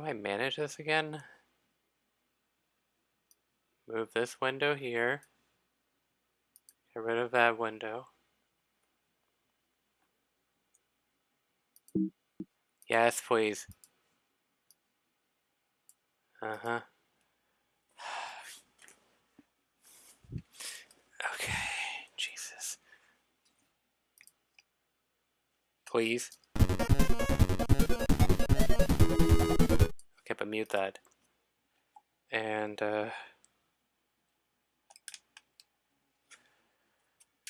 I manage this again? Move this window here. Get rid of that window. Yes, please. Uh-huh. Okay, Jesus. Please. Okay, but mute that. And,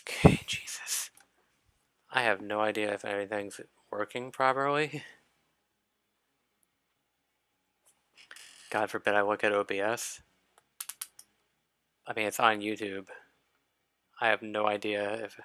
okay, Jesus. I have no idea if anything's working properly. God forbid I look at OBS. I mean, it's on YouTube. I have no idea if...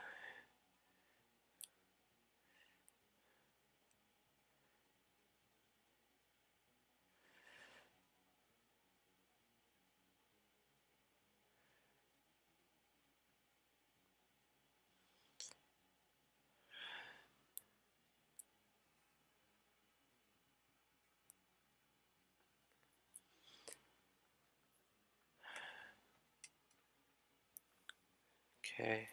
Okay.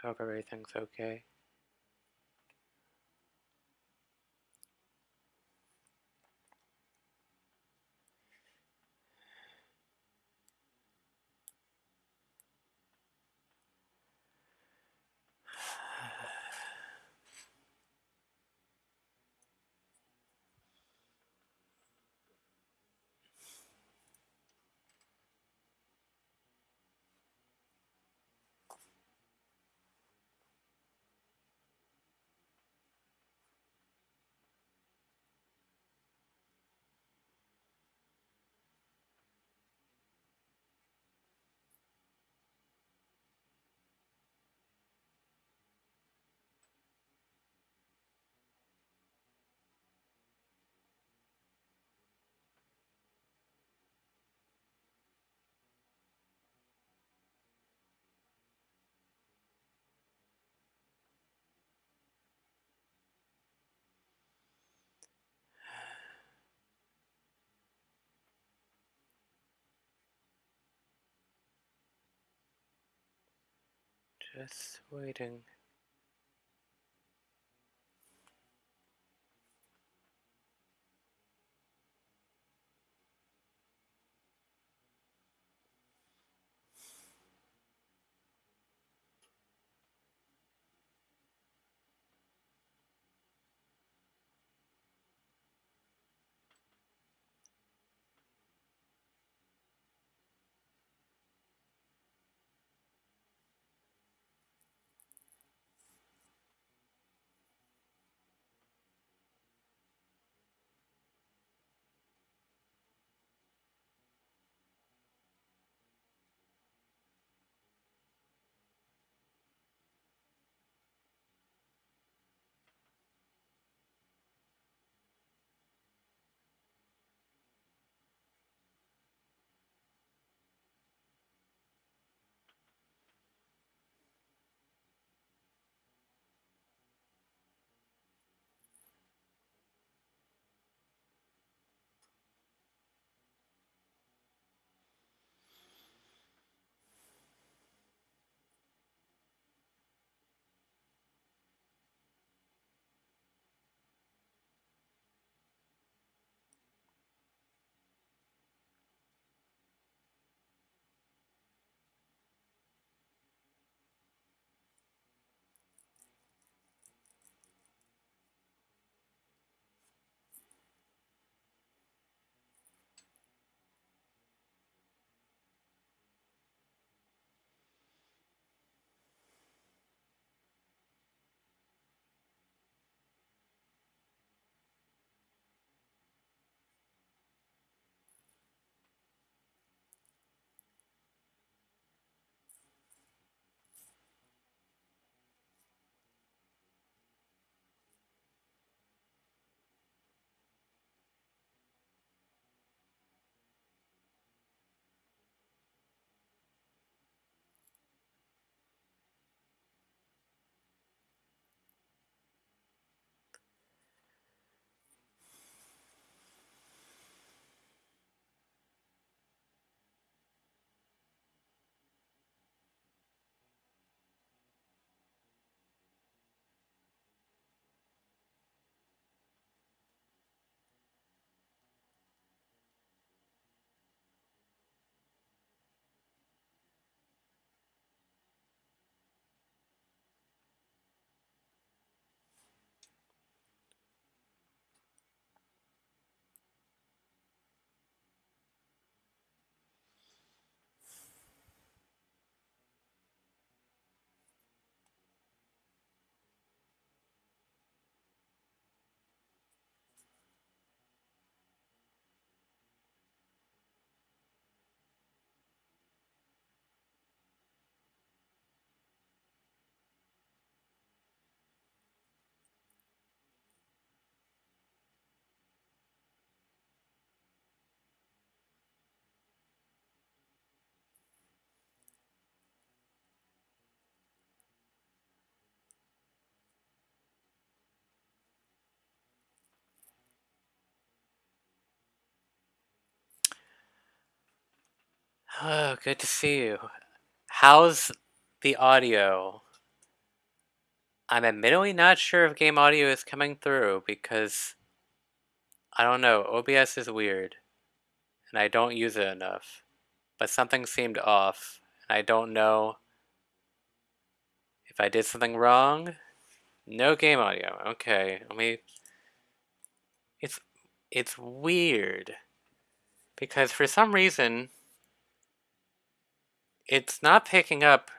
Hope everything's okay. Just waiting. Oh, good to see you. How's the audio? I'm admittedly not sure if game audio is coming through because I don't know, OBS is weird and I don't use it enough. But something seemed off and I don't know if I did something wrong. No game audio. Okay, let me. It's weird because for some reason it's not picking up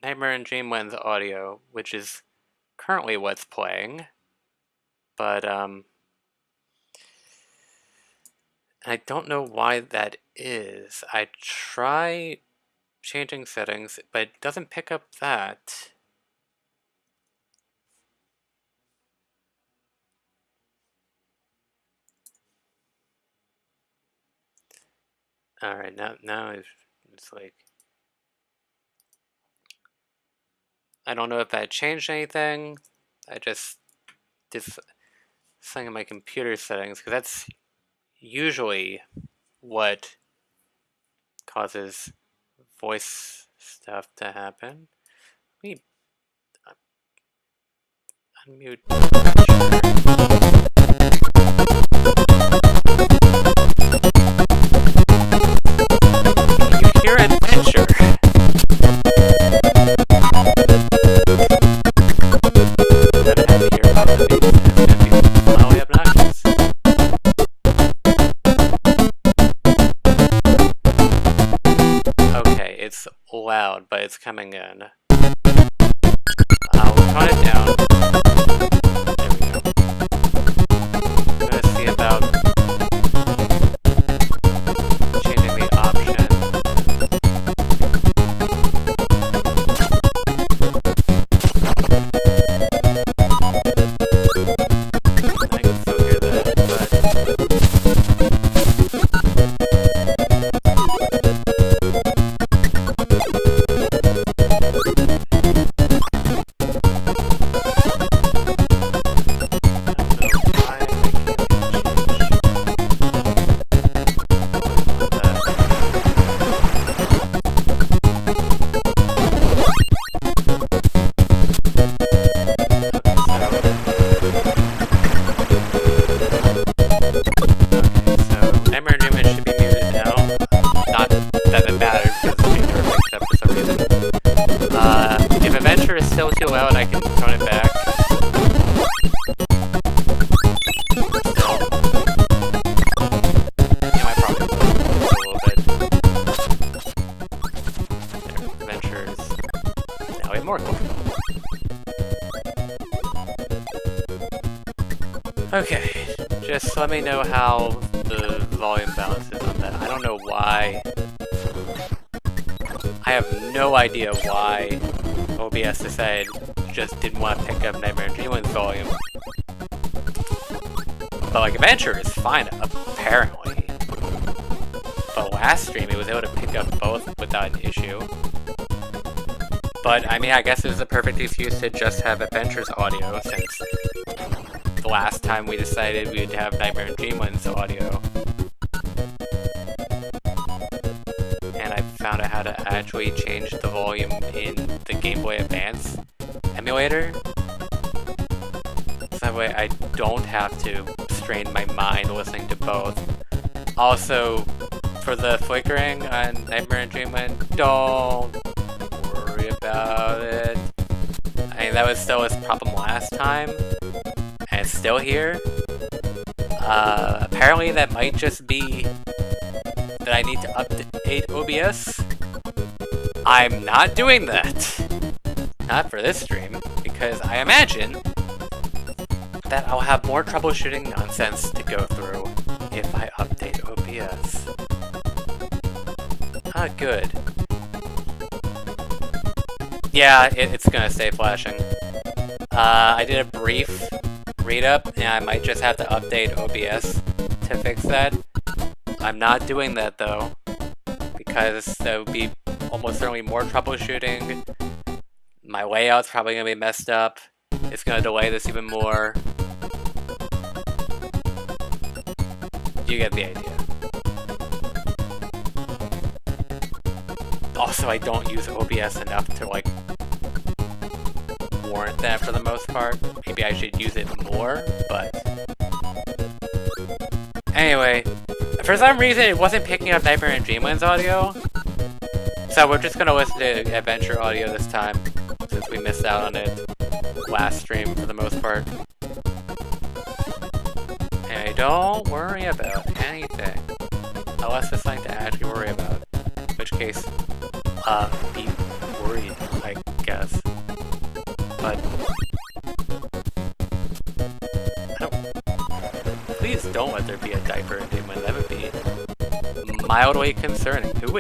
Nightmare in Dreamland's audio, which is currently what's playing. But I don't know why that is. I try changing settings, but it doesn't pick up that. Alright, now it's like... I don't know if that changed anything. I just did something in my computer settings, because that's usually what causes voice stuff to happen. Let me unmute. Can you hear adventure? It's loud, but it's coming in. I'll tone it down. There we go. I'm gonna see about changing the option. I can still hear that, still too loud, I can tone it back. Still. Yeah, I probably will a little bit. There, adventures. Now we have more cool. Okay, just let me know how the volume balance is on that. I don't know why. I have no idea why OBS decided just didn't want to pick up Nightmare in Dreamland's volume. But like Adventure is fine, apparently. But last stream it was able to pick up both without an issue. But I mean, I guess it was a perfect excuse to just have Adventure's audio, since the last time we decided we'd have Nightmare in Dreamland's audio. And I found out how to actually change the volume in the Game Boy Advance emulator. So that way I don't have to strain my mind listening to both. Also, for the flickering on Nightmare in Dreamland, don't worry about it. I mean, that was still a problem last time, and it's still here. Apparently that might just be that I need to update OBS. I'm not doing that. Not for this stream, because I imagine that I'll have more troubleshooting nonsense to go through if I update OBS. Ah, good. Yeah, it's gonna stay flashing. I did a brief read-up, and I might just have to update OBS to fix that. I'm not doing that, though, because that would be almost certainly more troubleshooting. My layout's probably gonna be messed up. It's gonna delay this even more. You get the idea. Also, I don't use OBS enough to, like, warrant that for the most part. Maybe I should use it more, but... Anyway, for some reason it wasn't picking up Nightmare and Dreamland's audio. So we're just gonna listen to Adventure audio this time, since we missed out on it last stream for the most part. Anyway, don't worry about anything. Unless it's something to actually worry about. In which case, be worried, I guess. But... Please don't let there be a diaper in Dreamland. That would be mildly concerning. Who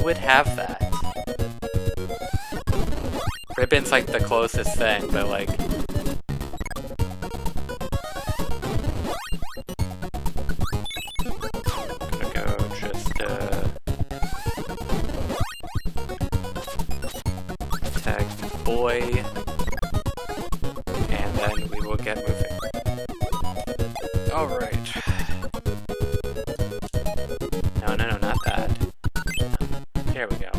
would have that? Ribbon's like the closest thing, but like... I'm gonna go just, tag boy, and then we will get moving. Alright. No, not that. Here we go.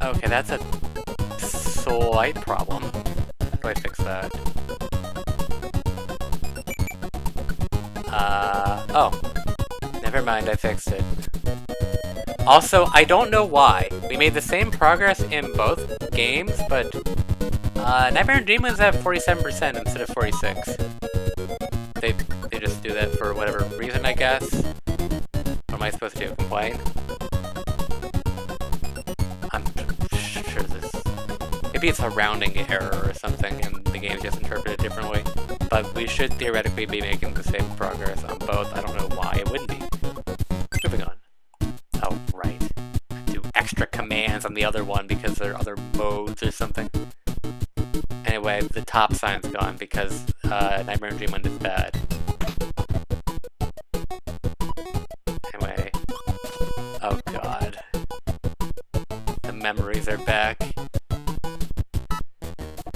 Okay, that's a slight problem. How do I fix that? Oh. Never mind, I fixed it. Also, I don't know why. We made the same progress in both games, but Nightmare and Dreamland's at 47% instead of 46. They just do that for whatever reason, I guess. What am I supposed to do? Complain? I'm sure this... Maybe it's a rounding error or something and the game just interpreted it differently. But we should theoretically be making the same progress on both. I don't know why it wouldn't be. Moving on. Oh, right. Do extra commands on the other one because there are other modes or something. Anyway, the top sign's gone because Nightmare and Dreamland is bad. Anyway. Oh god. The memories are back.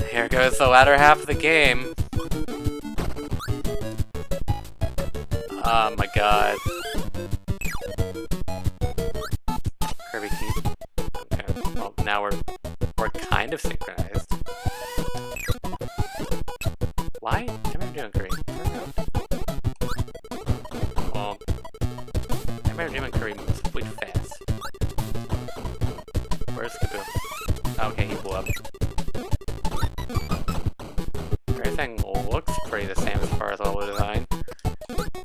Here goes the latter half of the game. Oh my god. Kirby keep. Okay, well now we're kind of synchronized. Why am I doing Kirby? Well, I'm doing Kirby moves way too fast. Where's Kaboom? Okay, he blew up. Everything looks pretty the same as far as level design.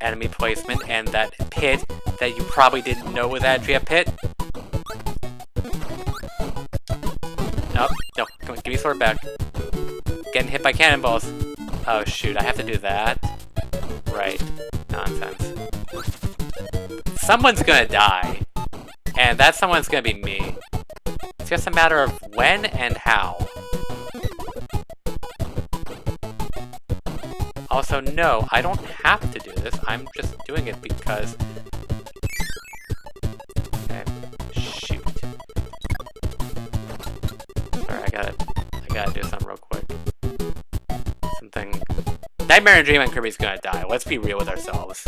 Enemy placement and that pit that you probably didn't know was actually a pit. Nope, no, come on, give me sword back. Getting hit by cannonballs. Oh shoot, I have to do that? Right. Nonsense. Someone's gonna die. And that someone's gonna be me. It's just a matter of when and how. Also, no, I don't have to do this. I'm just doing it because... Okay, shoot. Sorry, I gotta do something real quick. Something... Nightmare and Dreamland Kirby's gonna die. Let's be real with ourselves.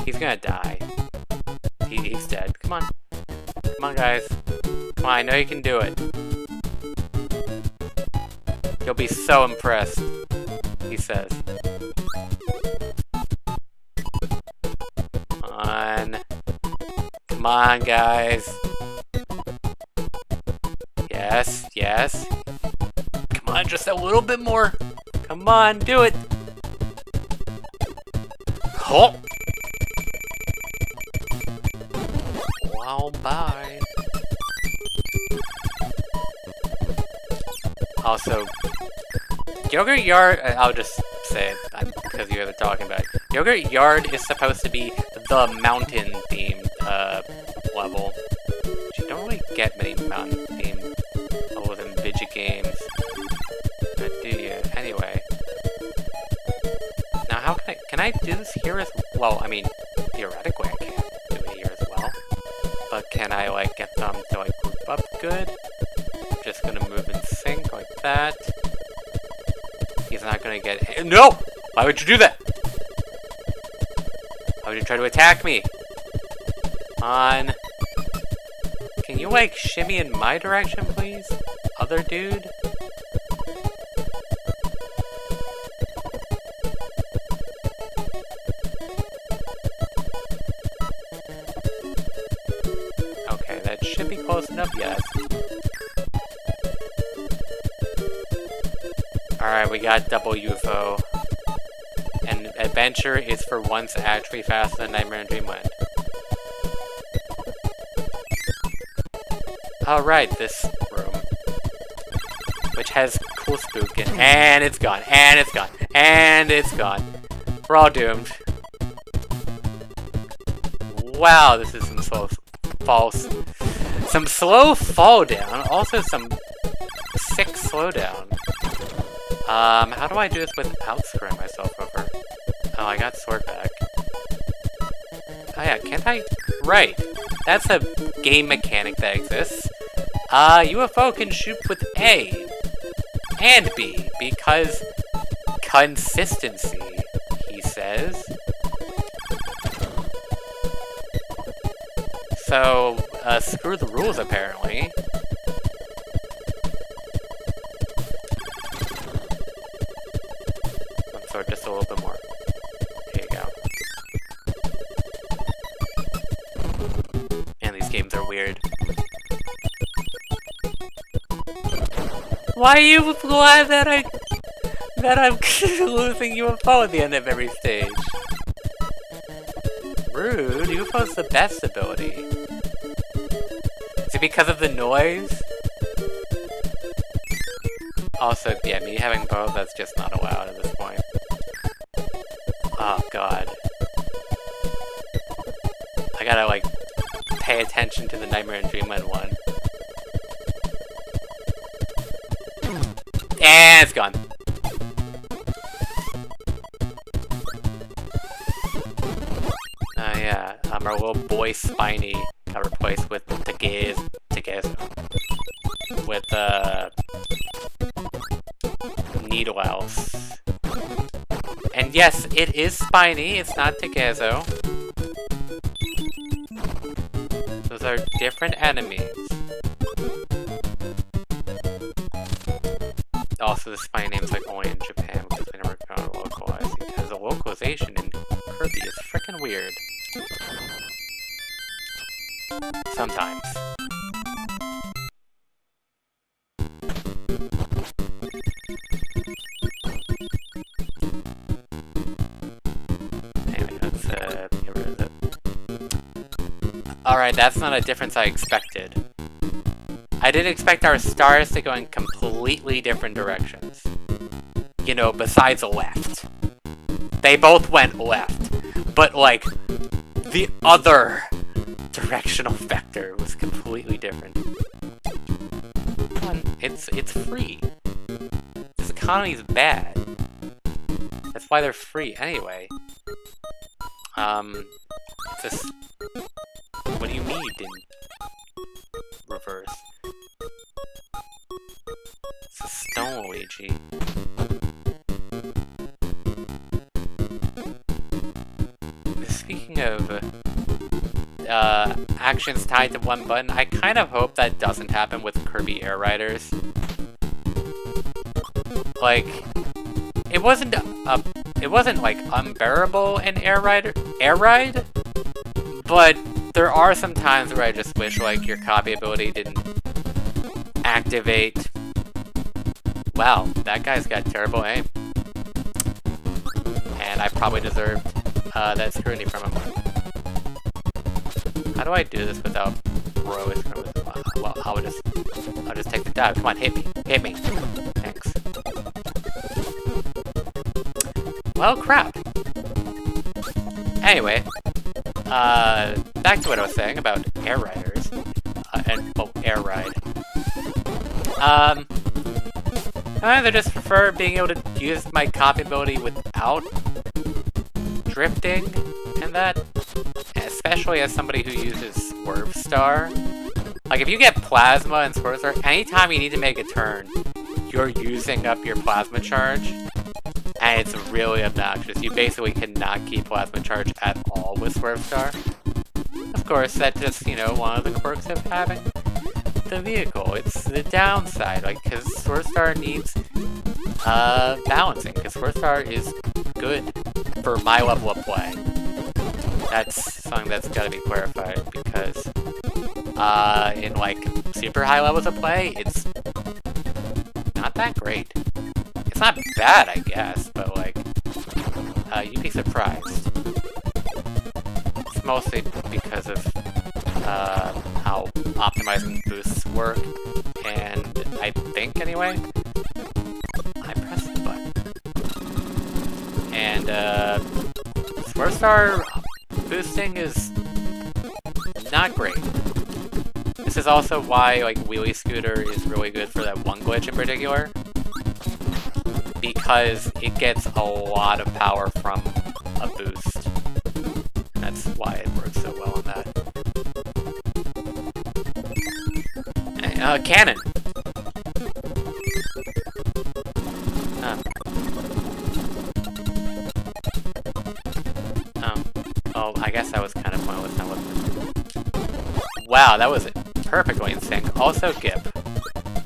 He's gonna die. He's dead. Come on. Come on, guys. Come on, I know you can do it. You'll be so impressed, he says. Come on. Come on, guys. Yes, yes. Come on, just a little bit more. Come on, do it. Oh. Well, bye. Also, Yogurt Yard, I'll just say it because you guys are talking about it. Yogurt Yard is supposed to be the mountain-themed level. But you don't really get many mountain-themed levels in video games. But do you? Anyway. Now, how can I do this here as well? I mean, theoretically I can do it here as well. But can I, like, get them to, like, group up good? Just gonna move in sync like that. He's not gonna get hit. No! Why would you do that? would you try to attack me? On. Can you, like, shimmy in my direction, please? Other dude? Okay, that should be close enough, yes. Alright, we got double UFO. And adventure is for once actually faster than Nightmare and Dreamland. Alright, this room. Which has cool spook in, and it's gone, and it's gone, and it's gone. We're all doomed. Wow, this is some slow fall down, also some sick slowdown. How do I do this without screwing myself over? Oh, I got sword back. Oh yeah, can't I? Right. That's a game mechanic that exists. UFO can shoot with A and B because consistency, he says. So, screw the rules apparently. So just a little bit more. There you go. And these games are weird. Why are you glad that I'm losing UFO at the end of every stage? Rude. UFO's the best ability. Is it because of the noise? Also, yeah, me having both, that's just not allowed at this point. Oh god. I gotta, like, pay attention to the Nightmare and Dreamland one. And it's gone. Yeah, our little boy Spiny got replaced with Tegezo. With, Needle Elf. And yes, it is Spiny, it's not Tegezo. Those are different enemies. Also, the Spiny name's like only in Japan because they never found localizing. Because the localization in Kirby is freaking weird. Sometimes. Anyway, let's get rid of it. Alright, that's not a difference I expected. I didn't expect our stars to go in completely different directions. You know, besides left. They both went left. But, like, the other directional vector was completely different. Come on, it's free. This economy is bad. That's why they're free anyway. This... What do you need in reverse? It's a Stone Luigi. Speaking of actions tied to one button, I kind of hope that doesn't happen with Kirby Air Riders. Like, it wasn't like unbearable in Air Ride, but there are some times where I just wish like your copy ability didn't activate. Wow, that guy's got terrible aim. And I probably deserved that scrutiny from him. How do I do this without Rose? Well, I'll just take the dive. Come on, hit me. Hit me. Thanks. Well, crap. Anyway, back to what I was saying about Air Riders. Air Ride. I either just prefer being able to use my copy ability without drifting and that, especially as somebody who uses Swerve Star. Like, if you get Plasma and Swerve Star, anytime you need to make a turn, you're using up your Plasma charge, and and it's really obnoxious. You basically cannot keep Plasma Charge at all with Swerve Star. Of course, that's just, you know, one of the quirks of having the vehicle. It's the downside, like, because Swerve Star needs balancing, because Swerve Star is good for my level of play. That's something that's gotta be clarified, because in, like, super high levels of play, it's not that great. It's not bad, I guess, but, like, you'd be surprised. It's mostly because of how optimizing boosts work, and I think, anyway, I pressed the button. And, Swerve Star boosting is not great. This is also why, like, Wheelie Scooter is really good for that one glitch in particular, because it gets a lot of power from a boost. And that's why it works so well on that. Cannon! Oh, I guess that was kind of pointless now. Wow, that was perfectly in sync. Also Gip,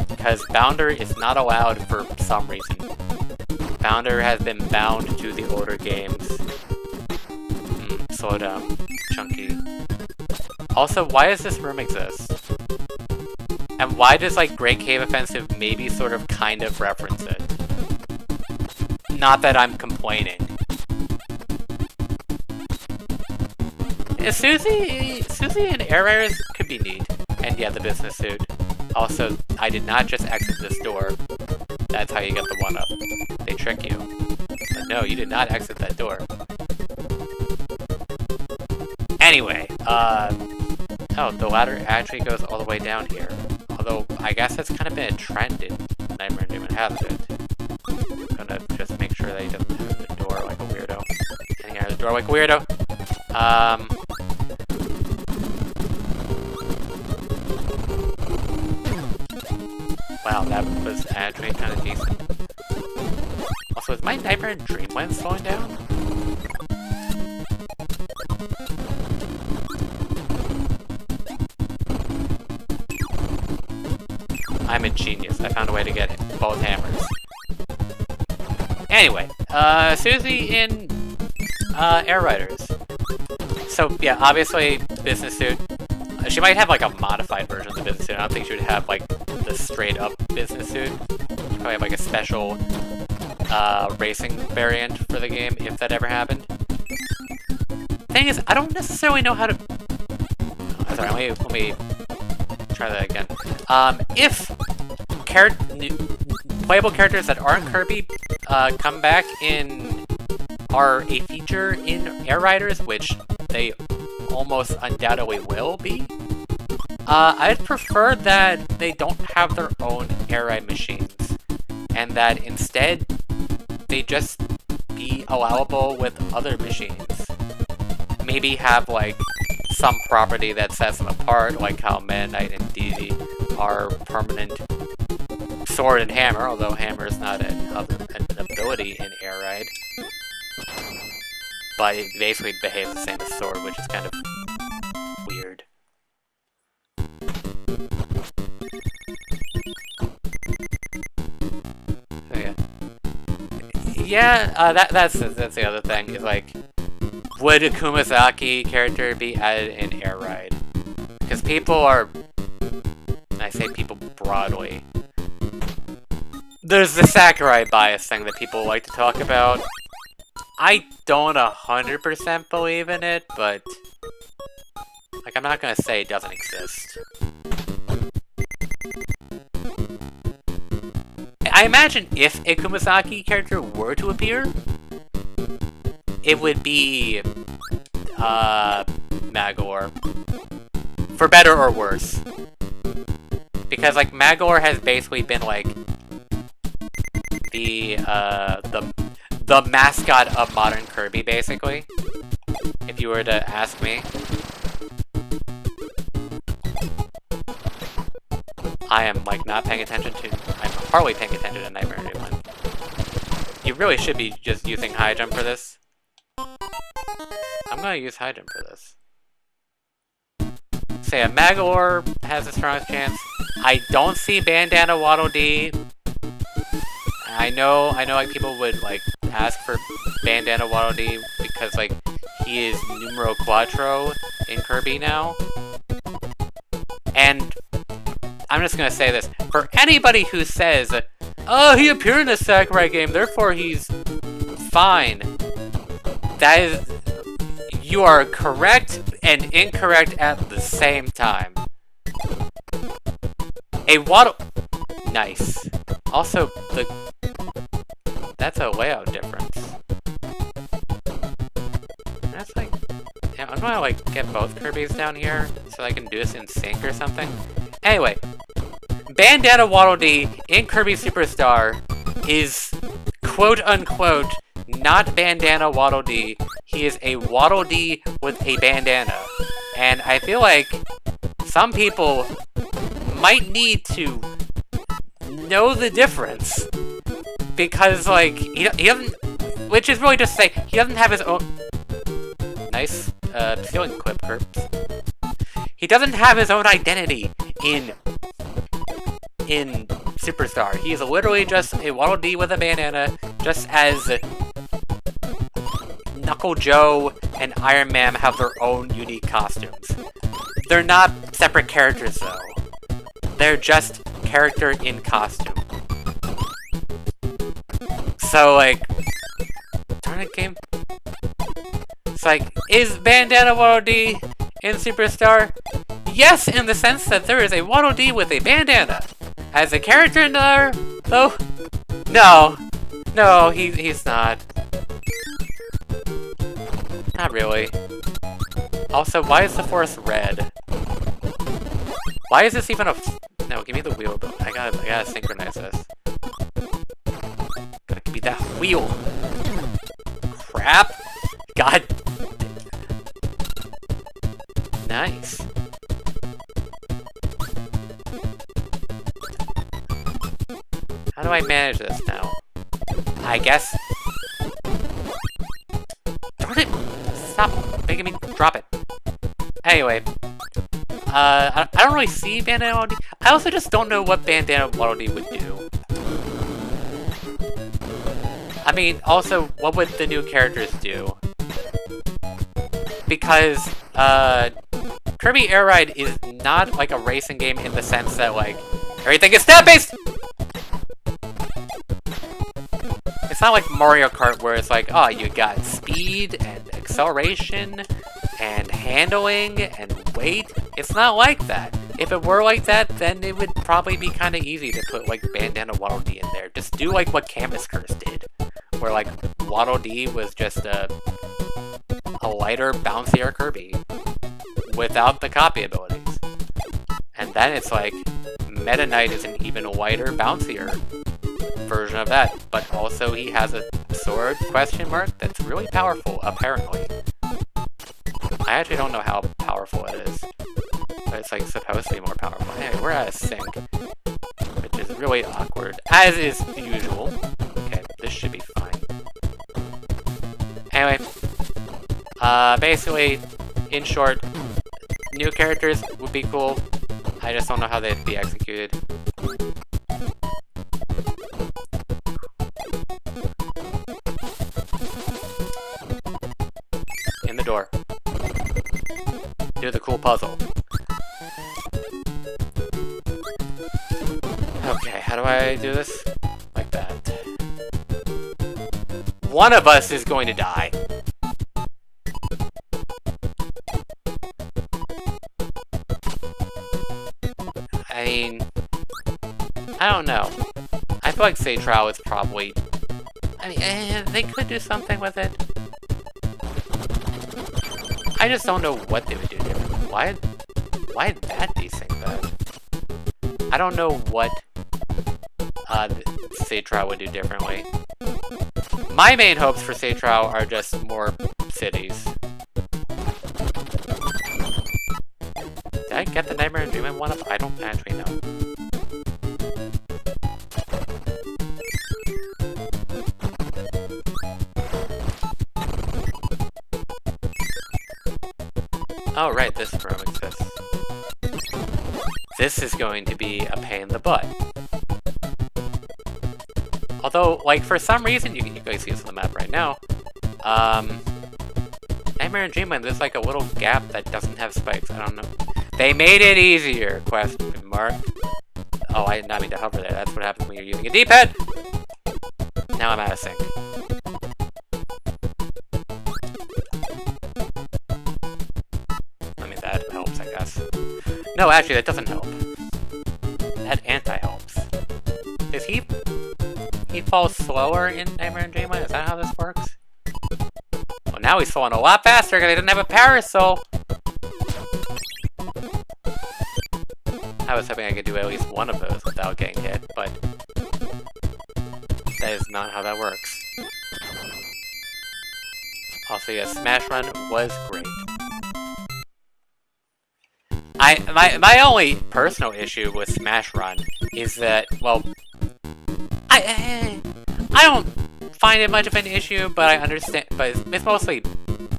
because Bounder is not allowed for some reason. Bounder has been bound to the older games. Slow down, Chunky. Also, why does this room exist? And why does, like, Great Cave Offensive maybe sort of kind of reference it? Not that I'm complaining. Susie and Air Raiders could be neat. And yeah, the business suit. Also, I did not just exit this door. That's how you get the 1-up. They trick you. But no, you did not exit that door. Anyway, oh, the ladder actually goes all the way down here. Although, I guess that's kind of been a trend in Nightmare on Dream Inhabited. I'm gonna just make sure that he doesn't have the door like a weirdo. Getting out of the door like a weirdo. Wow, that was actually kind of decent. Also, is my Nightmare in Dreamland slowing down? I'm a genius. I found a way to get both hammers. Anyway, Susie in Air Riders. So, yeah, obviously, business suit. She might have, like, a modified version of the business suit. I don't think she would have, like, the straight-up business suit. She'd probably have, like, a special racing variant for the game, if that ever happened. Thing is, I don't necessarily know how to... Oh, sorry, let me try that again. If playable characters that aren't Kirby come back are a feature in Air Riders, which they almost undoubtedly will be, I'd prefer that they don't have their own air ride machines, and that instead they just be allowable with other machines. Maybe have, like, some property that sets them apart, like how Meta Knight and Dee are permanent sword and hammer, although hammer is not an ability in Air Ride. But it basically behaves the same as sword, which is kind of weird. So yeah, that's the other thing, is like, would a Kumasaki character be added in Air Ride? Because people are, and I say people broadly, there's the Sakurai bias thing that people like to talk about. I don't 100% believe in it, but, like, I'm not gonna say it doesn't exist. I imagine if a Kumasaki character were to appear, it would be, Magor. For better or worse. Because, like, Magor has basically been, like, the mascot of modern Kirby, basically. If you were to ask me. I am, like, not paying attention to... I'm hardly paying attention to Nightmare on Dreamland. You really should be just using high jump for this. I'm gonna use high jump for this. Say a Magor has the strongest chance. I don't see Bandana Waddle Dee. I know like people would like ask for Bandana Waddle Dee because like he is numero quattro in Kirby now. And I'm just gonna say this. For anybody who says, oh, he appeared in a Sakurai game, therefore he's fine. That is... You are correct and incorrect at the same time. A Waddle... Nice. Also, that's a layout difference. That's like... Yeah, I'm gonna like get both Kirbys down here so I can do this in sync or something. Anyway, Bandana Waddle Dee in Kirby Superstar is quote-unquote not Bandana Waddle Dee. He is a Waddle Dee with a bandana. And I feel like some people might need to know the difference. Because, like, he doesn't... Which is really just to say, he doesn't have his own... Nice, ceiling clip, Kirps. He doesn't have his own identity in Superstar. He is literally just a Waddle Dee with a bandana, just as Knuckle Joe and Iron Man have their own unique costumes. They're not separate characters, though. They're just character in costume. So, like... Darn it, game. It's like, is Bandana Waddle Dee in Superstar? Yes, in the sense that there is a Waddle Dee with a bandana. As a character in there, though? No. No, he's not. Not really. Also, why is the forest red? Why is this even a no, give me the wheel. I gotta synchronize this. Gotta give me that wheel. Crap. God. Nice. How do I manage this now? I guess... Darn it! Stop making me drop it. Anyway. I don't really see Bandana Waddle Dee. I also just don't know what Bandana Waddle Dee would do. I mean, also, what would the new characters do? Because, Kirby Air Ride is not like a racing game in the sense that, like, everything is stat-based! It's not like Mario Kart where it's like, oh, you got speed and acceleration and handling and weight. It's not like that. If it were like that, then it would probably be kind of easy to put like Bandana Waddle Dee in there. Just do like what Canvas Curse did, where like Waddle Dee was just a lighter, bouncier Kirby without the copy abilities. And then it's like Meta Knight is an even lighter, bouncier version of that, but also he has a sword question mark that's really powerful, apparently. I actually don't know how powerful it is, but it's like supposed to be more powerful. Anyway, we're at a sync, which is really awkward, as is usual. Okay, this should be fine. Anyway, basically, in short, new characters would be cool. I just don't know how they'd be executed. In the door. Do the cool puzzle. Okay, how do I do this? Like that. One of us is going to die. I mean, I don't know. I feel like Say Trial is probably... I mean, they could do something with it. I just don't know what they would do differently. Why did that desync that? I don't know what Say Trial would do differently. My main hopes for Say Trial are just more cities. Did I get the Nightmare and Dreamland one up? I don't actually know. Oh, right, this room exists. This is going to be a pain in the butt. Although, like, for some reason, you guys see this on the map right now, Nightmare and Dreamland, there's like a little gap that doesn't have spikes. I don't know. They made it easier, question mark. Oh, I did not mean to hover there. That's what happens when you're using a D-pad! Now I'm out of sync. I mean, that helps, I guess. No, actually, that doesn't help. That anti-helps. Does he fall slower in Nightmare and Dreamland? Is that how this works? Well, now he's falling a lot faster because he doesn't have a parasol! I was hoping I could do at least one of those without getting hit, but that is not how that works. Also, yeah, Smash Run was great. My only personal issue with Smash Run is that, well, I don't find it much of an issue, but I understand, but it's mostly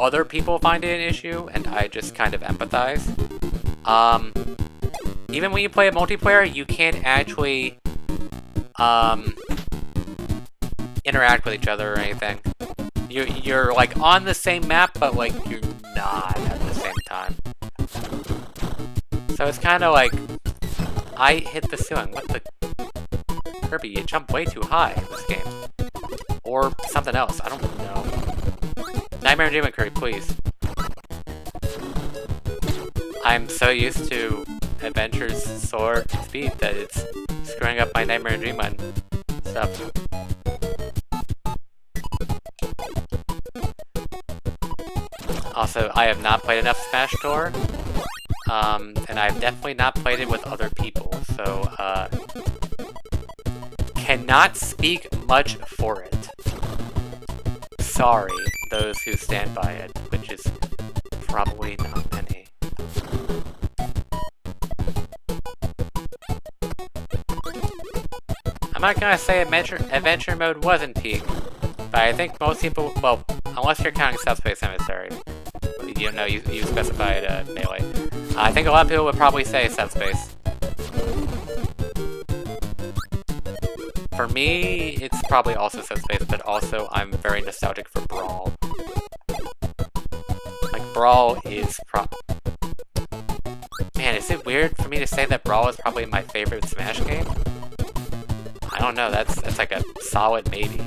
other people find it an issue, and I just kind of empathize. Even when you play a multiplayer, you can't actually, interact with each other or anything. You're like on the same map, but like you're not at the same time. So it's kind of like, I hit the ceiling. What the? Kirby, you jump way too high in this game. Or something else, I don't know. Nightmare and Dreamland, Kirby, please. I'm so used to Adventure's soar speed that it's screwing up my Nightmare and Dreamland stuff. Also, I have not played enough Smash Tour, and I've definitely not played it with other people, so, cannot speak much for it. Sorry, those who stand by it, which is probably not many. I'm not gonna say adventure mode wasn't peak, but I think most people, well, unless you're counting Subspace Emissary, you know, you specified Melee. I think a lot of people would probably say Subspace. For me, it's probably also Subspace, but also I'm very nostalgic for Brawl. Like, Brawl is Man, is it weird for me to say that Brawl is probably my favorite Smash game? I don't know, that's like a solid maybe.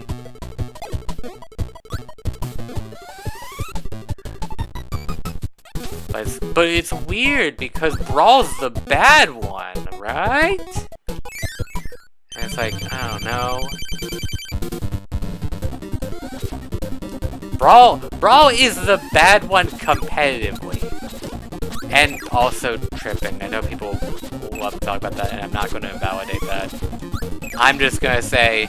But it's weird because Brawl's the bad one, right? And it's like, I don't know. Brawl is the bad one competitively. And also tripping. I know people love to talk about that, and I'm not going to invalidate that. I'm just going to say,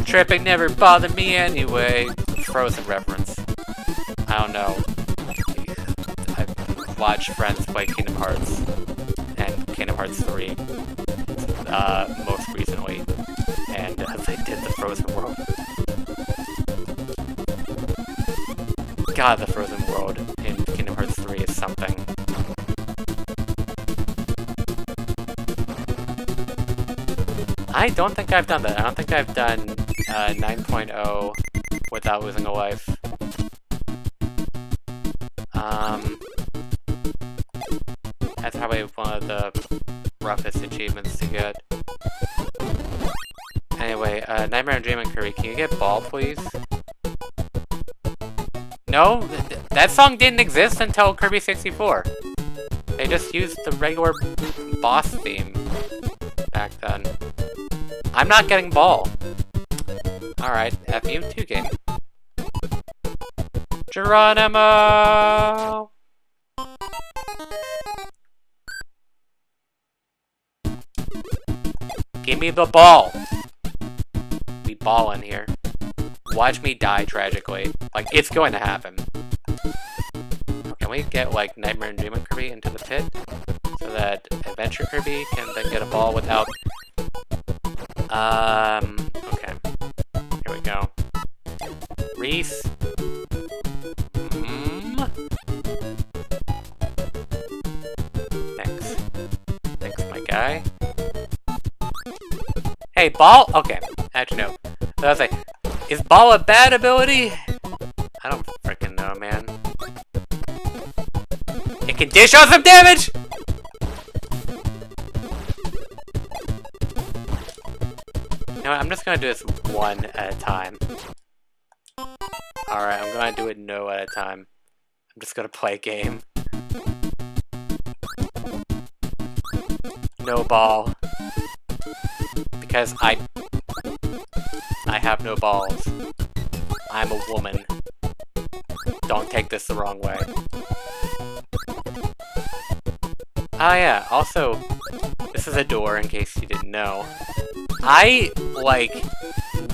tripping never bothered me anyway. Frozen reference. I don't know. I've watched friends play Kingdom Hearts and Kingdom Hearts 3 most recently, and they did the Frozen World. God, the Frozen World in Kingdom Hearts 3 is something. I don't think I've done that. I don't think I've done 9.0 without losing a life. That's probably one of the roughest achievements to get. Anyway, Nightmare and Dreamland, Kirby, can you get Ball, please? No? That song didn't exist until Kirby 64. They just used the regular boss theme back then. I'm not getting Ball. Alright, F you, 2 game. Geronimo! Give me the ball! We ball in here. Watch me die tragically. Like, it's going to happen. Can we get, like, Nightmare and Dreamland Kirby into the pit? So that Adventure Kirby can then get a ball without... Okay. Here we go. Reese. Okay, ball. Okay, actually no. So I was like, is ball a bad ability? I don't freaking know, man. It can dish out some damage. You know what, I'm just gonna do this one at a time. Alright, I'm gonna do it no at a time. I'm just gonna play a game. No ball. Because I have no balls. I'm a woman. Don't take this the wrong way. Oh yeah, also, this is a door in case you didn't know. I, like,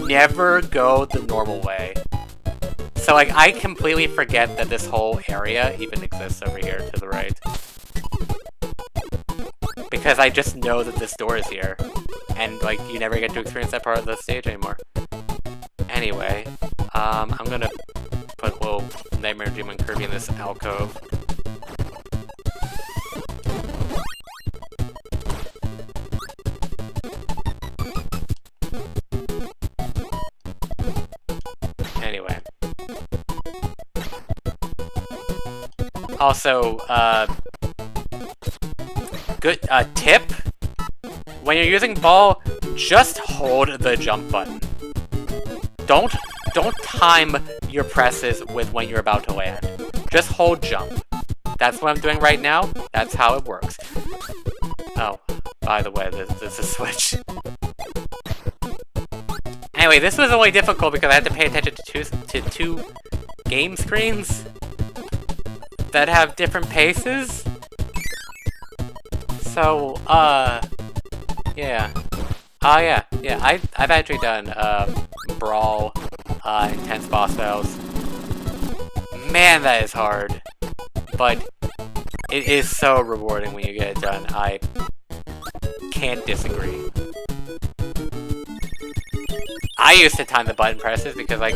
never go the normal way. So, like, I completely forget that this whole area even exists over here to the right. Because I just know that this door is here. And, like, you never get to experience that part of the stage anymore. Anyway, I'm gonna put a little Nightmare Demon Kirby in this alcove. Anyway. Also, good, tip? When you're using ball, just hold the jump button. Don't time your presses with when you're about to land. Just hold jump. That's what I'm doing right now. That's how it works. Oh, by the way, there's a switch. Anyway, this was only difficult because I had to pay attention to two game screens that have different paces. So, yeah. Yeah, I've actually done, Brawl, intense boss battles. Man, that is hard. But it is so rewarding when you get it done. I can't disagree. I used to time the button presses because, like,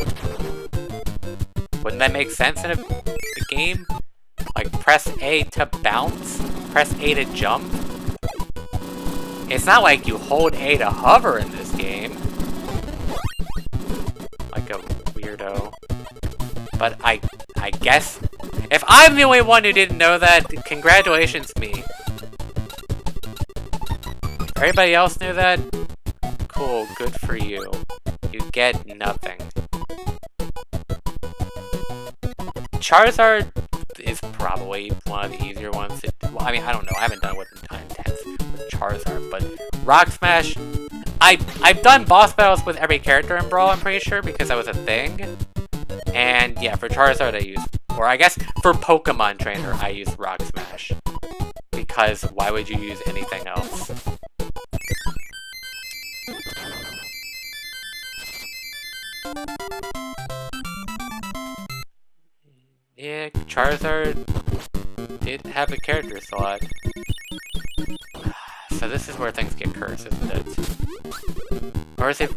wouldn't that make sense in a game? Like, press A to bounce, press A to jump. It's not like you hold A to hover in this game. Like a weirdo. But I guess, if I'm the only one who didn't know that, congratulations me. Everybody else knew that? Cool, good for you. You get nothing. Charizard is probably one of the easier ones to, well, I mean, I don't know, I haven't done it with intense with Charizard, but Rock Smash, I've done boss battles with every character in Brawl, I'm pretty sure, because that was a thing. And yeah, for Charizard I use, or I guess for Pokemon Trainer I use Rock Smash. Because why would you use anything else? Yeah, Charizard did have a character slot. So this is where things get cursed, isn't it? Or is it...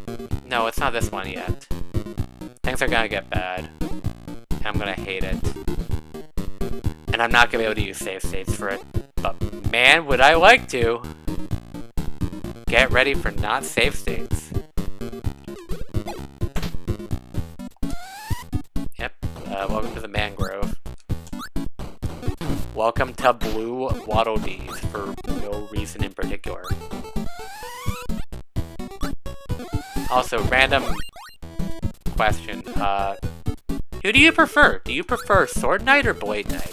No, it's not this one yet. Things are gonna get bad. And I'm gonna hate it. And I'm not gonna be able to use save states for it. But man, would I like to! Get ready for not save states. Yep, welcome to the mangrove. Welcome to Blue Waddle Dees for no reason in particular. Also, random question. Who do you prefer? Do you prefer Sword Knight or Blade Knight?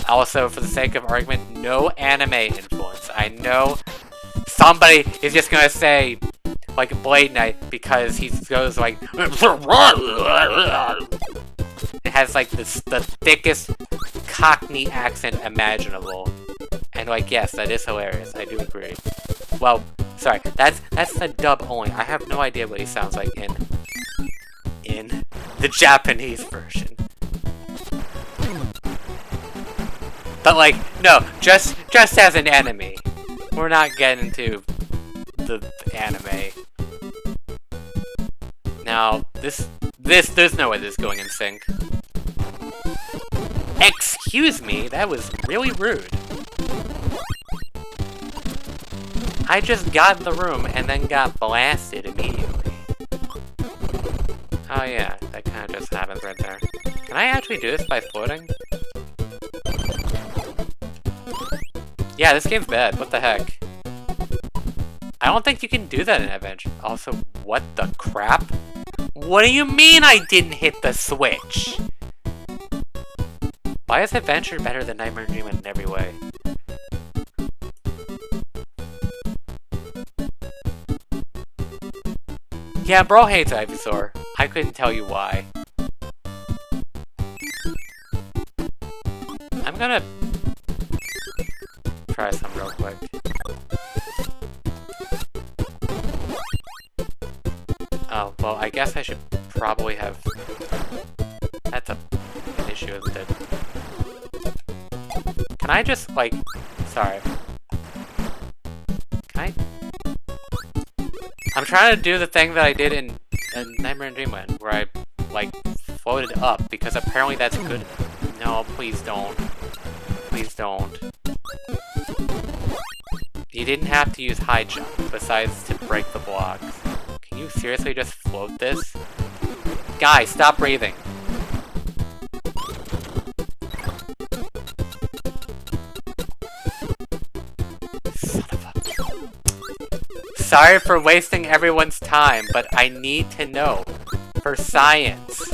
Also, for the sake of argument, no anime influence. I know somebody is just gonna say, like, Blade Knight because he goes like... It has, like, the thickest Cockney accent imaginable. And, like, yes, that is hilarious. I do agree. Well, sorry, that's the dub only. I have no idea what he sounds like in the Japanese version. But, like, no, just as an enemy. We're not getting into the anime. Now, this, there's no way this is going in sync. Excuse me, that was really rude. I just got in the room and then got blasted immediately. Oh yeah, that kind of just happens right there. Can I actually do this by floating? Yeah, this game's bad. What the heck? I don't think you can do that in Adventure. Also, what the crap? What do you mean I didn't hit the switch? Why is Adventure better than Nightmare Dream in every way? Yeah, bro hates Ivysaur. I couldn't tell you why. I'm gonna try some real quick. Oh, well, I guess I should probably have... That's an issue, isn't it? Can I just, like... Sorry. Can I... I'm trying to do the thing that I did in Nightmare and Dreamland, where I, like, floated up, because apparently that's good. No, please don't. Please don't. You didn't have to use high jump, besides to break the blocks. Can you seriously just float this? Guys, stop breathing. Son of a... Sorry for wasting everyone's time, but I need to know. For science.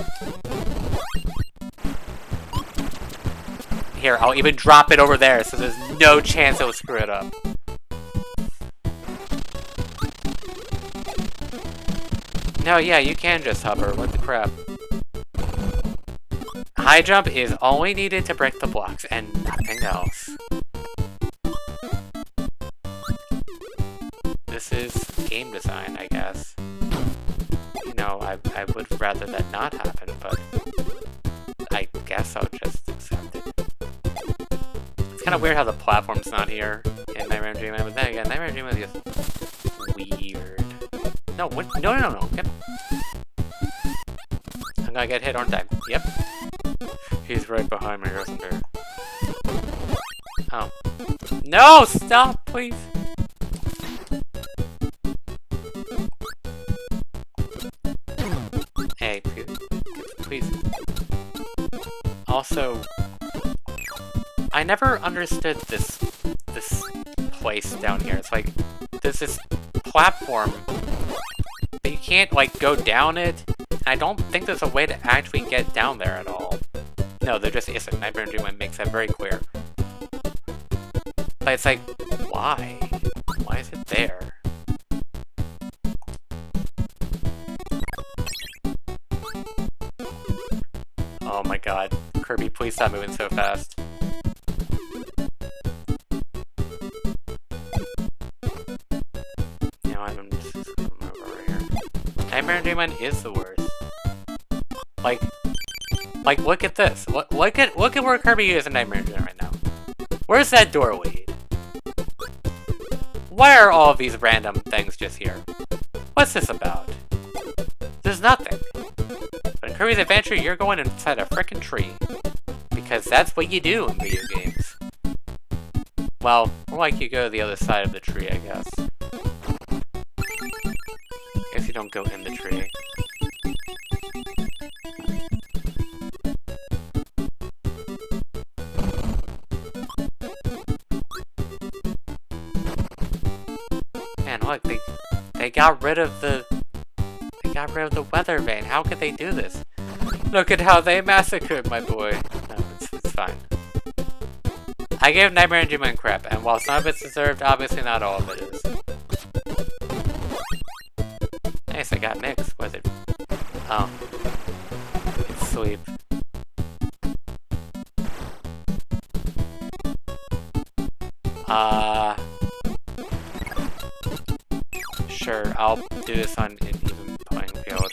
Here, I'll even drop it over there so there's no chance it'll screw it up. No, yeah, you can just hover. What the crap? High jump is only needed to break the blocks and nothing else. This is game design, I guess. You know, I would rather that not happen, but I guess I'll just accept it. It's kind of weird how the platform's not here in Nightmare Dreamland, but then again, Nightmare Dreamland is just weird. No, what? No. Yep. I'm gonna get hit, aren't I? Yep. He's right behind me, isn't he? Oh. No! Stop, please! Hey, please. Also, I never understood this place down here. It's like, there's this platform, but you can't, like, go down it. And I don't think there's a way to actually get down there at all. No, there just isn't. Nightmare and Dreamland makes that very clear. But it's like, why? Why is it there? Oh my god. Kirby, please stop moving so fast. You know, I'm just gonna move over here. Nightmare and Dreamland is the worst. Like, look at this. Look at where Kirby is in Nightmare and Dreamland right now. Where's that door lead? Why are all of these random things just here? What's this about? There's nothing. But in Kirby's Adventure, you're going inside a frickin' tree. Because that's what you do in video games. Well, more like you go to the other side of the tree, I guess. I guess you don't go in the tree. Man, look, they got rid of the weather vane. How could they do this? Look at how they massacred my boy. No, it's fine. I gave Nightmare and Dreamland crap, and while some of it's deserved, obviously not all of it is. Nice, I got mixed. Was it? Oh. It's sleep. Sure, I'll do this on an even playing field.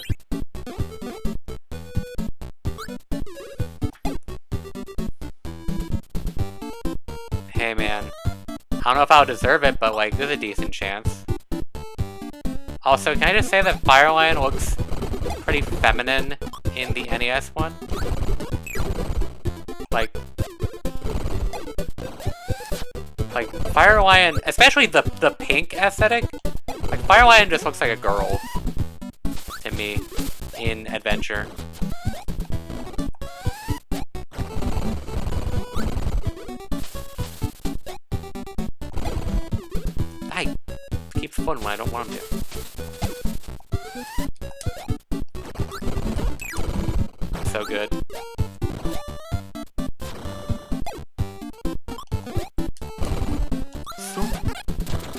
Hey man, I don't know if I'll deserve it, but like, there's a decent chance. Also, can I just say that Fire Lion looks pretty feminine in the NES one? Like, Fire Lion, especially the pink aesthetic, like, Fire Lion just looks like a girl to me in Adventure. I keep floating when I don't want him to. So good.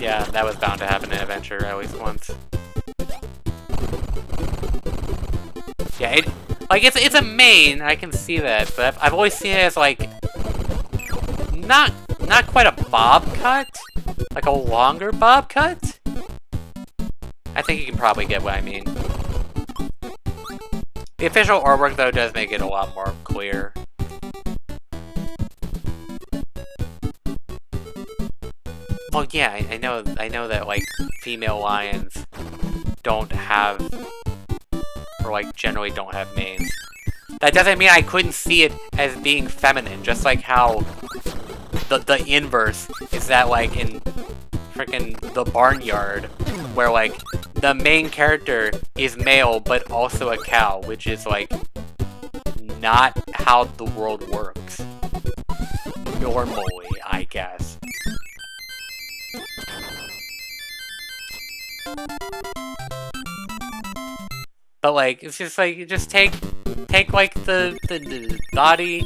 Yeah, that was bound to happen in Adventure at least once. Yeah, it's a main, I can see that, but I've always seen it as like not quite a bob cut, like a longer bob cut. I think you can probably get what I mean. The official artwork though does make it a lot more clear. Well, yeah, I know that, like, female lions don't have, or, like, generally don't have manes. That doesn't mean I couldn't see it as being feminine, just like how the inverse is that, like, in frickin' The Barnyard, where, like, the main character is male, but also a cow, which is, like, not how the world works. Normally, I guess. But like, it's just like, you just take like the body,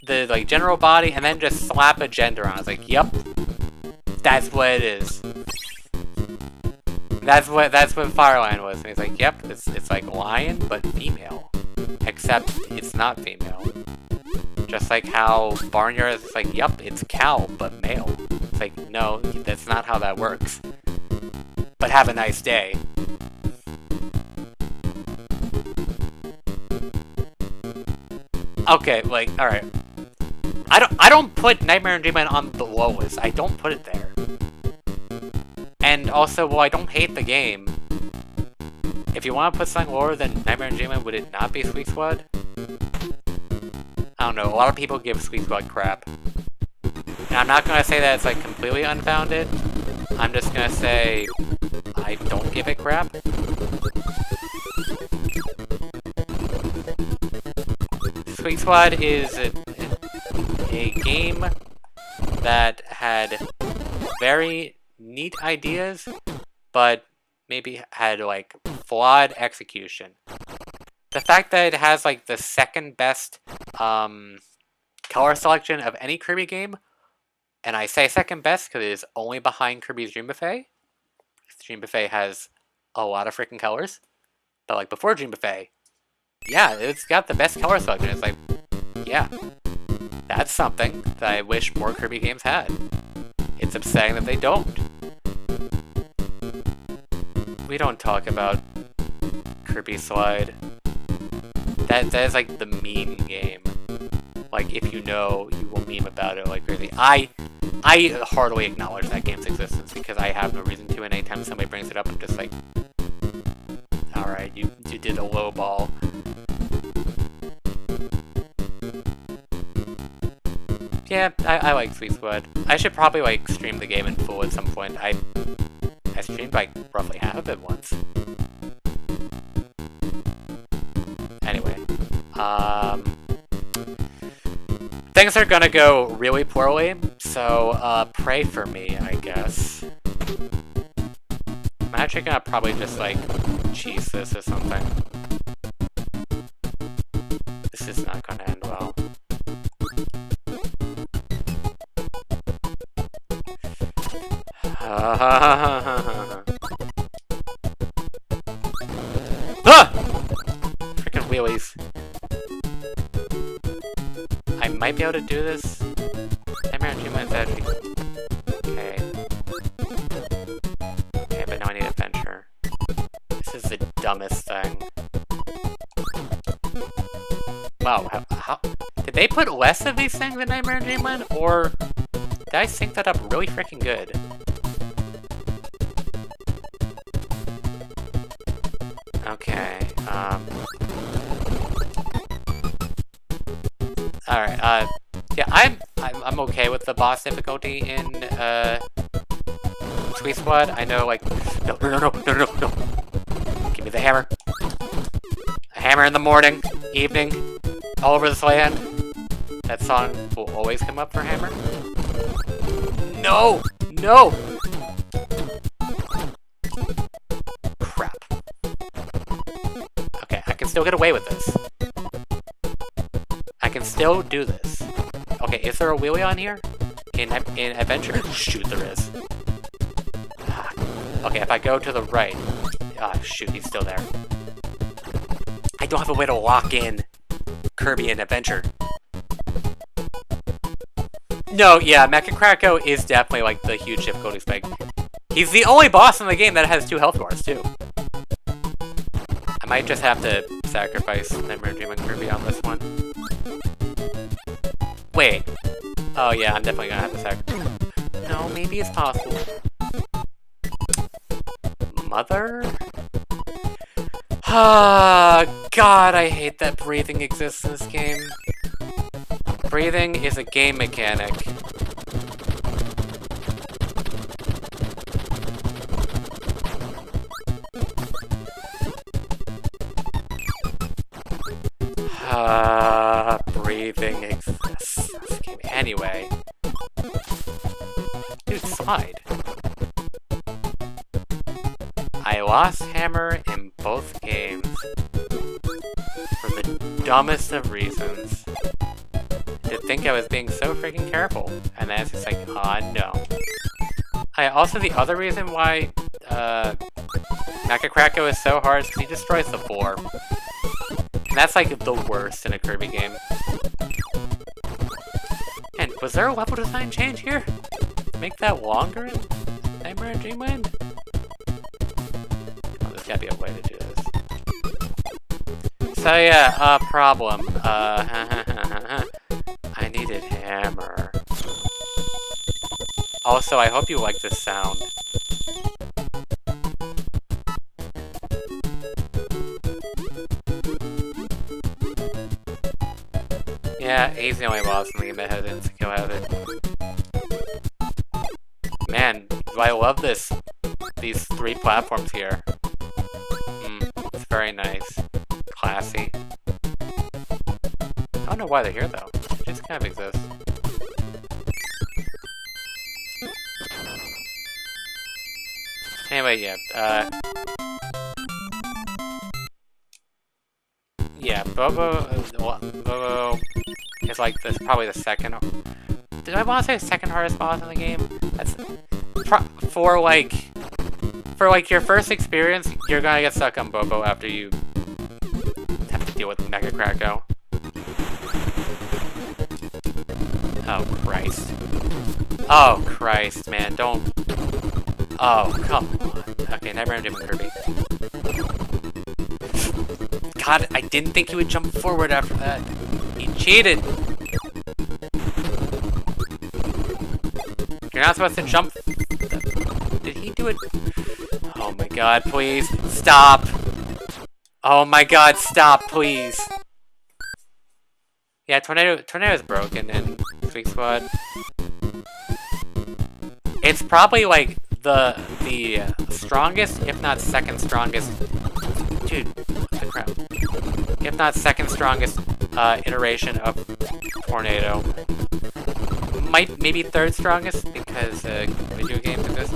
the like general body, and then just slap a gender on it. It's like, yep, that's what it is. That's what Firelion was. And he's like, yep, it's like lion but female, except it's not female. Just like how Barnyard is like, yep, it's cow but male. It's like, no, that's not how that works. But have a nice day. Okay, like, alright. I don't put Nightmare on Dreamland on the lowest. I don't put it there. And also, well, I don't hate the game. If you want to put something lower than Nightmare on Dreamland, would it not be Sweet Squad? I don't know, a lot of people give Sweet Squad crap. And I'm not gonna say that it's like completely unfounded. I'm just gonna say I don't give it crap. Sweet Squad is a game that had very neat ideas, but maybe had like flawed execution. The fact that it has like the second best color selection of any Kirby game, and I say second best because it is only behind Kirby's Dream Buffet. Dream Buffet has a lot of freaking colors, but like before Dream Buffet, yeah, it's got the best color selection. It's like, yeah, that's something that I wish more Kirby games had. It's upsetting that they don't. We don't talk about Kirby Slide. That is like the meme game. Like, if you know, you will meme about it like crazy. I hardly acknowledge that game's existence because I have no reason to, and anytime somebody brings it up, I'm just like, alright, you did a low ball. Yeah, I like Sweet Squad. I should probably, like, stream the game in full at some point. I streamed, like, roughly half of it once. Anyway. Things are gonna go really poorly, so, pray for me, I guess. I'm actually gonna probably just, like, cheese this or something. This is not gonna end well. Ah! Freaking wheelies. I might be able to do this. Nightmare on Dreamland is actually... Okay. Okay, but now I need adventure. This is the dumbest thing. Wow, how... Did they put less of these things in Nightmare on Dreamland? Or... Did I sync that up really freaking good? Okay, alright, yeah, I'm I'm okay with the boss difficulty in Sweet Squad. I know, like, no. Give me the hammer. A hammer in the morning, evening, all over this land. That song will always come up for hammer. No! No! Crap. Okay, I can still get away with this. I can still do this. Okay, is there a wheelie on here? In Adventure? Shoot, there is. Okay, if I go to the right... Ah, shoot, he's still there. I don't have a way to lock in Kirby in Adventure. No, yeah, Mecha Kracko is definitely, like, the huge difficulty spike. He's the only boss in the game that has 2 health bars, too. I might just have to sacrifice Nightmare Dream and Kirby on this one. Wait. Oh, yeah, I'm definitely gonna have to sacrifice. No, maybe it's possible. Mother? Ah, God, I hate that breathing exists in this game. Breathing is a game mechanic. Breathing exists in this game. Anyway. Dude, slide. I lost hammer in both games. For the dumbest of reasons. To think I was being so freaking careful. And then it's just like, aw, no. Also, the other reason why Mecha Kracko is so hard is because he destroys the floor. And that's like the worst in a Kirby game. And was there a level design change here? Make that longer in Nightmare and Dreamland? Oh, there's gotta be a way to do this. So yeah, problem. I needed hammer. Also, I hope you like this sound. Yeah, he's the only boss in the game that has instant kill hazard. Man, do I love this. These 3 platforms here. It's very nice. Classy. I don't know why they're here though. They just kind of exist. Anyway, yeah, yeah, Bobo is like probably the second. Did I want to say the second hardest boss in the game? That's for your first experience, you're gonna get stuck on Bobo after you have to deal with Mecha Kracko. Oh Christ! Oh Christ, man! Don't. Oh come on. Okay, Nightmare and Kirby. God, I didn't think he would jump forward after that. He cheated! You're not supposed to jump... Did he do it? Oh my god, please. Stop! Oh my god, stop, please! Yeah, Tornado's broken in Sweet Squad. It's probably like the strongest, if not second strongest... Dude, what the crap? If not second strongest iteration of Tornado. Maybe third strongest because video games exist.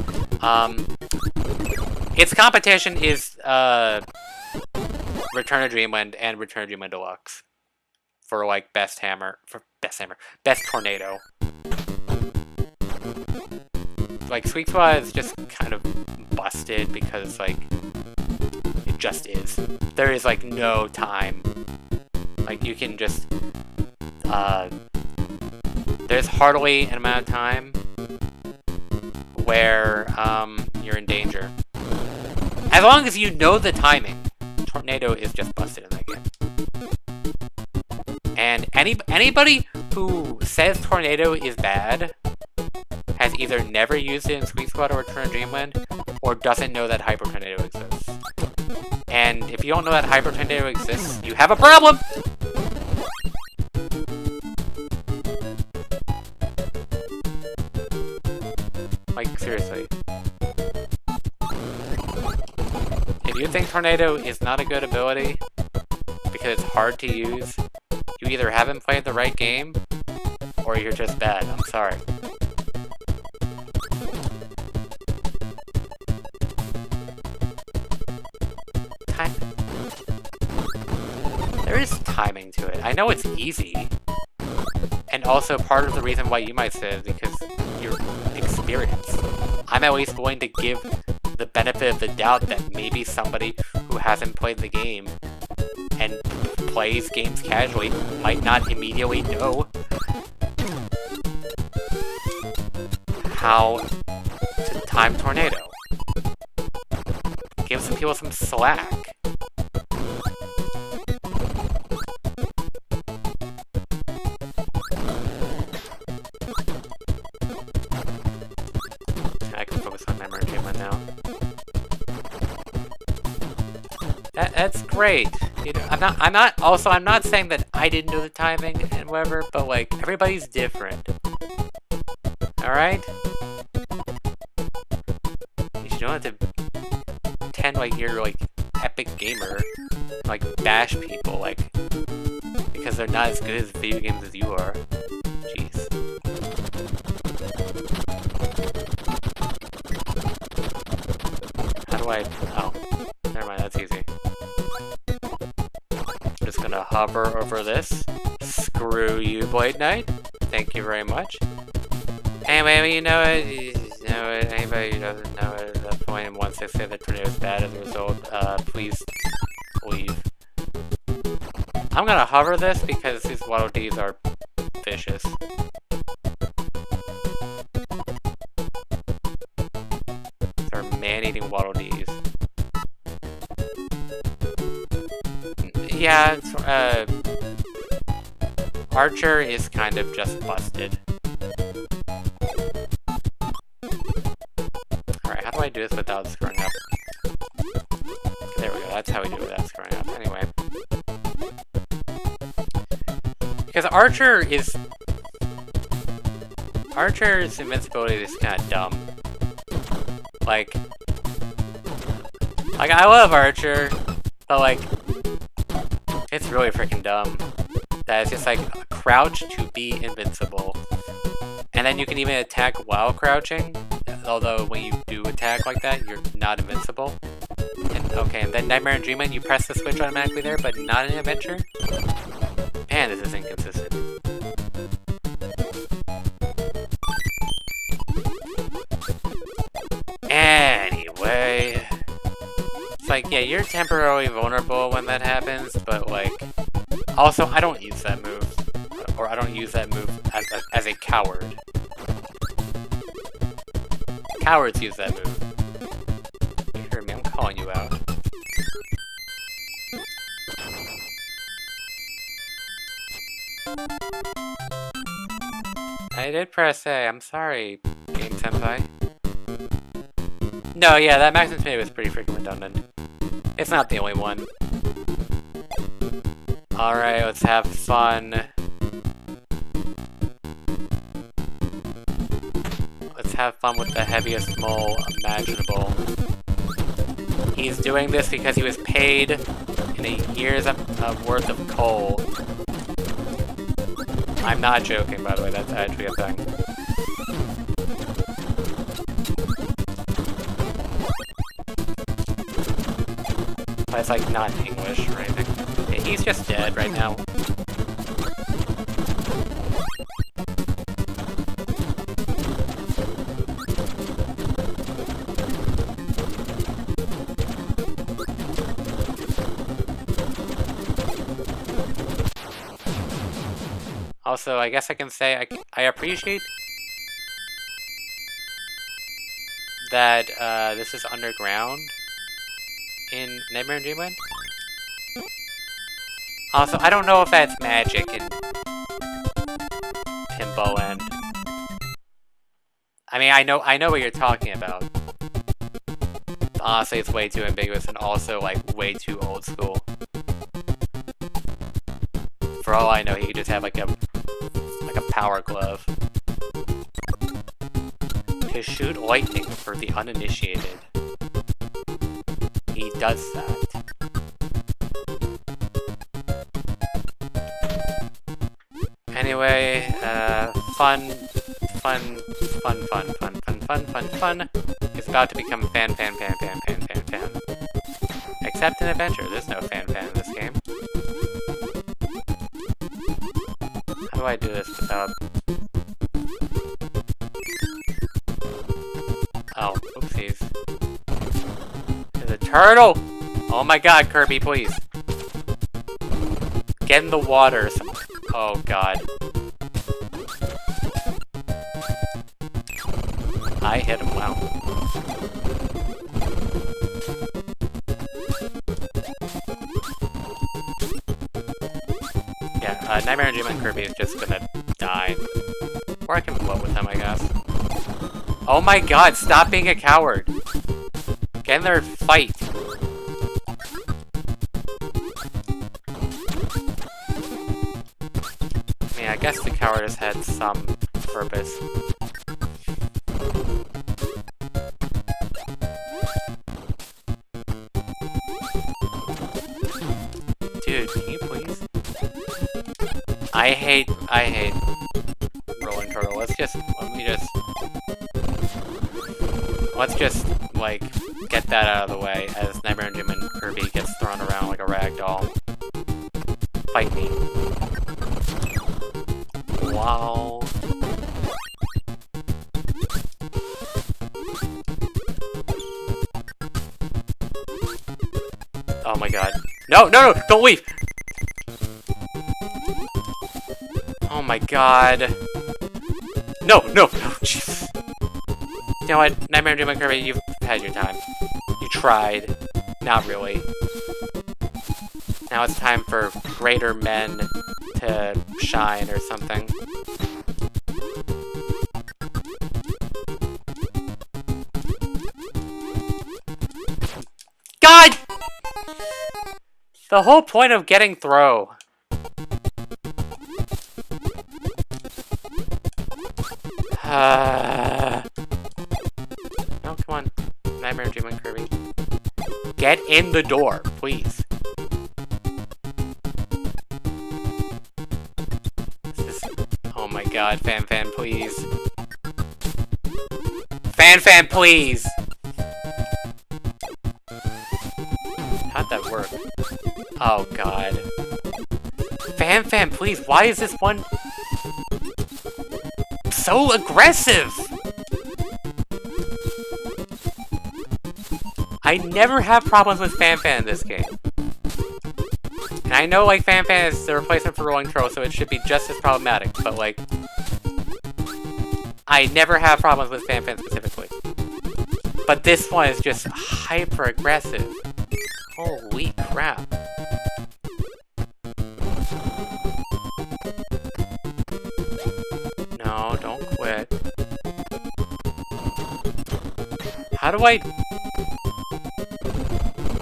Its competition is Return of Dreamland and Return of Dreamland Deluxe for like best Tornado. Like Sweet Squad is just kind of busted because like it just is. There is like no time. Like you can just there's hardly an amount of time where you're in danger. As long as you know the timing, Tornado is just busted in that game. And anybody who says Tornado is bad has either never used it in Sweet Squad or Return of Dreamland, or doesn't know that Hyper Tornado exists. And if you don't know that Hyper Tornado exists, you have a problem! Tornado is not a good ability because it's hard to use. You either haven't played the right game or you're just bad. I'm sorry. There is timing to it. I know it's easy. And also part of the reason why you might say it is because you're experienced. I'm at least willing to give the benefit of the doubt that maybe somebody who hasn't played the game and plays games casually might not immediately know how to time Tornado. Give some people some slack. I can focus on memory treatment now. That's great. You know, I'm not saying that I didn't do the timing and whatever, but like everybody's different. Alright? You don't have to pretend like you're like epic gamer, like bash people like because they're not as good as video games as you are. Jeez. How do I... Oh, never mind, that's easy. I'm just gonna hover over this. Screw you, Blade Knight. Thank you very much. Anyway, you know it. Anybody who doesn't know it, at the point in 160 that Tornado is bad as a result, please leave. I'm gonna hover this because these Waddle Dees are vicious. They're man-eating Waddle Dees. Yeah, Archer is kind of just busted. Alright, how do I do this without screwing up? There we go, that's how we do it without screwing up. Anyway. Because Archer's invincibility is kind of dumb. Like, I love Archer, but like, it's really freaking dumb. That it's just like crouch to be invincible. And then you can even attack while crouching, although when you do attack like that, you're not invincible. And, okay, and then Nightmare and Dreamland, you press the switch automatically there, but not in Adventure? Man, this is inconsistent. Anyway... It's like, yeah, you're temporarily vulnerable when that happens, but like... Also, I don't use that move. Or I don't use that move as a coward. Cowards use that move. You hear me? I'm calling you out. I did press A. I'm sorry, Game Senpai. No, yeah, that Maximum Tornado was pretty freaking redundant. It's not the only one. Alright, let's have fun. Let's have fun with the heaviest mole imaginable. He's doing this because he was paid in a year's worth of coal. I'm not joking, by the way, that's actually a thing. But it's like not English or anything. He's just dead right now. Also, I guess I can say I appreciate that this is underground in Nightmare and Dreamland. Also, I don't know if that's magic in Pinball Land. I mean, I know what you're talking about. Honestly, it's way too ambiguous and also like way too old school. For all I know, he could just have like a power glove to shoot lightning for the uninitiated. he does that. Anyway, fun is about to become fan. Except in adventure, there's no fan in this game. How do I do this without... Oh, oopsies. There's a turtle! Oh my god, Kirby, please. Get in the water. Oh god. I hit him, wow. Yeah, Nightmare on Dream and Kirby is just gonna die. Or I can float with him, I guess. Oh my god, stop being a coward! Get in there and fight! I mean, I guess the cowardice had some purpose. Dude, can you please? I hate rolling turtle. Let's just like get that out of the way as Nightmare on Dream and Kirby gets thrown around like a rag doll. Fight me. Wow. Oh my god. No, don't leave! Oh my god. No, jeez. You know what, Nightmare on Dream and Kirby, you've had your time. You tried. Not really. Now it's time for greater men to shine or something. God! The whole point of getting throw. Oh, come on. Nightmare on Dream and Kirby. Get in the door, please. Oh my god, fan, please. Fan, please! How'd that work? Oh god. Fan, please, why is this one so aggressive? I never have problems with fan in this game. And I know, like, fan is the replacement for rolling turtle, so it should be just as problematic, but, like, I never have problems with fan specifically. But this one is just hyper-aggressive. Holy crap. No, don't quit. How do I...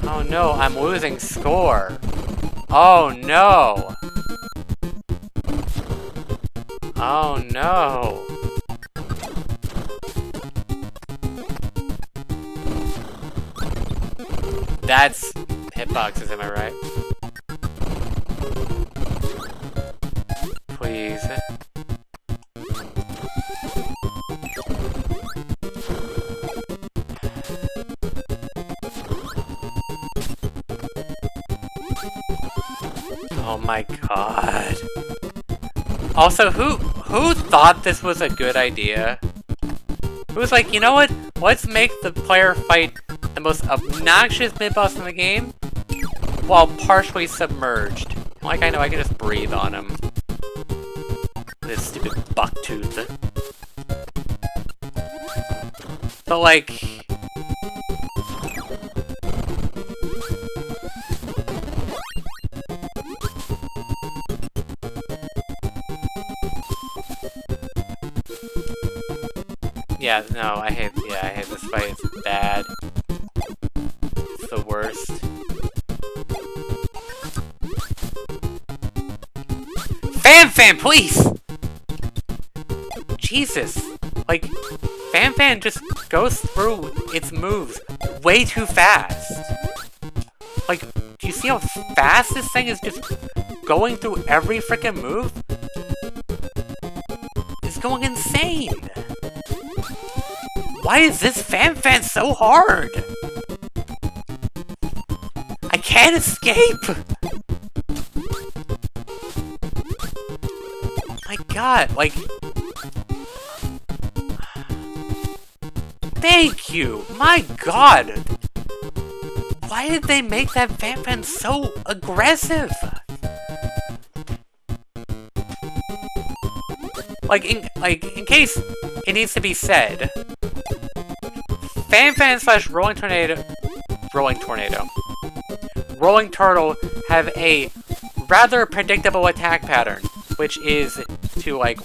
Oh no, I'm losing score. Oh no! Oh no! That's hitboxes, am I right? Please. Oh my god. Also, who thought this was a good idea? Who was like, you know what? Let's make the player fight the most obnoxious mid-boss in the game while partially submerged. Like, I know I can just breathe on him. This stupid bucktooth. But like... Yeah, no, I hate this fight, it's bad. It's the worst. Fan, please! Jesus! Like, Fan just goes through its moves way too fast. you see how fast this thing is just going through every freaking move? It's going insane! Why is this fan so hard? I can't escape! My god, like... Thank you! My god! Why did they make that fan so aggressive? In case it needs to be said, fan slash rolling turtle have a rather predictable attack pattern, which is to like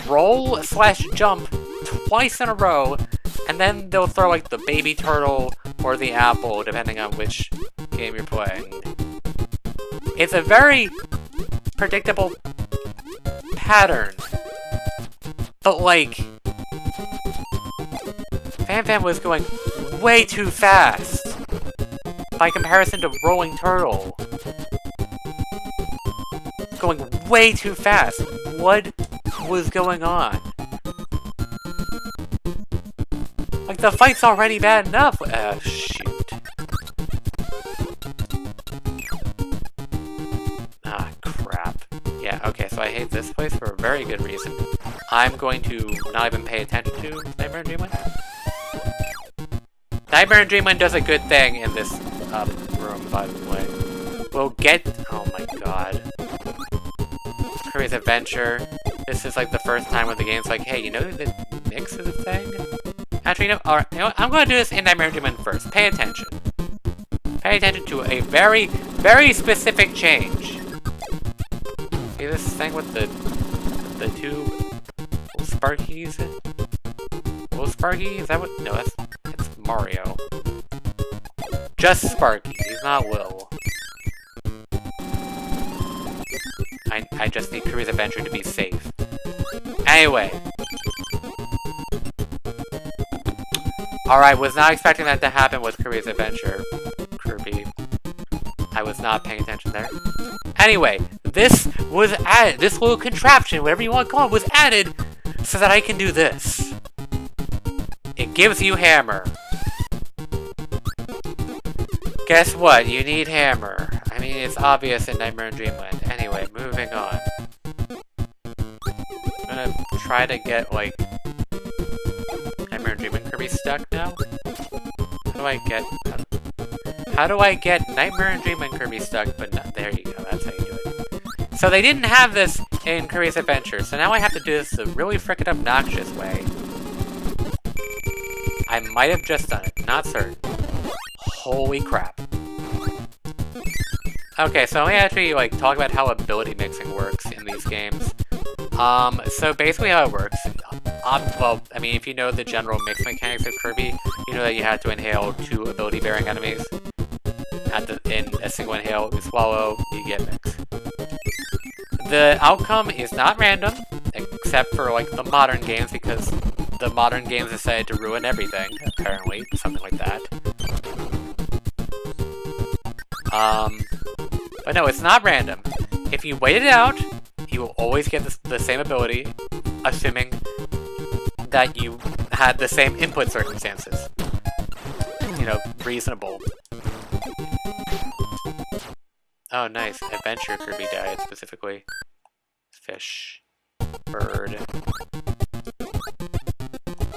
roll slash jump twice in a row, and then they'll throw like the baby turtle or the apple, depending on which game you're playing. It's a very predictable pattern, but like Fan was going way too fast by comparison to Rolling Turtle. Going way too fast. What was going on? Like, the fight's already bad enough. Shoot. Ah, crap. Yeah, okay, so I hate this place for a very good reason. I'm going to not even pay attention to Nightmare in Dreamland. Nightmare in Dreamland does a good thing in this room, by the way. We'll get... Oh my god. Kirby's Adventure. This is like the first time where the game's like, hey, you know that Mix is a thing? Actually, alright, you know what? I'm gonna do this in Nightmare in Dreamland first. Pay attention. Pay attention to a very, very specific change. See this thing with the two little Sparkies? Little Sparky? Is that what? No, that's Mario. Just Sparky. He's not Will. I just need Kirby's Adventure to be safe. Anyway. Alright, was not expecting that to happen with Kirby's Adventure. Kirby. I was not paying attention there. Anyway, this was added. This little contraption, whatever you want to call it, was added so that I can do this. It gives you hammer. Guess what? You need hammer. I mean, it's obvious in Nightmare in Dreamland. Anyway, moving on. I'm gonna try to get, like... Nightmare in Dreamland Kirby stuck now? How do I get Nightmare in Dreamland Kirby stuck, but not... There you go, that's how you do it. So they didn't have this in Kirby's Adventure, so now I have to do this the really frickin' obnoxious way. I might have just done it, not certain. Holy crap. Okay, so let me actually, like, talk about how ability mixing works in these games. So basically how it works, well, I mean, if you know the general mix mechanics of Kirby, you know that you have to inhale 2 ability-bearing enemies. In a single inhale, you swallow, you get mix. The outcome is not random, except for, like, the modern games, because the modern games decided to ruin everything, apparently, something like that. But no, it's not random. If you wait it out, you will always get the same ability, assuming that you had the same input circumstances. You know, reasonable. Oh, nice. Adventure Kirby died, specifically. Fish. Bird.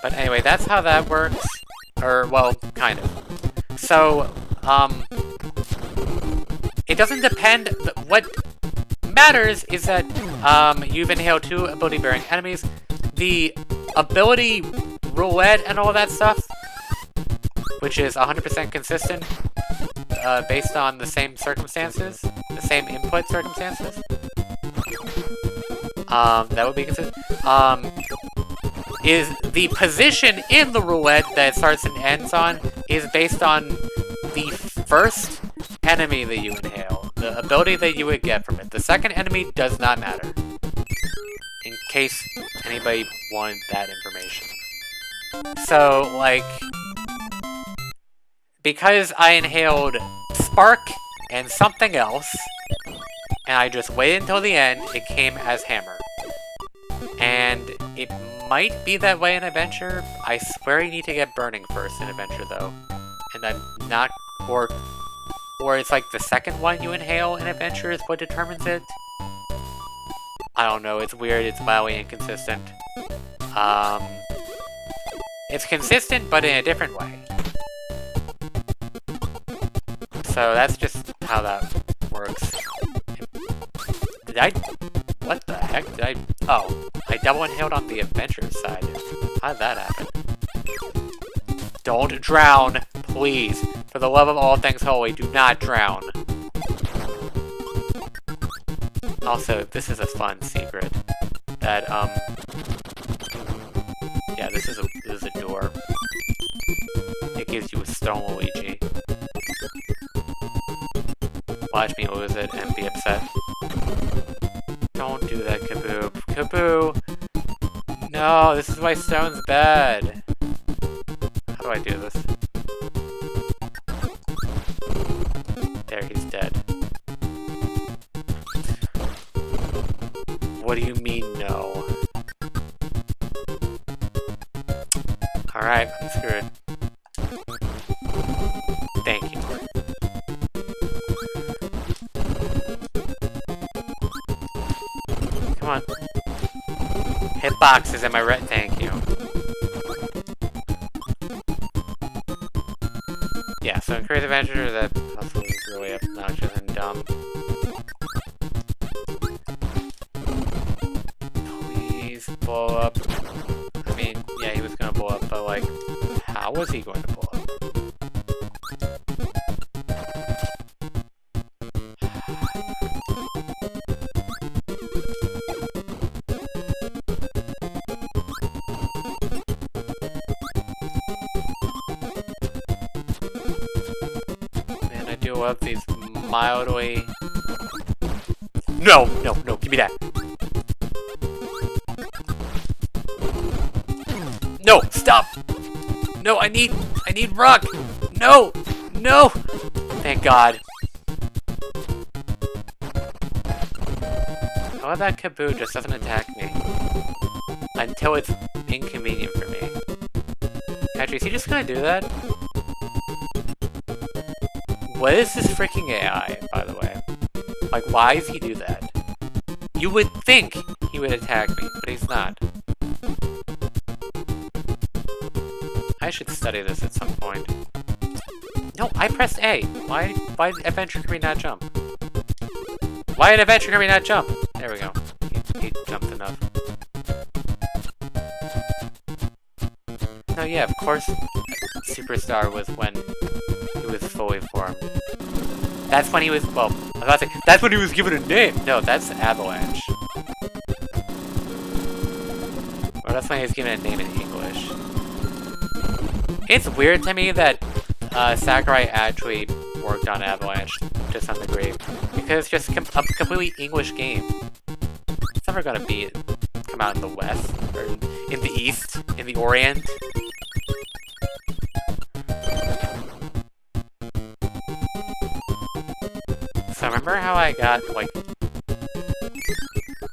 But anyway, that's how that works. Or, well, kind of. So, it doesn't depend. What matters is that you've inhaled 2 ability-bearing enemies. The ability roulette and all that stuff, which is 100% consistent, based on the same circumstances, the same input circumstances. That would be consistent. Is the position in the roulette that it starts and ends on is based on the first enemy that you inhale, the ability that you would get from it. The second enemy does not matter. In case anybody wanted that information. So, like, because I inhaled Spark and something else, and I just waited until the end, it came as Hammer. And it might be that way in Adventure. I swear you need to get Burning first in Adventure, though. And I'm not... Or it's like the second one you inhale in Adventure is what determines it. I don't know, it's weird, it's mildly inconsistent. It's consistent, but in a different way. So that's just how that works. Did I... What the heck? Did I... Oh, I double inhaled on the Adventure side. How did that happen? Don't drown, please. For the love of all things holy, do not drown. Also, this is a fun secret. That, yeah, this is a door. It gives you a Stone Luigi. Watch me lose it and be upset. Don't do that, Kaboo. Kaboo! No, this is why stone's bad. How do I do this? There, he's dead. What do you mean, no? Alright, I'm screwed. Thank you. Come on. Hitboxes, am I right? Thank you. Yeah, so in Crazy Adventure, that puzzle is really obnoxious and dumb. Please blow up. I mean, yeah, he was gonna blow up, but like, how was he going to blow up? Man, I do love these mildly... No, no, no, give me that. No, stop! No, I need rock! No! No! Thank God. How about that Kaboo just doesn't attack me? Until it's inconvenient for me. Actually, is he just gonna do that? What is this freaking AI, by the way? Like, why does he do that? You would think he would attack me, but he's not. I should study this at some point. No, I pressed A. Why did Adventure Kirby not jump? Why did Adventure Kirby not jump? There we go. He jumped enough. No, yeah, of course Superstar was when he was fully formed. That's when he was, well, I was about to say, that's when he was given a name! No, that's Avalanche. Or that's when he was given a name in English. It's weird to me that Sakurai actually worked on Avalanche to some degree, because it's just a completely English game. It's never gonna come out in the West, or in the East, in the Orient. So remember how I got, like...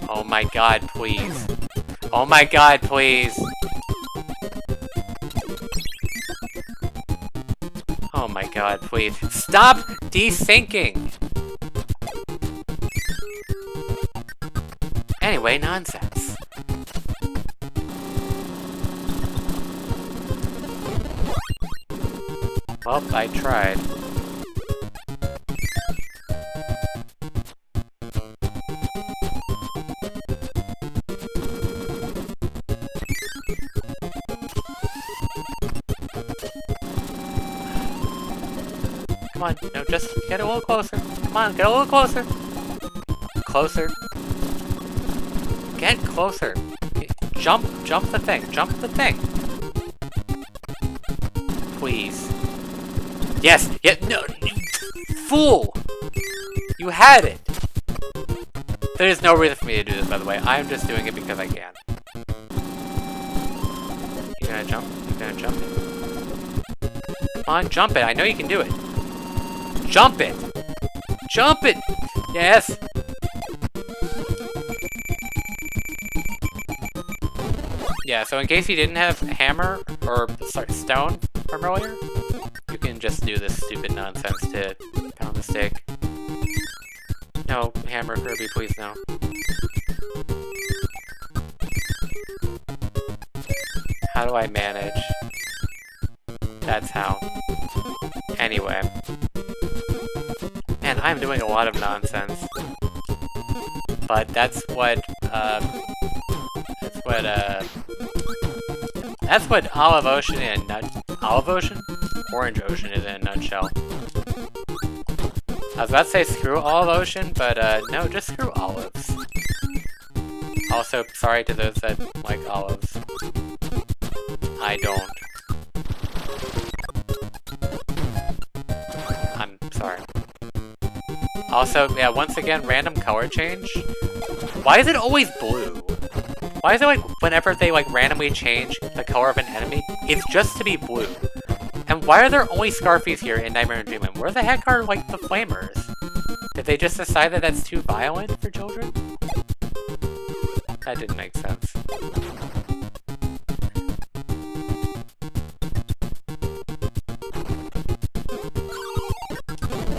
Oh my God, please. Oh my God, please. Oh my God, please. Stop desyncing! Anyway, nonsense. Well, I tried. Come on, no, just get a little closer. Come on, get a little closer. Closer. Get closer. Jump the thing. Jump the thing. Please. Yes, yeah, no, you fool! You had it! There is no reason for me to do this, by the way. I am just doing it because I can. You gonna jump? You gonna jump it? Come on, jump it. I know you can do it. Jump it! Jump it! Yes! Yeah, so in case you didn't have hammer, or sorry, stone from earlier, you can just do this stupid nonsense to pound the stick. No, hammer, Kirby, please no. How do I manage? That's how. Anyway. Man, I'm doing a lot of nonsense. But that's what Olive Ocean in Olive Ocean? Orange Ocean is in a nutshell. I was about to say screw Olive Ocean, but no, just screw olives. Also, sorry to those that like olives. I don't. I'm sorry. Also, yeah, once again, random color change. Why is it always blue? Why is it like, whenever they like randomly change the color of an enemy, it's just to be blue? And why are there only Scarfies here in Nightmare and Dreamland? Where the heck are, like, the Flamers? Did they just decide that that's too violent for children? That didn't make sense.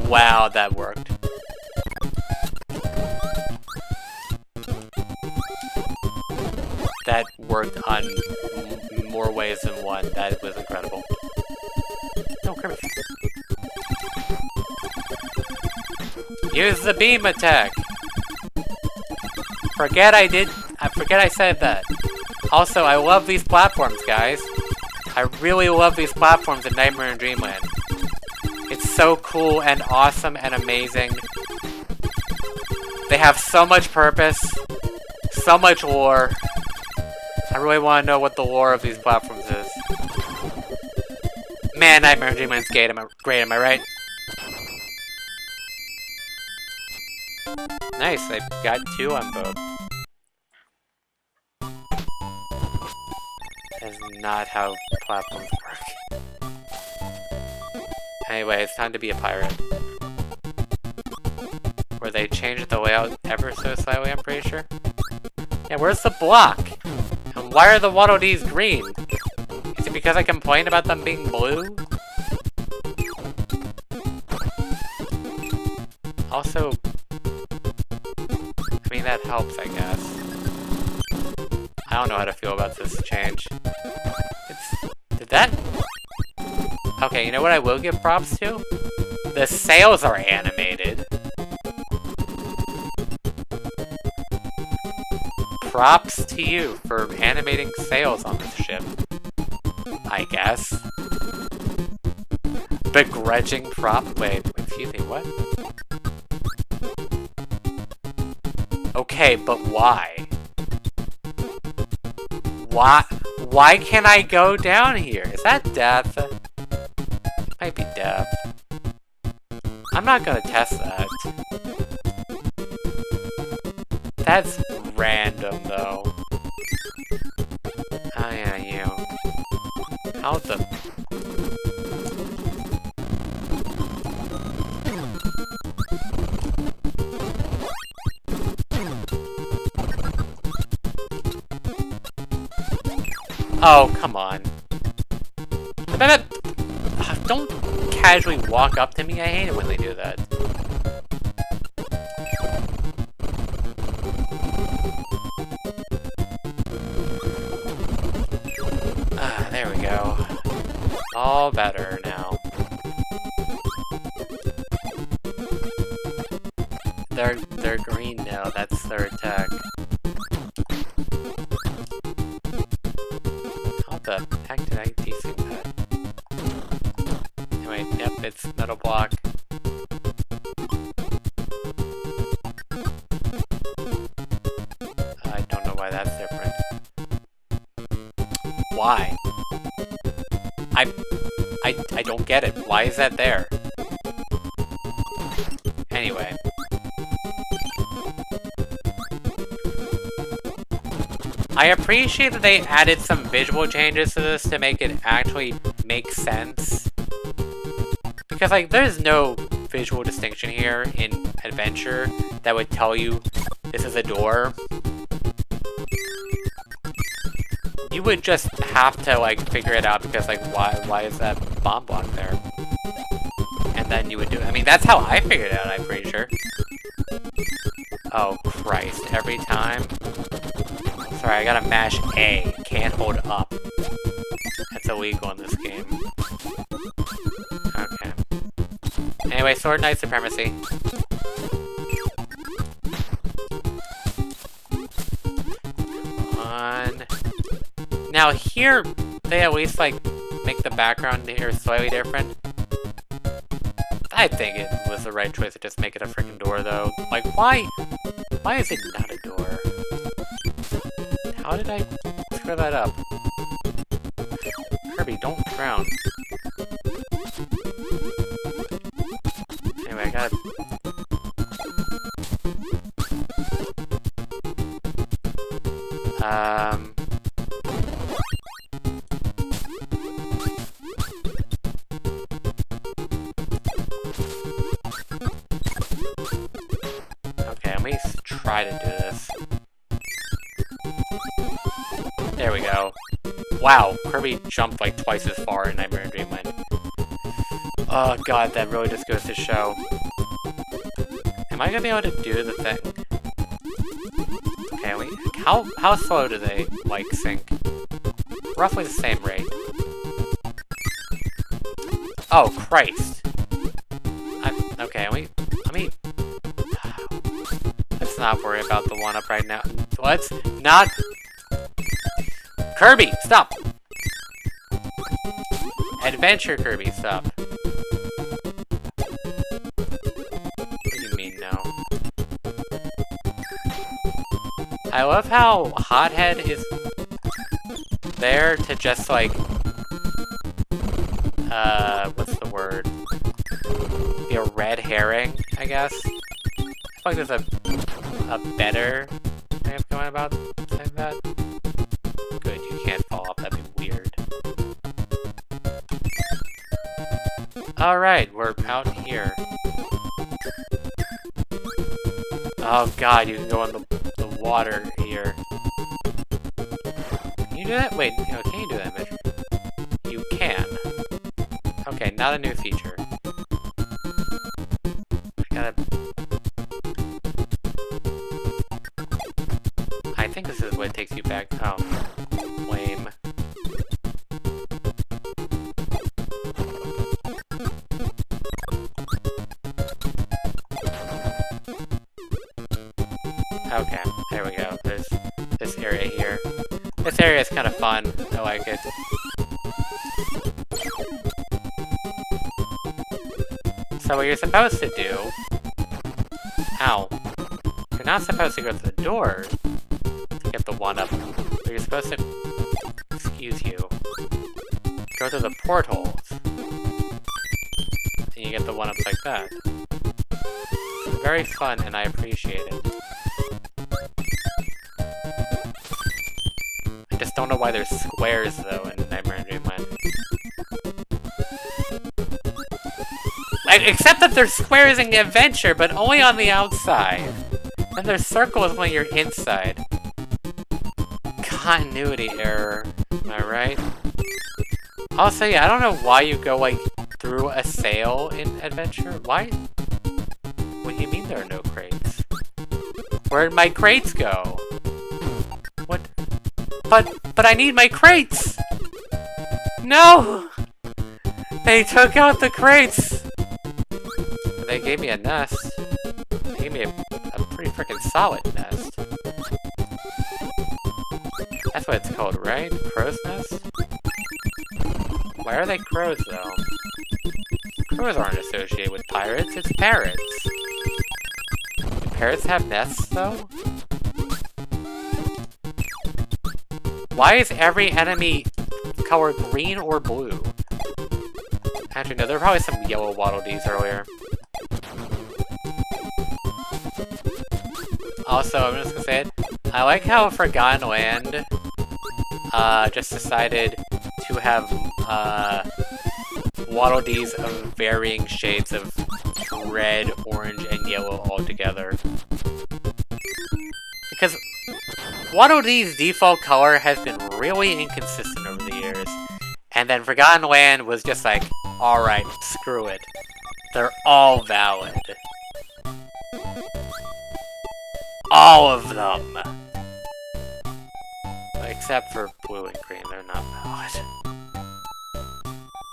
Wow, that worked. That worked on more ways than one. That was incredible. No, Kirby. Use the beam attack! Forget I said that. Also, I love these platforms, guys. I really love these platforms in Nightmare and Dreamland. It's so cool and awesome and amazing. They have so much purpose, so much lore. I really want to know what the lore of these platforms is. Man, Nightmare and Dreamland's great, am I right? Nice, I got 2 on both. That's not how platforms work. Anyway, it's time to be a pirate. Where they changed the layout ever so slightly, I'm pretty sure. Yeah, where's the block? And why are the Waddle Dees green? Is it because I complained about them being blue? Also, I mean, that helps, I guess. I don't know how to feel about this change. Did that? Okay, you know what I will give props to? The sails are animated. Props to you for animating sails on this ship. I guess. Begrudging prop. Wait, excuse me, what? Okay, but why? Why can't I go down here? Is that death? Might be death. I'm not gonna test that. That's random, though. Oh yeah, you. How the... Oh, come on. Don't casually walk up to me. I hate it when they do that. Ah, there we go. All better now. They're green now. That's their attack. How the heck did I desync that? Anyway, yep, it's metal block. I don't know why that's different. Why? I don't get it. Why is that there? Anyway. I appreciate that they added some visual changes to this to make it actually make sense. Because, like, there's no visual distinction here in adventure that would tell you this is a door, you would just have to, like, figure it out because, like, why is that bomb block there? And then you would do it. I mean, that's how I figured it out, I'm pretty sure. Oh, Christ. Every time. Sorry, I gotta mash A. Can't hold up. That's illegal in this game. Okay. Anyway, Sword Knight Supremacy. Now here, they at least, like, make the background here slightly different. I think it was the right choice to just make it a freaking door, though. Like, why is it not a door? How did I screw that up? Kirby, don't drown. Anyway, I gotta... Okay, let me try to do this. There we go. Wow, Kirby jumped like twice as far in Nightmare in Dreamland. Oh god, that really just goes to show. Am I gonna be able to do the thing? Okay, how slow do they, like, sync? Roughly the same rate. Oh, Christ. Okay, let me... Let's not worry about the one-up right now. Let's not... Kirby, stop! Adventure Kirby, stop. What do you mean, no? I love how Hothead is there to just, like... what's the word? Be a red herring, I guess? I feel like there's a better way of going about saying that. Good, you can't fall off, that'd be weird. Alright, we're out here. Oh god, you can go in the water here. Can you do that? Wait, no, can you do that, Mitch? You can. Okay, not a new feature. I think this is what takes you back. Oh, lame. Okay, there we go. There's this area here. This area is kind of fun. I like it. So what you're supposed to do... Ow. You're not supposed to go to the door to get the one-up. But you're supposed to... Excuse you. Go to the portholes. And you get the one-ups like that. Very fun, and I appreciate it. I just don't know why there's squares, though, in Nightmare in Dreamland. Except that there's squares in the adventure, but only on the outside. And there's circles when you're inside. Continuity error. Am I right? Also, yeah, I don't know why you go, like, through a sail in adventure. Why? What do you mean there are no crates? Where'd my crates go? What? But I need my crates! No! They took out the crates! They gave me a nest. They gave me a pretty freaking solid nest. That's what it's called, right? Crow's nest? Why are they crows, though? Crows aren't associated with pirates, it's parrots. Do parrots have nests, though? Why is every enemy color green or blue? Actually, no, there were probably some yellow Waddle Dees earlier. Also, I'm just gonna say it, I like how Forgotten Land just decided to have Waddle Dees of varying shades of red, orange, and yellow all together. Because Waddle Dee's default color has been really inconsistent over the years. And then Forgotten Land was just like, alright, screw it. They're all valid. All of them! Except for blue and green, they're not valid.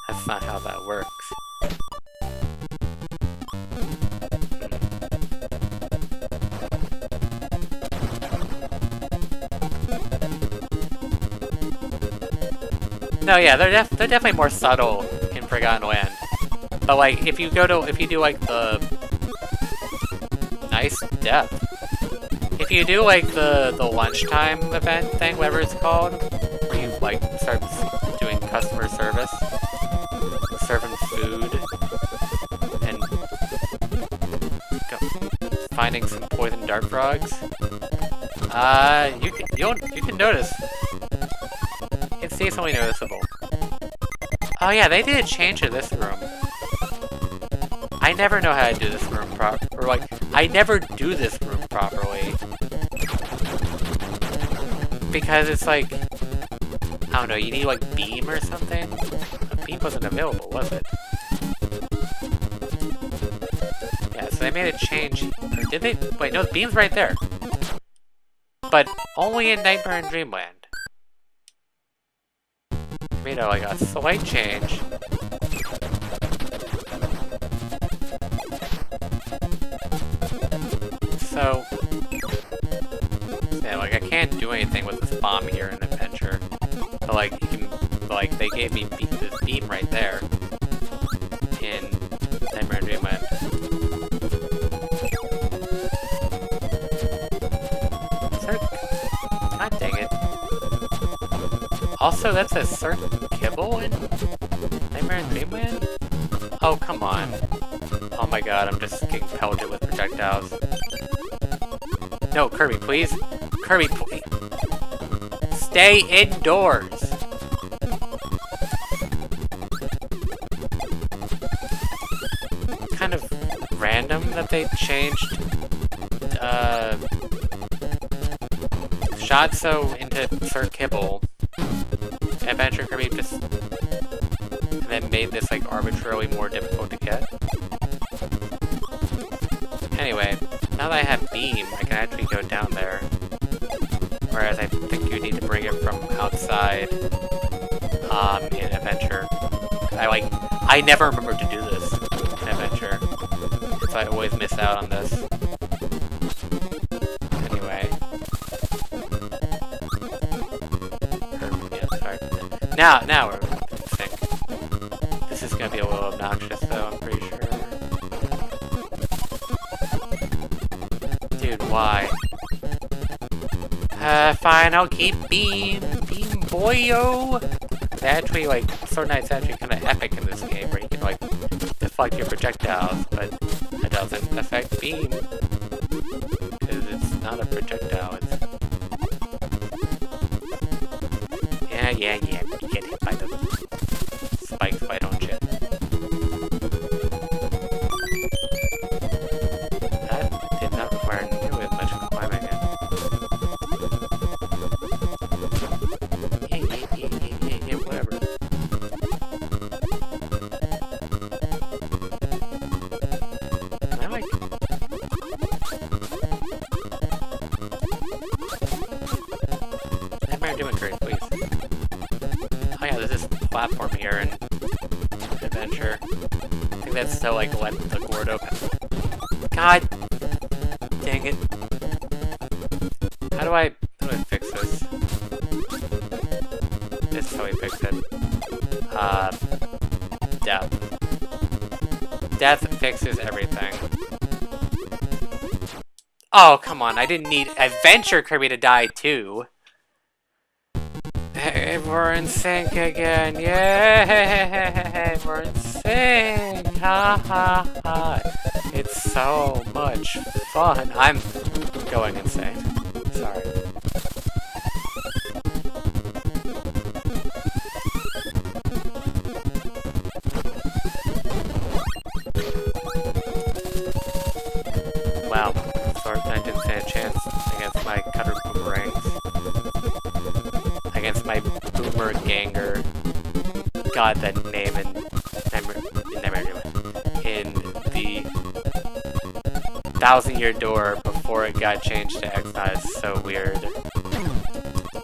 That's not how that works. No, yeah, they're definitely more subtle in Forgotten Land. But like, if you do like the nice depth. If you do like the lunchtime event thing, whatever it's called, where you like start doing customer service, serving food, and finding some poisoned dart frogs, you can notice. It's decently noticeable. Oh yeah, they did a change to this room. I never know how to do this room I never do this room properly. Because it's like, I don't know, you need like beam or something? Beam wasn't available, was it? Yeah, so they made a change. Or did they? Wait, no, beam's right there. But only in Nightmare and Dreamland. They made like a slight change. So, yeah, like I can't do anything with this bomb here in Adventure, but like you can, like they gave me this beam right there in Nightmare and Dreamland. God dang it! Also, that says certain kibble in Nightmare and Dreamland. Oh come on! Oh my god, I'm just getting pelted with projectiles. No, Kirby, please. Kirby, please. Stay indoors. Kind of random that they changed Shatso into Sir Kibble. Adventure Kirby just and then made this like arbitrarily more difficult to get. Anyway, now that I have beam, I can actually go down there. Whereas I think you need to bring it from outside in Adventure. I never remember to do this in Adventure. So I always miss out on this. Anyway. Yeah, sorry. Now we're in sync. This is gonna be a little obnoxious though, I'm pretty sure. Dude, why? Fine, I'll keep beam boyo! It's actually, like, Sword Knight's actually kind of epic in this game, where you can, like, deflect your projectiles, but it doesn't affect beam. Because it's not a projectile, it's... Yeah, you get hit by the spikes, why don't you? That did not require nearly as much climbing in. Yeah, whatever. I like it. Nightmare doing great, please. Oh yeah, there's this platform here in Adventure. I think that's so like let the Gordo. God dang it. How do I fix this? This is how we fix it. Death. Death fixes everything. Oh, come on, I didn't need Adventure Kirby to die too. Hey, we're in sync again, yay! We're in sync, ha ha ha. It's so much fun. I'm going insane. Sorry. anger. God, that name in the 1,000-Year Door before it got changed to Exile is so weird.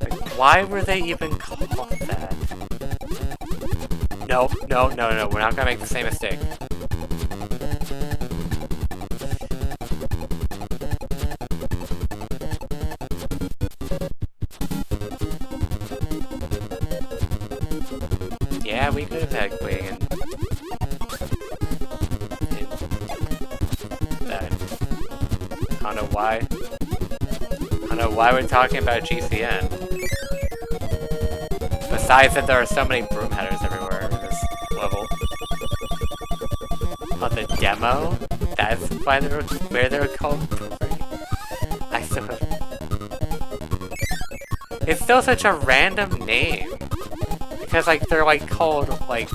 Like, why were they even called that? No, no, no, no, we're not gonna make the same mistake. Yeah, we could have had Queen and that. I don't know why. I don't know why we're talking about GCN. Besides that there are so many broom headers everywhere in this level. Oh, the demo? That's why they were, where they were called free. I still have... It's still such a random name. Because, like, they're, like, called, like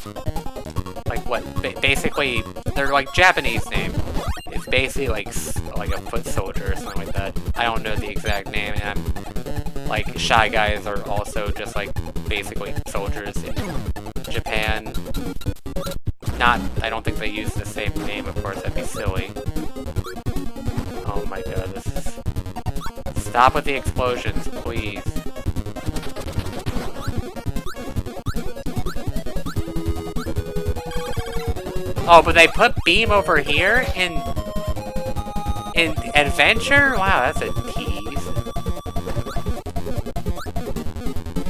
what? Basically, they're, like, Japanese name. It's basically, like a foot soldier or something like that. I don't know the exact name, and I'm, like, Shy Guys are also just, like, basically soldiers in Japan. I don't think they use the same name, of course, that'd be silly. Oh my god, this is... Stop with the explosions, please. Oh, but they put Beam over here in Adventure? Wow, that's a tease.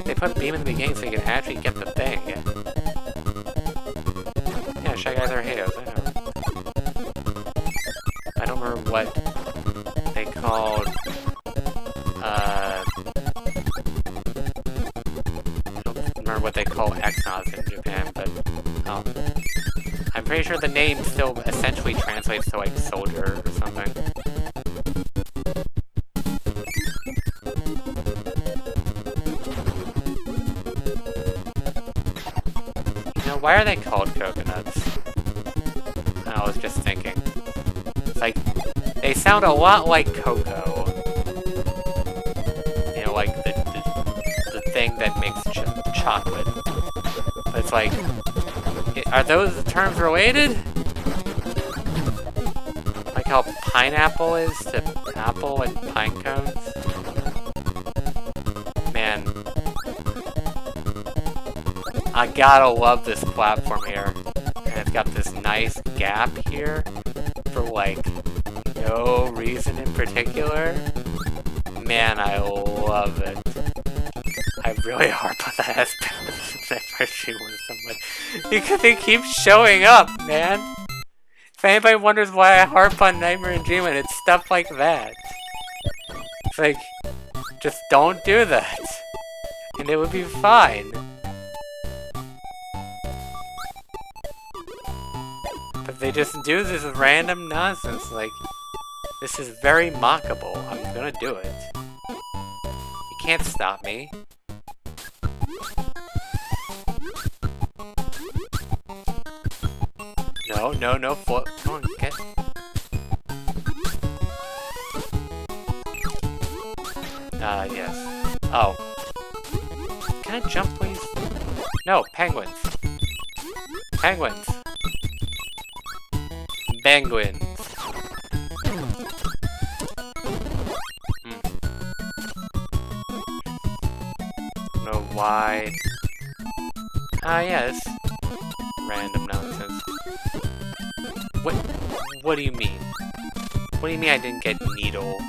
They put Beam in the beginning so you can actually get the thing. Yeah, Shy Guys are Hatos, I know. I don't remember what they called, I don't remember what they call Exos in Japan, but, I'm pretty sure the name still essentially translates to, like, soldier or something. You know, why are they called coconuts? I was just thinking. It's like, they sound a lot like cocoa. You know, like the thing that makes chocolate. But it's like... Are those terms related? Like how pineapple is to apple and pine cones? Man. I gotta love this platform here. And it's got this nice gap here for like no reason in particular. Man, I love it. I really harp on that aspect of Nightmare with someone. Because they keep showing up, man. If anybody wonders why I harp on Nightmare and Dreamland, it's stuff like that. It's like, just don't do that. And it would be fine. But they just do this random nonsense, like, this is very mockable. I'm gonna do it. You can't stop me. No, no, no, float. Come on, get. Yes. Oh. Can I jump, please? No, penguins. Penguins. Penguins. Don't know why. Yes. Random nonsense. What do you mean? What do you mean I didn't get Needle?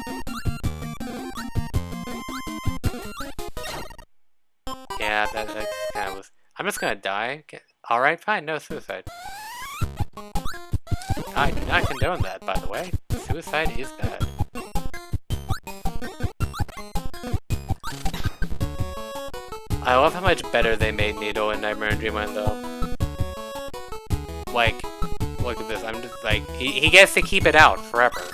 Yeah, that kind of was... I'm just gonna die. Alright, fine, no suicide. I do not condone that, by the way. Suicide is bad. I love how much better they made Needle in Nightmare and Dreamland, though. Like... Look at this, I'm just like, he gets to keep it out forever.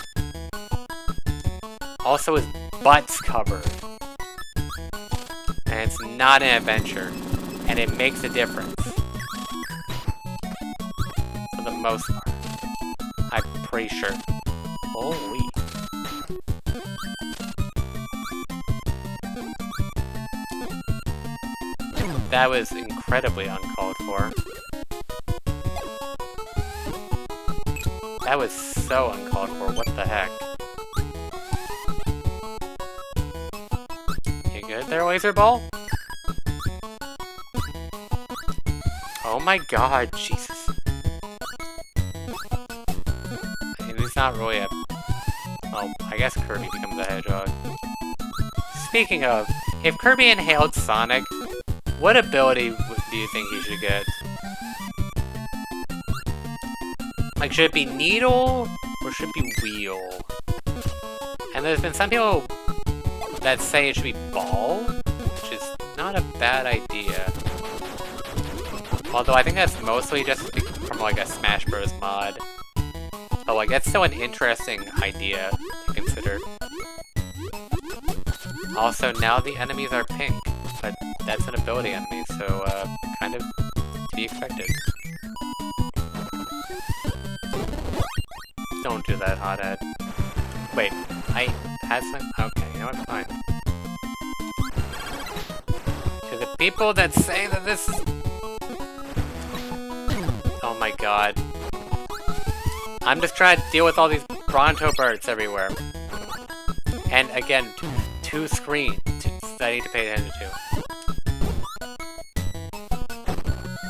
Also, his butt's covered. And it's not an adventure. And it makes a difference. For the most part. I'm pretty sure. Holy. That was incredibly uncalled for. That was so uncalled for, what the heck? You good there, Laser Ball? Oh my god, Jesus. I mean, he's not really a... Oh, I guess Kirby becomes a hedgehog. Speaking of, if Kirby inhaled Sonic, what ability do you think he should get? Like, should it be Needle, or should it be Wheel? And there's been some people that say it should be Ball, which is not a bad idea. Although I think that's mostly just from, like, a Smash Bros. Mod. But, like, that's still an interesting idea to consider. Also, now the enemies are pink, but that's an ability enemy, so, kind of to be expected. Don't do that, hothead. Wait, I had some... Okay, you know what? Fine. To the people that say that this is... Oh my god. I'm just trying to deal with all these Bronto birds everywhere. And again, two screens that I need to pay attention to.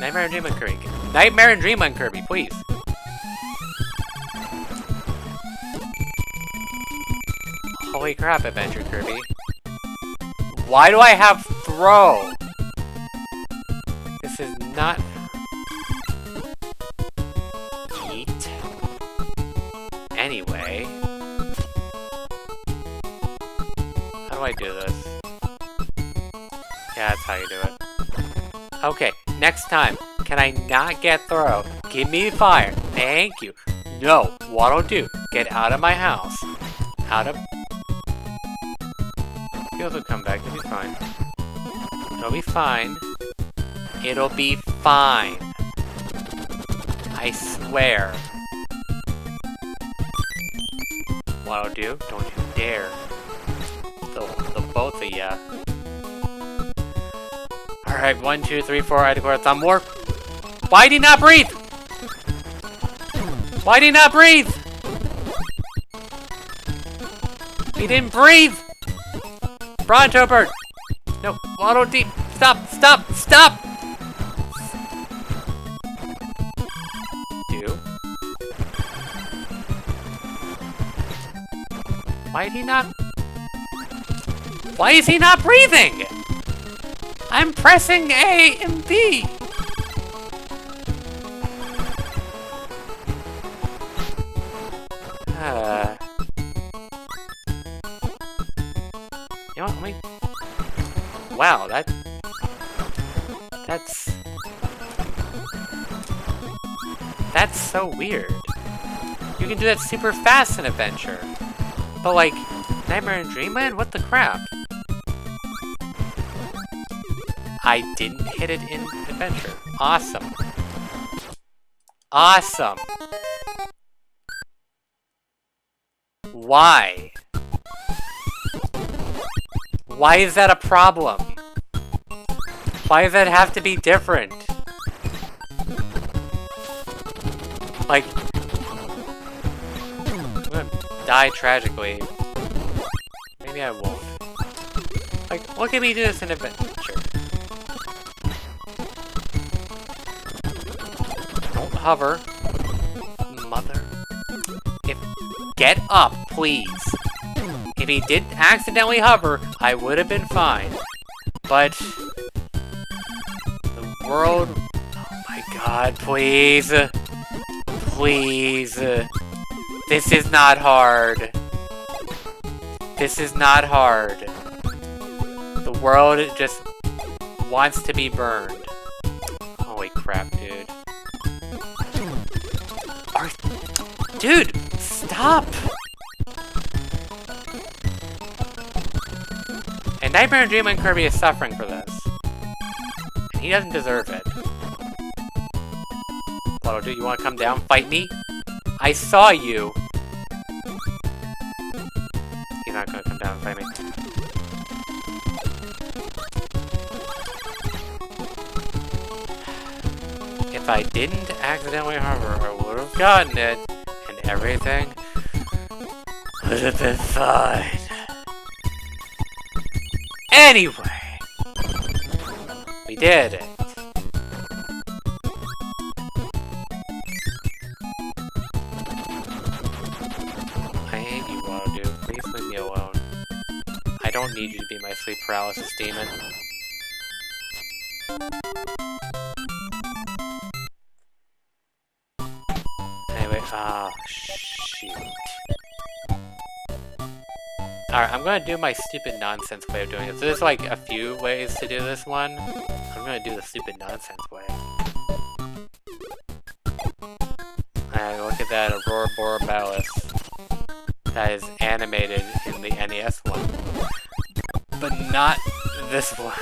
Nightmare and Dreamland Kirby. Nightmare and Dreamland Kirby, please. Holy crap, Adventure Kirby. Why do I have throw? This is not... Eat. Anyway. How do I do this? Yeah, that's how you do it. Okay, next time. Can I not get throw? Give me fire. Thank you. No, what'll do? Get out of my house. Out of... He'll come back, it'll be fine. It'll be fine. It'll be fine. I swear. What'll do? Don't you dare. The both of ya. Alright, 1, 2, 3, 4, I declare thumb war. Why did he not breathe? Why did he not breathe? He didn't breathe! Bronto bird! No, Waddle Dee! Stop! Stop! Stop! Do? Why did he not... Why is he not breathing? I'm pressing A and B! You know what, let me... Wow, that's... That's so weird. You can do that super fast in Adventure. But like, Nightmare and Dreamland? What the crap? I didn't hit it in Adventure. Awesome. Awesome. Why? Why is that a problem? Why does that have to be different? Like, I'm gonna die tragically. Maybe I won't. Like, look at me do this in Adventure. Don't hover. Mother. Get up, please. If he did accidentally hover, I would have been fine. But... the world... Oh my god, please. Please. This is not hard. This is not hard. The world just wants to be burned. Holy crap, dude. Dude, stop! And Nightmare and Dreamland Kirby is suffering for this. And he doesn't deserve it. Waddle, dude, you wanna come down, fight me? I saw you! He's not gonna come down and fight me. I didn't accidentally harm her, I would have gotten it, and everything would have been fine. Anyway, we did it. I hate you, Water Dude. Please leave me alone. I don't need you to be my sleep paralysis demon. Anyway, shoot. Alright, I'm gonna do my stupid nonsense way of doing it. So there's like a few ways to do this one. I'm gonna do the stupid nonsense way. Alright, look at that Aurora Borealis. That is animated in the NES one. But not this one.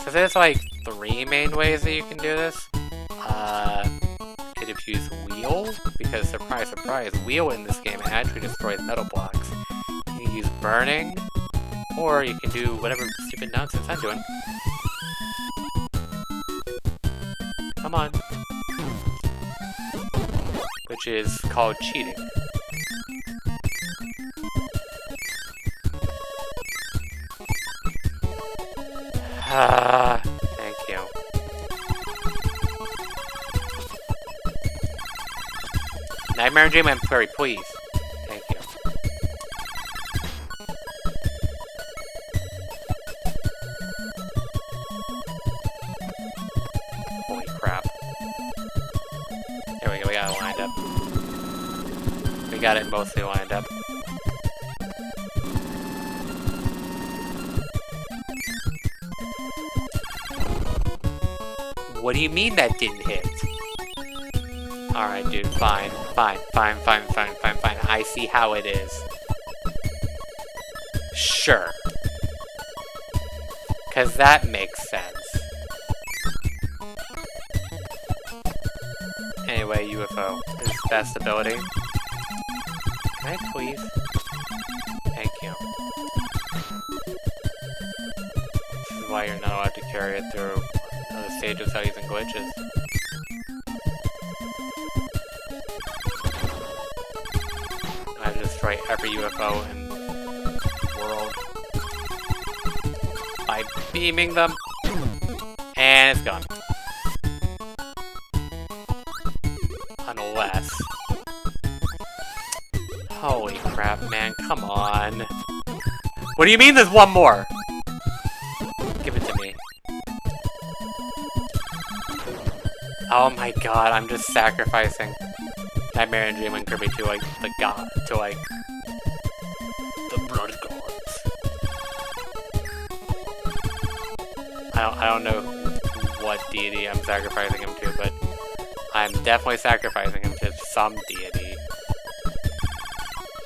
So there's like 3 main ways that you can do this. Could have used wheel, because surprise, surprise, wheel in this game actually destroys metal blocks. You can use burning, or you can do whatever stupid nonsense I'm doing. Come on. Which is called cheating. Thank you. Nightmare and Dreamland Query, please. Thank you. Holy crap. There we go, we got it lined up. We got it mostly lined up. What do you mean that didn't hit? Alright, dude, fine. I see how it is. Sure. 'Cause that makes sense. Anyway, UFO. His best ability. Can I please? Thank you. This is why you're not allowed to carry it through other stages without using glitches. I destroy every UFO in the world by beaming them, and it's gone. Unless... Holy crap, man, come on. What do you mean there's one more? Give it to me. Oh my god, I'm just sacrificing Nightmare and Dreamland Kirby to like the god, to like the blood gods. I don't know what deity I'm sacrificing him to, but I'm definitely sacrificing him to some deity.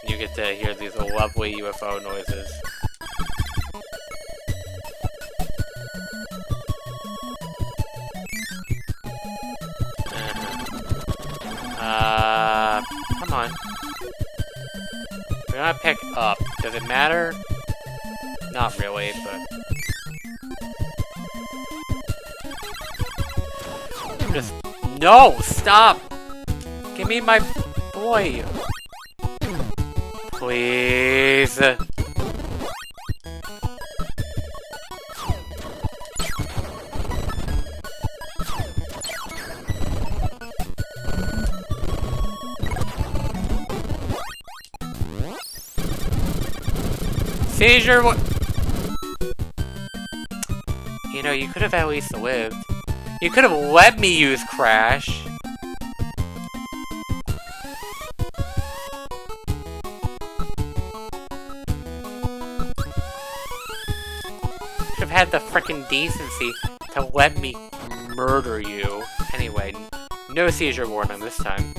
You get to hear these lovely UFO noises. Come on. We're gonna pick up. Does it matter? Not really, but... Just... No! Stop! Give me my boy! Please! Seizure, what? You know, you could have at least lived. You could have let me use Crash. Should have had the frickin' decency to let me murder you. Anyway, no seizure warning this time.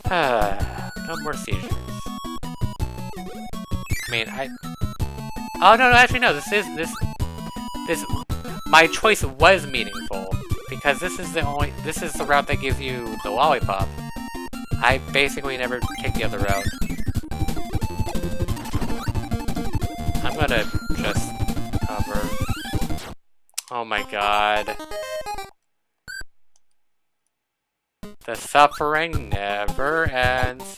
No more seizures. I mean, oh, no, actually, no, this, my choice was meaningful, because this is the route that gives you the lollipop. I basically never take the other route. I'm gonna just cover. Oh my god. The suffering never ends.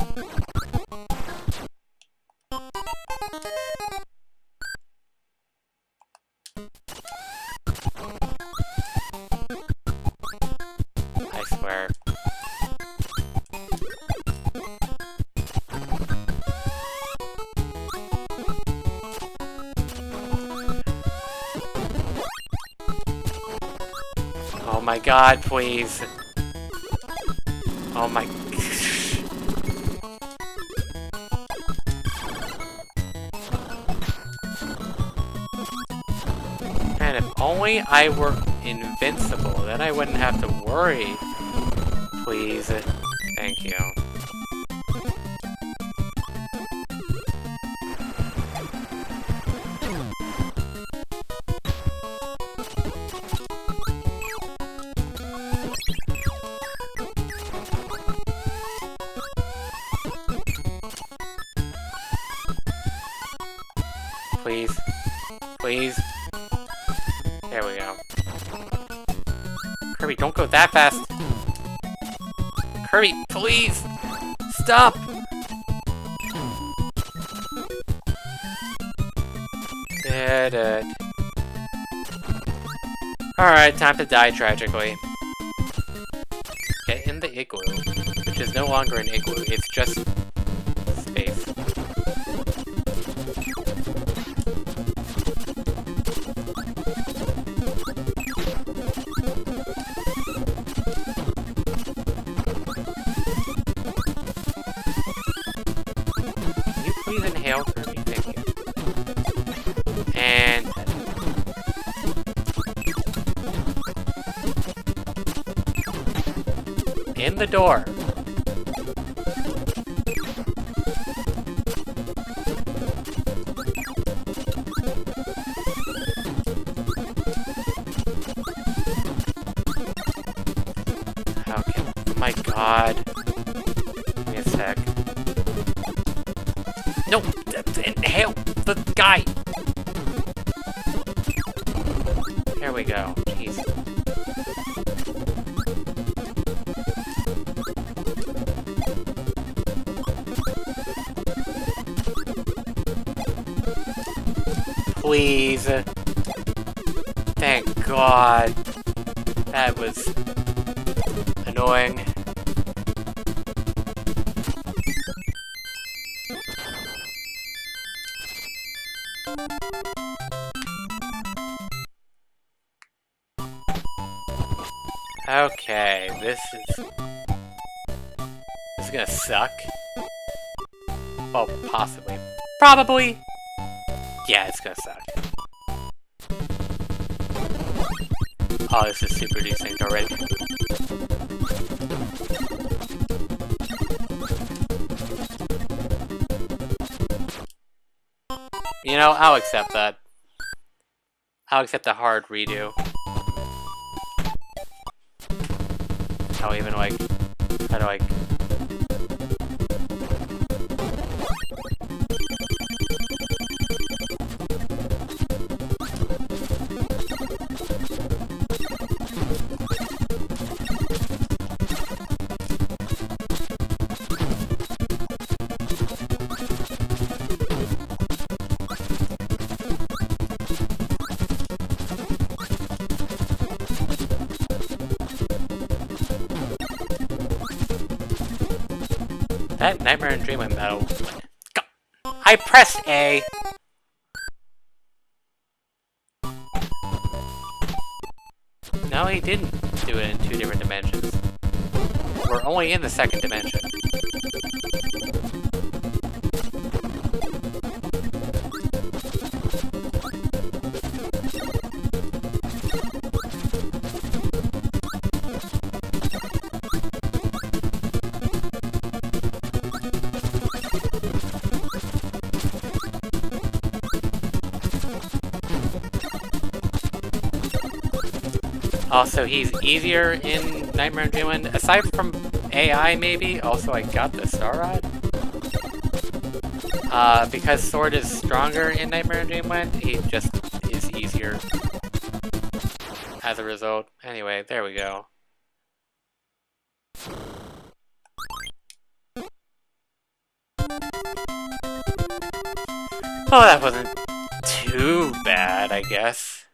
I swear. Oh my god, please. Oh my... Man, if only I were invincible, then I wouldn't have to worry. Please. Thank you. Please. Please. There we go. Kirby, don't go that fast! Kirby, please! Stop! Did it. Alright, time to die tragically. Get in the igloo, which is no longer an igloo, it's just space. Can you please inhale, Kirby? Thank you. And... in the door. Okay. Oh my god. Give me a sec. No! Inhale the guy! There we go. Jeez. Please. Thank God. That was annoying. Okay, this is gonna suck. Well, possibly. Probably! Yeah, it's gonna suck. Oh, this is super desynced already. You know, I'll accept that. I'll accept a hard redo. I'll even like... how to like... That Nightmare and Dreamland battle. I pressed A! No, he didn't do it in 2 different dimensions. We're only in the 2nd dimension. Also, he's easier in Nightmare and Dreamland, aside from AI, maybe. Also, I got the Star Rod. Because Sword is stronger in Nightmare on Dreamland, he just is easier as a result. Anyway, there we go. Oh, that wasn't too bad, I guess.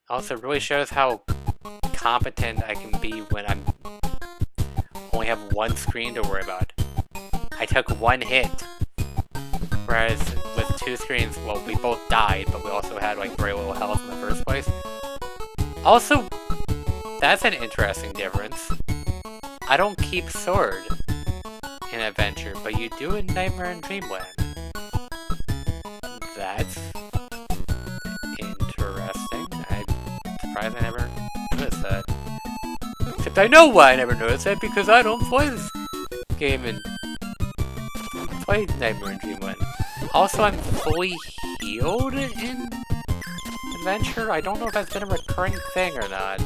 Also, really shows how competent I can be when I'm only have one screen to worry about. I took one hit, whereas with two screens, well, we both died, but we also had like very little health in the first place. Also, that's an interesting difference. I don't keep Sword in Adventure, but you do in Nightmare and Dreamland. That's interesting. I'm surprised I never noticed that. Except I know why I never noticed that, because I don't play this game and play Nightmare and Dreamland. Also, I'm fully healed in Adventure. I don't know if that's been a recurring thing or not.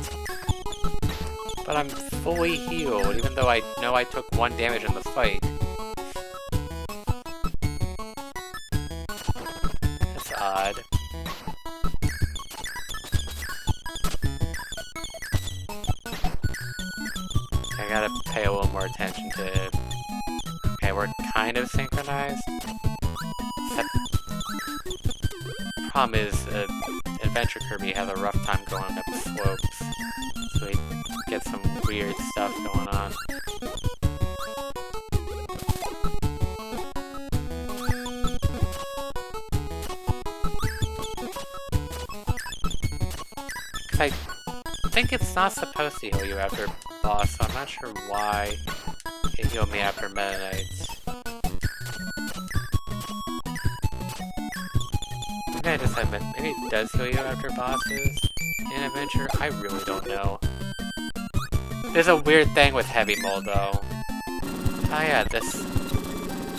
But I'm fully healed, even though I know I took 1 damage in the fight. That's odd. I gotta pay a little more attention to... Okay, we're kind of synchronized. Except... Problem is, Adventure Kirby has a rough time going up the slopes. So he gets some weird stuff going on. I think it's not supposed to heal you after boss, so I'm not sure why it healed me after Meta Knights. Maybe I just haven't. Maybe it does heal you after bosses in Adventure? I really don't know. There's a weird thing with Heavy Mold though. Oh yeah, this...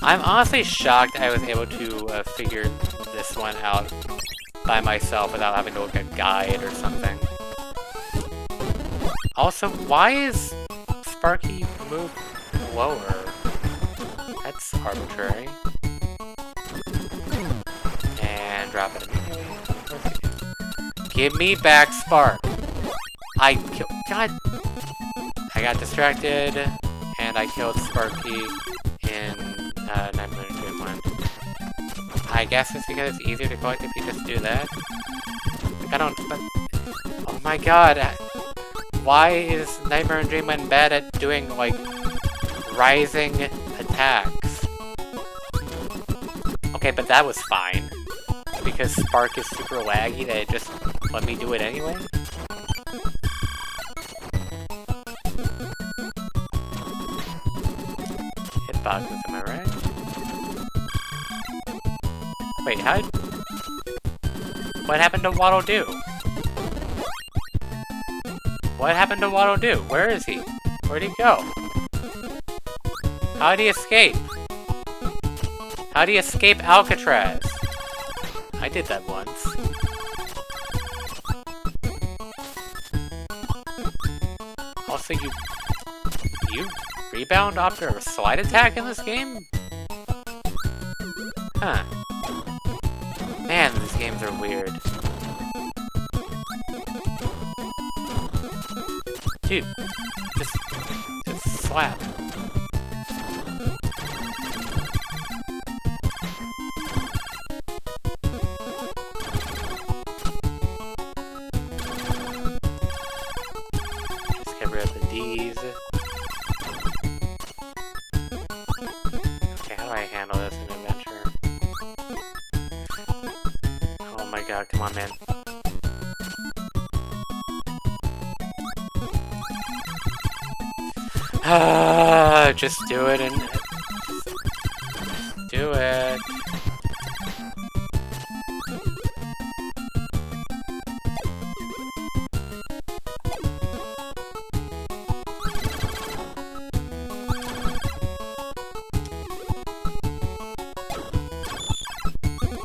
I'm honestly shocked I was able to figure this one out by myself without having to look at a guide or something. Also, why is Sparky moved lower? That's arbitrary. And drop it immediately. Give me back Spark! God! I got distracted, and I killed Sparky in Nightmare on Dreamland. I guess it's because it's easier to collect if you just do that. Like, I don't... But, oh my god! Why is Nightmare on Dreamland bad at doing, like, rising attacks? Okay, but that was fine. Because Spark is super laggy that it just let me do it anyway? Hitboxes, am I right? Wait, how? What happened to Waddle Doo? What happened to Waddle Doo? Where is he? Where'd he go? How'd he escape? How'd he escape Alcatraz? I did that once. Also, you rebound after a slide attack in this game? Huh. Man, these games are weird. Dude, just slap. Just get rid of the D's. Okay, how do I handle this in Adventure? Oh my god, come on, man. Just do it and... Just do it.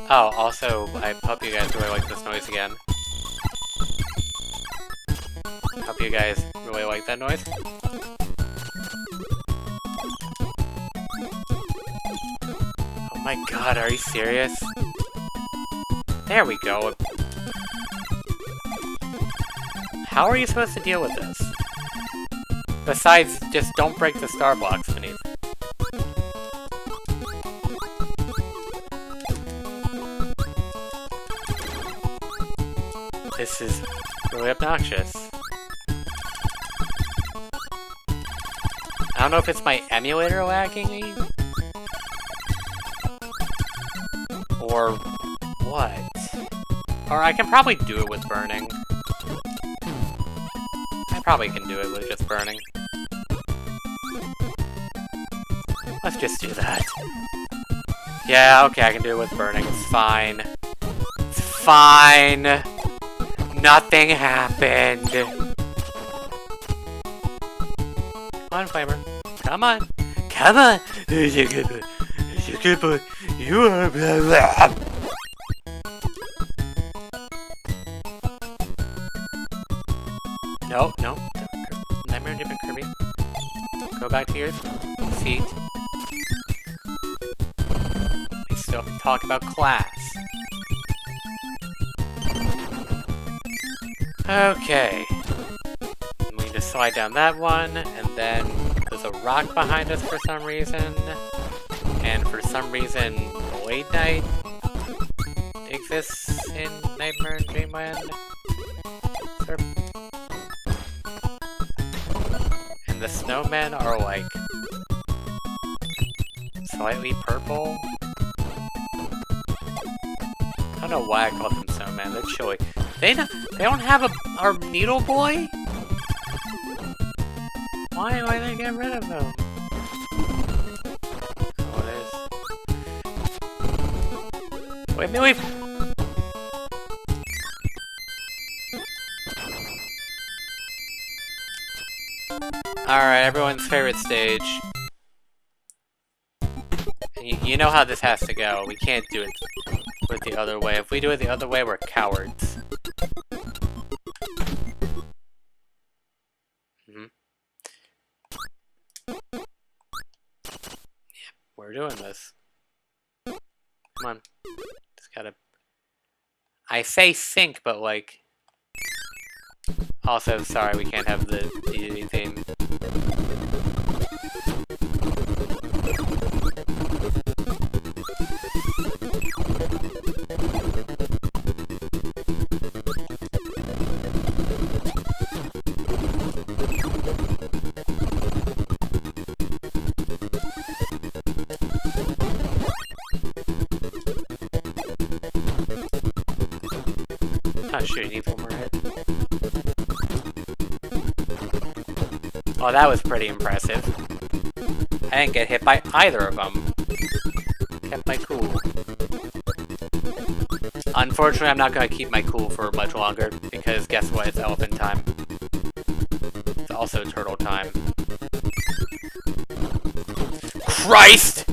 Oh, also, I hope you guys really like this noise again. Hope you guys really like that noise. Oh My god, are you serious? There we go. How are you supposed to deal with this? Besides, just don't break the star blocks beneath. This is really obnoxious. I don't know if it's my emulator lagging me, or what. Or I can probably do it with burning. I probably can do it with just burning. Let's just do that. Yeah, okay, I can do it with burning. It's fine. It's fine! Nothing happened! Come on, Flamer. Come on! Come on! You're a good boy. You're a good boy. You are blah blah. No, no. Nightmare Dip and Kirby. Go back to your seat. We still have to talk about class. Okay. We need to slide down that one, and then there's a rock behind us for some reason. And for some reason, Void Knight exists in Nightmare and Dreamland. And the snowmen are like slightly purple. I don't know why I call them snowmen. They're chilly. They don't have our Needle Boy? Why did they get rid of him? Oh, there's... Wait. Alright, everyone's favorite stage. You know how this has to go. We can't do it with the other way. If we do it the other way, we're cowards. We're doing this. Come on. Just gotta... I say sync, but like... Also, sorry, we can't have the DDD theme. Oh shoot, he needs one more hit. Oh, that was pretty impressive. I didn't get hit by either of them. Kept my cool. Unfortunately, I'm not going to keep my cool for much longer, because guess what? It's elephant time. It's also turtle time. Christ!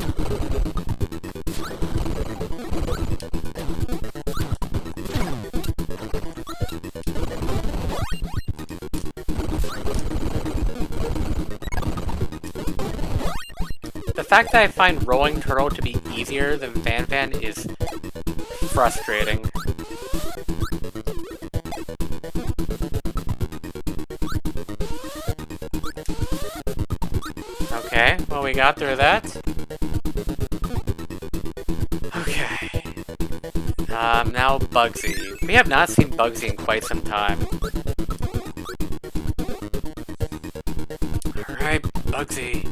The fact that I find rolling turtle to be easier than Fan Fan is frustrating. Okay, well we got through that. Okay. Now Bugsy. We have not seen Bugsy in quite some time. Alright, Bugsy.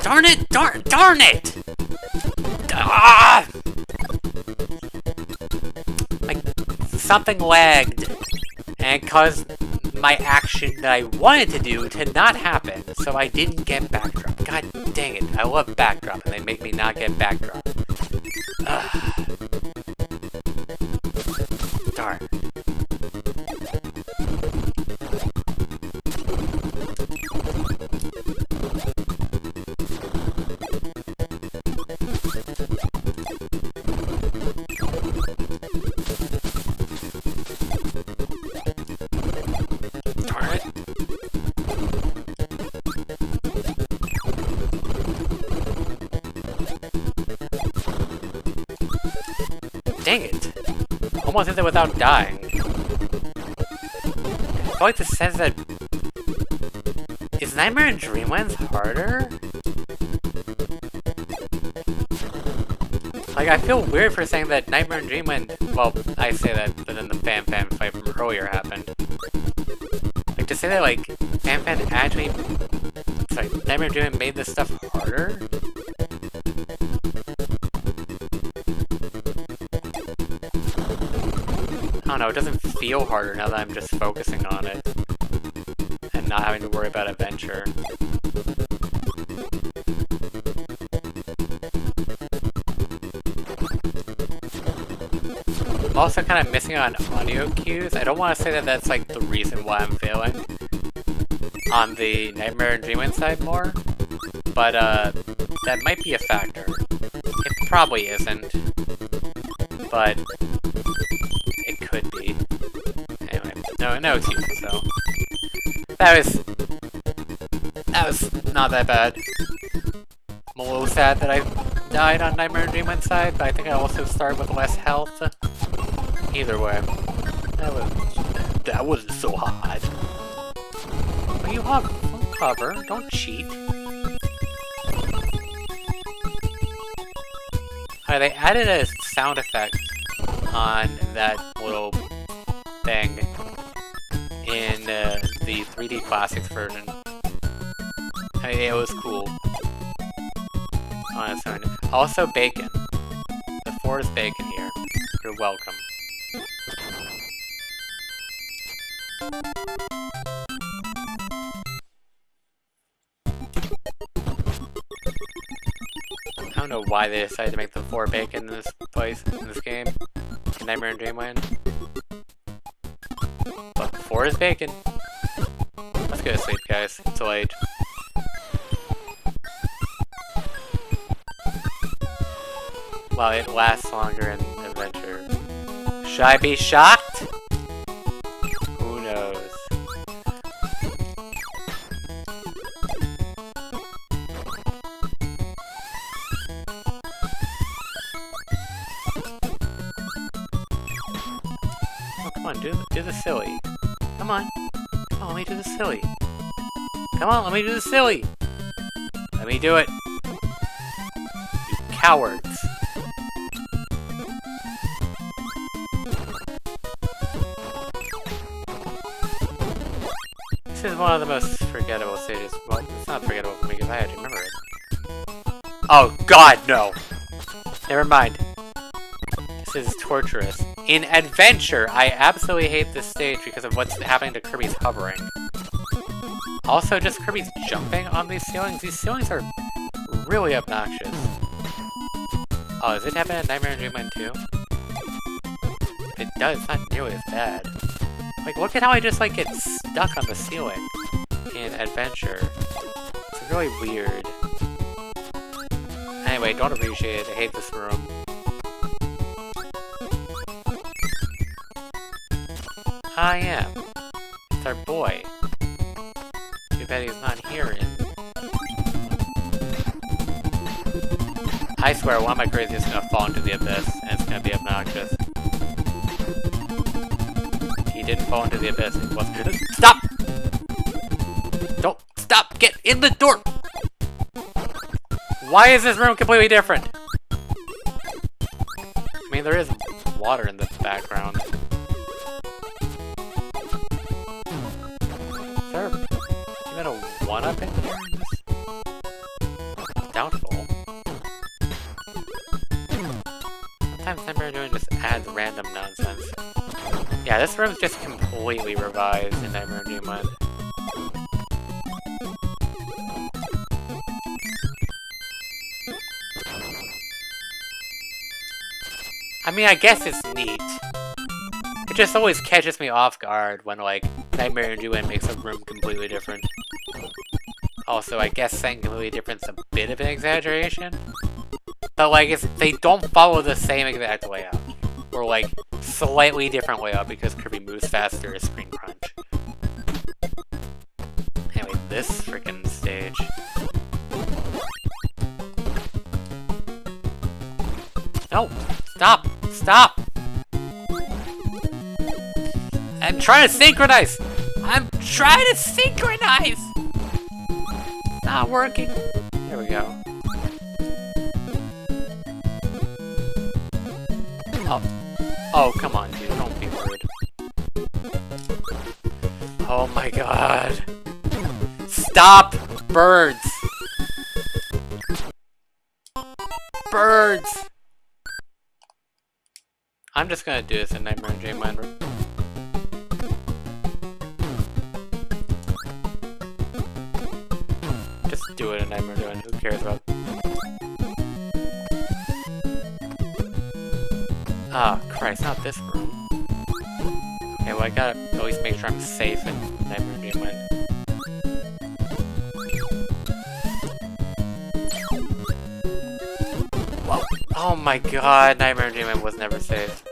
Darn it! Darn it! Ah! Like, something lagged, and caused my action that I wanted to do to not happen, so I didn't get backtracked. God dang it. I love backdrop and they make me not get backdrop. Ugh. Darn. Dang it! Almost did it without dying. I feel like this says that... Is Nightmare and Dreamlands harder? Like, I feel weird for saying that Nightmare and Dreamland... Well, I say that, but then the Fan fight from earlier happened. Like, to say that, like, Fan actually... Sorry, Nightmare and Dreamland made this stuff harder? I don't know, it doesn't feel harder now that I'm just focusing on it. And not having to worry about adventure. I'm also kind of missing on audio cues. I don't want to say that that's like the reason why I'm failing on the Nightmare and Dreamland side more. But that might be a factor. It probably isn't. But it could be. Anyway, no excuses though. That was not that bad. I'm a little sad that I died on Nightmare and Dreamland side, but I think I also started with less health. Either way, that wasn't so hard. But you have full cover, don't cheat. Alright, they added a sound effect on that little thing in the 3D Classics version. I mean, it was cool. On its own. Also, bacon. The 4 is bacon here. You're welcome. I don't know why they decided to make the 4 bacon in this place, in this game. Nightmare and Dreamland. But 4 is bacon. Let's go to sleep, guys. It's late. Well, it lasts longer in adventure. Should I be shocked? Who knows? Oh, come on, do the silly. Come on. Come on, let me do the silly. Come on, let me do the silly. Let me do it. You cowards. This is one of the most forgettable stages. Well, it's not forgettable for me because I had to remember it. Oh god, no! Never mind. This is torturous. In Adventure, I absolutely hate this stage because of what's happening to Kirby's hovering. Also, just Kirby's jumping on these ceilings. These ceilings are really obnoxious. Oh, does it happen in Nightmare and Dreamland too? If it does, it's not nearly as bad. Like, look at how I just, like, get stuck on the ceiling in Adventure. It's really weird. Anyway, don't appreciate it. I hate this room. I am. It's our boy. Too bad he's not here in... I swear, one of my crazies is gonna fall into the abyss, and it's gonna be obnoxious. He didn't fall into the abyss. It wasn't good. Stop! Don't stop! Get in the door! Why is this room completely different? I mean, there is water in the background. Is there even a 1-up in here? Doubtful. Sometimes Nightmare doing just adds random nonsense. Yeah, this room's just completely revised in Nightmare and Dreamland. I mean, I guess it's neat. It just always catches me off guard when, like, Nightmare in Dreamland makes a room completely different. Also, I guess saying completely different is a bit of an exaggeration. But, like, they don't follow the same exact layout. Or, like, slightly different layout because Kirby moves faster as Screen Crunch. Anyway, this freaking stage. No! Stop! Stop! I'm trying to synchronize! I'm trying to synchronize! It's not working. There we go. Oh. Oh, come on, dude. Don't be rude. Oh my god. Stop! Birds! Birds! I'm just gonna do this in Nightmare in Dreamland. Just do it in Nightmare in Dreamland. Who cares about... Ah, Christ, not this room. Okay, well I gotta at least make sure I'm safe in Nightmare in Dreamland. Whoa. Oh my god, Nightmare in Dreamland was never safe.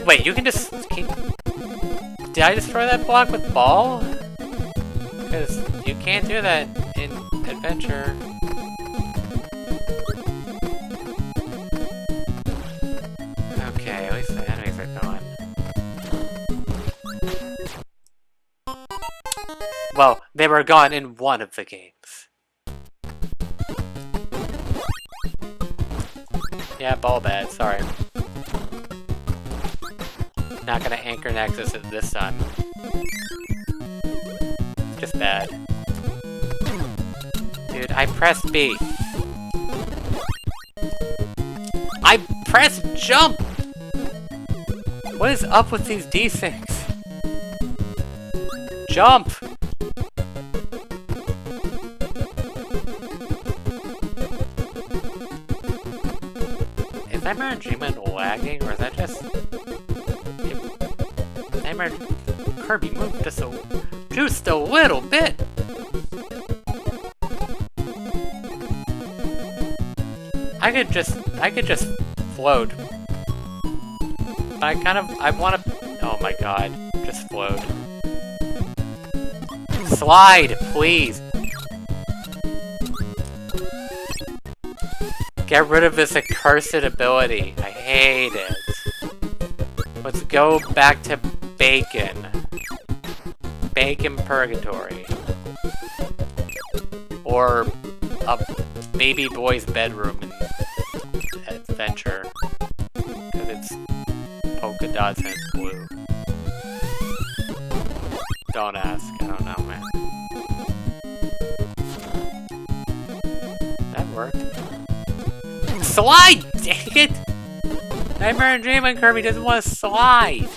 Wait, you can just... Did I destroy that block with ball? Because you can't do that in Adventure. Okay, at least the enemies are gone. Well, they were gone in one of the games. Yeah, ball bad, sorry. Not gonna anchor Nexus it this time. Just bad. Dude, I pressed B. I pressed jump! What is up with these D6? Jump! Is Nightmare in Dreamland lagging, or is that just... Nightmare... Kirby, move just a little bit! I could just float. I wanna... Oh my god, just float. Slide, please! Get rid of this accursed ability. I hate it. Let's go back to Bacon. Bacon Purgatory. Or a baby boy's bedroom in Adventure. Because it's polka dots and it's blue. Don't ask. I don't know, man. That worked. Slide! Dang it! Nightmare in Dreamland Kirby doesn't want to slide!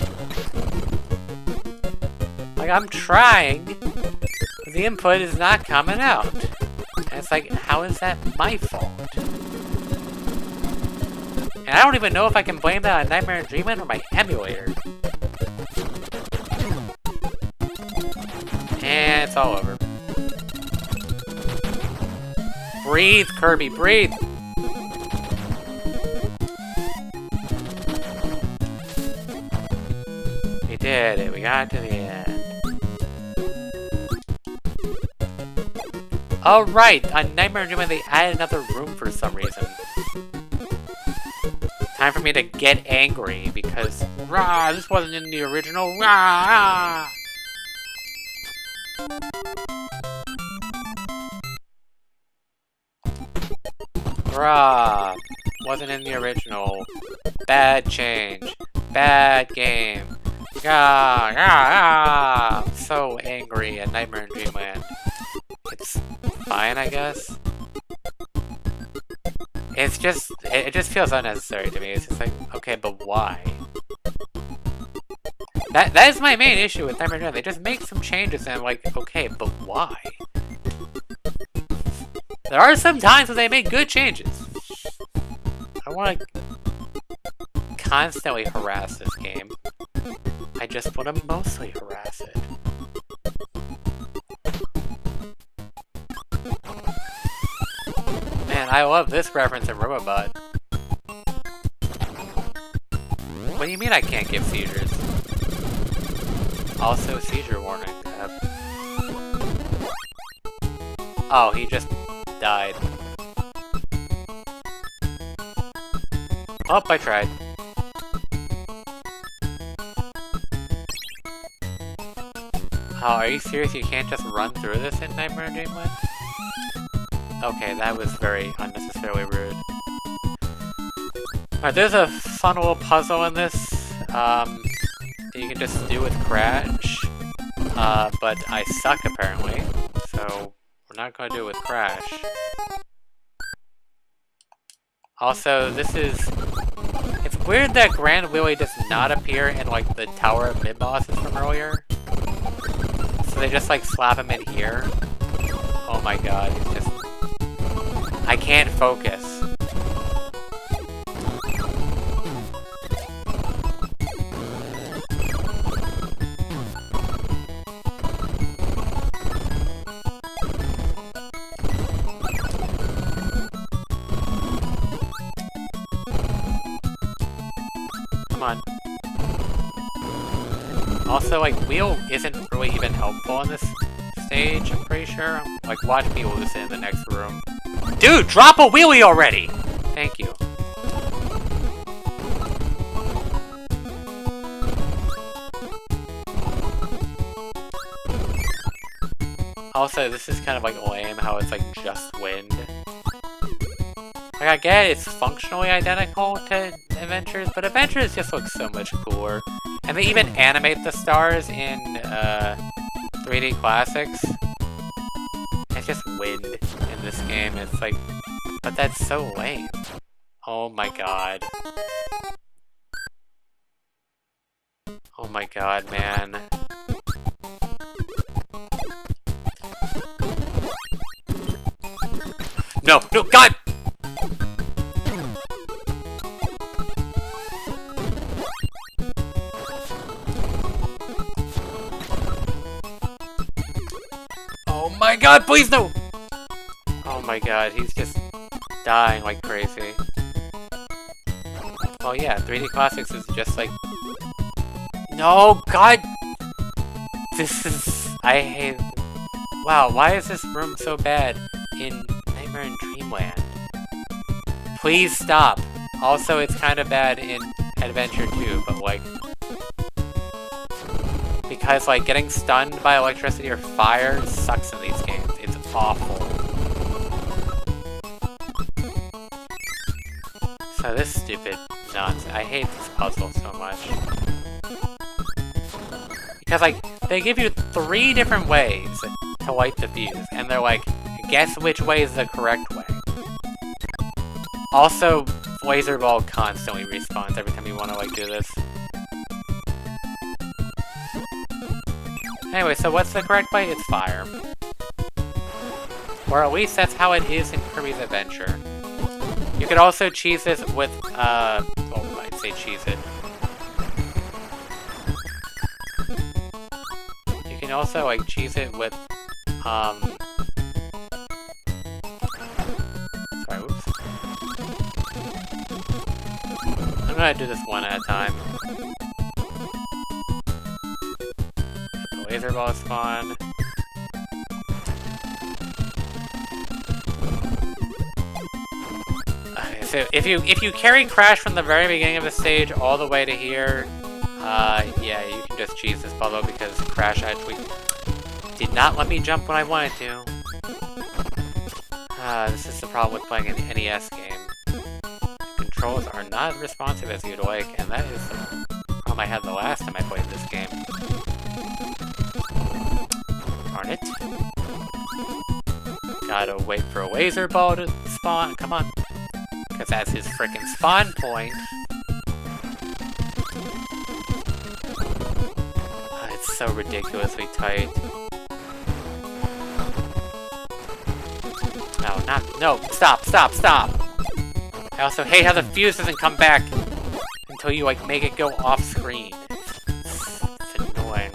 Like, I'm trying, but the input is not coming out. And it's like, how is that my fault? And I don't even know if I can blame that on Nightmare in Dreamland or my emulator. And it's all over. Breathe, Kirby, breathe! We did it, we got to the end. Oh right, on Nightmare in Dreamland they added another room for some reason. Time for me to get angry because rah, this wasn't in the original. Rah! Rah! Wasn't in the original. Bad change. Bad game. Ah, ah, ah. I'm so angry at Nightmare in Dreamland. It's fine, I guess. It's just, it just feels unnecessary to me. It's just like, okay, but why? That is my main issue with Nightmare Dream. They just make some changes and I'm like, okay, but why? There are some times when they make good changes. I want to constantly harass this game. I just want to mostly harass it. Man, I love this reference in Robobot. What do you mean I can't give seizures? Also, seizure warning. Oh, he just died. Oh, I tried. Oh, are you serious? You can't just run through this in Nightmare on Dreamland? Okay, that was very unnecessarily rude. Alright, there's a fun little puzzle in this. That you can just do with Crash. But I suck apparently. So, we're not gonna do it with Crash. Also, this is... It's weird that Grand Willie does not appear in, like, the Tower of Mid-Bosses from earlier. So they just, like, slap him in here. Oh my god, he's just... I can't focus. Come on. Also, like, Wheel isn't really even helpful in this stage, I'm pretty sure. Like, watch me lose it in the next room. Dude, drop a wheelie already! Thank you. Also, this is kind of like lame how it's like just wind. Like, I get it's functionally identical to Adventures, but Adventures just looks so much cooler. And they even animate the stars in 3D Classics. It's just wind in this game. It's like, but that's so lame. Oh my god. Oh my god, man. No, no, God! Oh my god, please no! Oh my god, he's just dying like crazy. Oh yeah, 3D Classics is just like... No, god! This is... I hate... Wow, why is this room so bad in Nightmare in Dreamland? Please stop! Also, it's kind of bad in Adventure 2, but like... Because, like, getting stunned by electricity or fire sucks in these games. It's awful. So this stupid nonsense. I hate this puzzle so much. Because, like, they give you 3 different ways to light the fuse, and they're like, guess which way is the correct way. Also, Laser Ball constantly respawns every time you want to, like, do this. Anyway, so what's the correct way? It's fire. Or at least that's how it is in Kirby's Adventure. You could also cheese this with, oh, I'd say cheese it. You can also, like, cheese it with, sorry, whoops. I'm gonna do this one at a time. Laser ball spawn. Okay, so if you carry Crash from the very beginning of the stage all the way to here, yeah, you can just cheese this puzzle because Crash actually did not let me jump when I wanted to. This is the problem with playing an NES game. The controls are not responsive as you'd like, and that is the problem I had the last time I played this game. Darn it. Gotta wait for a laser ball to spawn. Come on. Because that's his frickin' spawn point. so ridiculously tight. No, stop! I also hate how the fuse doesn't come back until you, like, make it go off screen. It's annoying.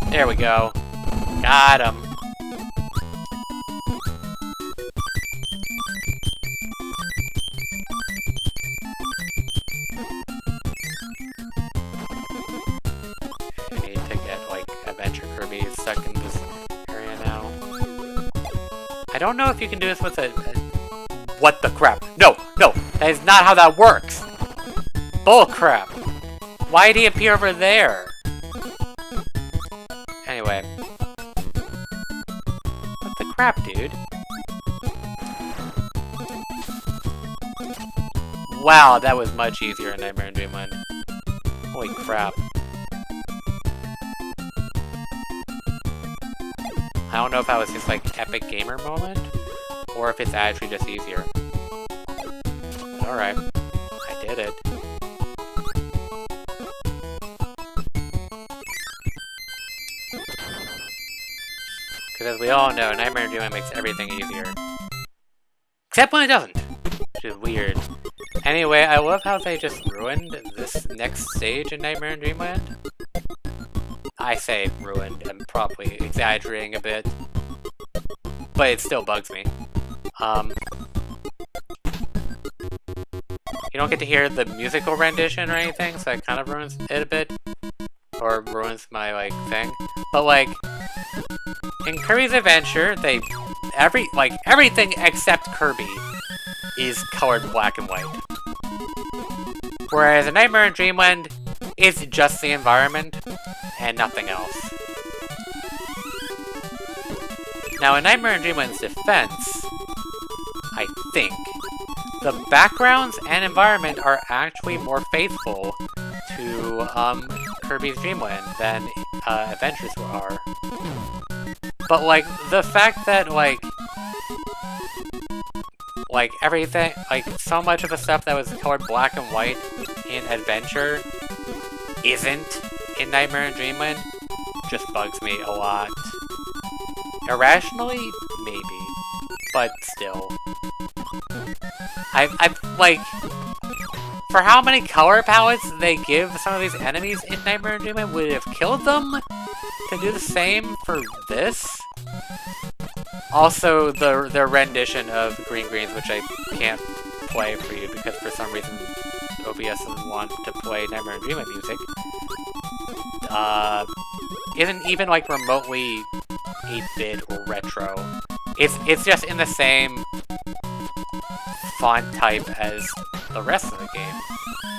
There we go. Got him. I need to get, like, Adventure Kirby stuck in this area now. I don't know if you can do this with a... What the crap? No! That is not how that works! Bull crap! Why'd he appear over there? Anyway. What the crap, dude? Wow, that was much easier in Nightmare in Dreamland. Holy crap. I don't know if that was just like epic gamer moment, or if it's actually just easier. Alright, I did it. Because as we all know, Nightmare in Dreamland makes everything easier. Except when it doesn't! Which is weird. Anyway, I love how they just ruined this next stage in Nightmare in Dreamland. I say ruined, I'm probably exaggerating a bit. But it still bugs me. You don't get to hear the musical rendition or anything, so that kind of ruins it a bit. Or ruins my, like, thing. But, like, in Kirby's Adventure, everything except Kirby is colored black and white. Whereas in Nightmare in Dreamland, it's just the environment and nothing else. Now, in Nightmare in Dreamland's defense, I think, the backgrounds and environment are actually more faithful to Kirby's Dreamland than Adventures are. But, like, the fact that, like, everything, like, so much of the stuff that was colored black and white in Adventure isn't in Nightmare in Dreamland just bugs me a lot. Irrationally, maybe, but still. I've like, for how many color palettes they give some of these enemies in Nightmare in Dreamland, would it have killed them to do the same for this? Also, their rendition of Green Greens, which I can't play for you because for some reason OBS doesn't want to play Nightmare in Dreamland music, isn't even like remotely 8-bit or retro. It's just in the same font type as the rest of the game.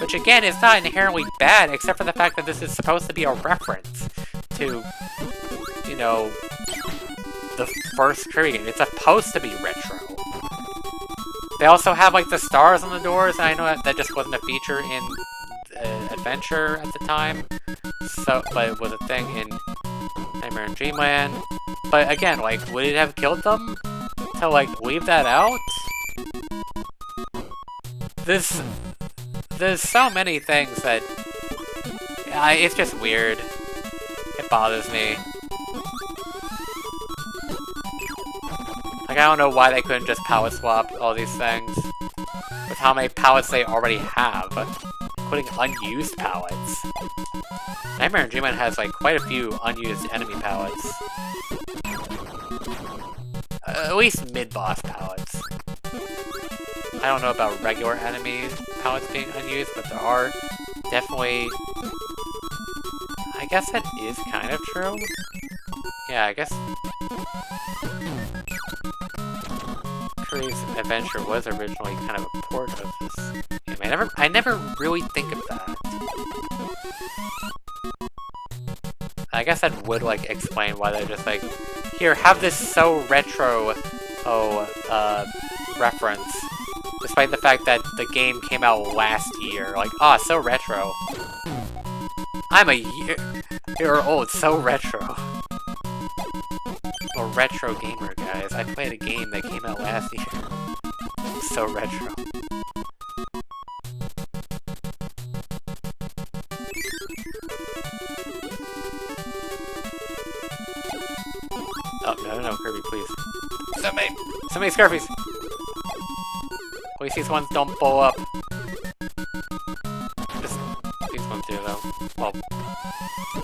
Which again is not inherently bad, except for the fact that this is supposed to be a reference to, you know, the first Kirby game. It's supposed to be retro. They also have like the stars on the doors, and I know that just wasn't a feature in Adventure at the time. So, but it was a thing in Nightmare in Dreamland. But again, like, would it have killed them to, like, leave that out? There's so many things that... it's just weird. It bothers me. Like, I don't know why they couldn't just palette swap all these things. With how many palettes they already have. Including unused palettes. Nightmare in Dreamland has, like, quite a few unused enemy palettes. At least mid-boss palettes. I don't know about regular enemy palettes being unused, but there are definitely... I guess that is kind of true. Yeah, I guess... Kirby's Adventure was originally kind of a port of this game. I never really think of that. I guess that would, like, explain why they're just like, here, have this so retro, reference. Despite the fact that the game came out last year. Like, so retro. I'm a year old, so retro. I'm a retro gamer, guys. I played a game that came out last year. So retro. I don't know, Kirby, please. So many Scarfies! At least these ones don't blow up. Just these ones do, though. Well,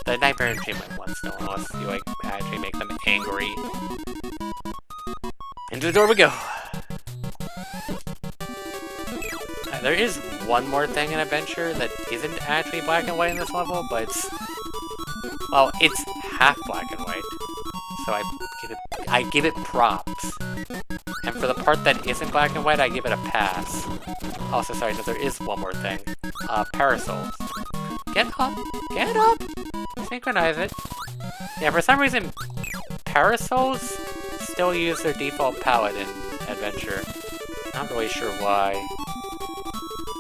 the Nightmare and Dreamland ones don't, unless you, like, actually make them angry. Into the door we go! There is one more thing in Adventure that isn't actually black and white in this level, but it's... well, it's half black and white. So I give it props. And for the part that isn't black and white, I give it a pass. Also, sorry, no, there is one more thing. Parasols. Get up! Get up! Synchronize it. Yeah, for some reason, parasols still use their default palette in Adventure. Not really sure why.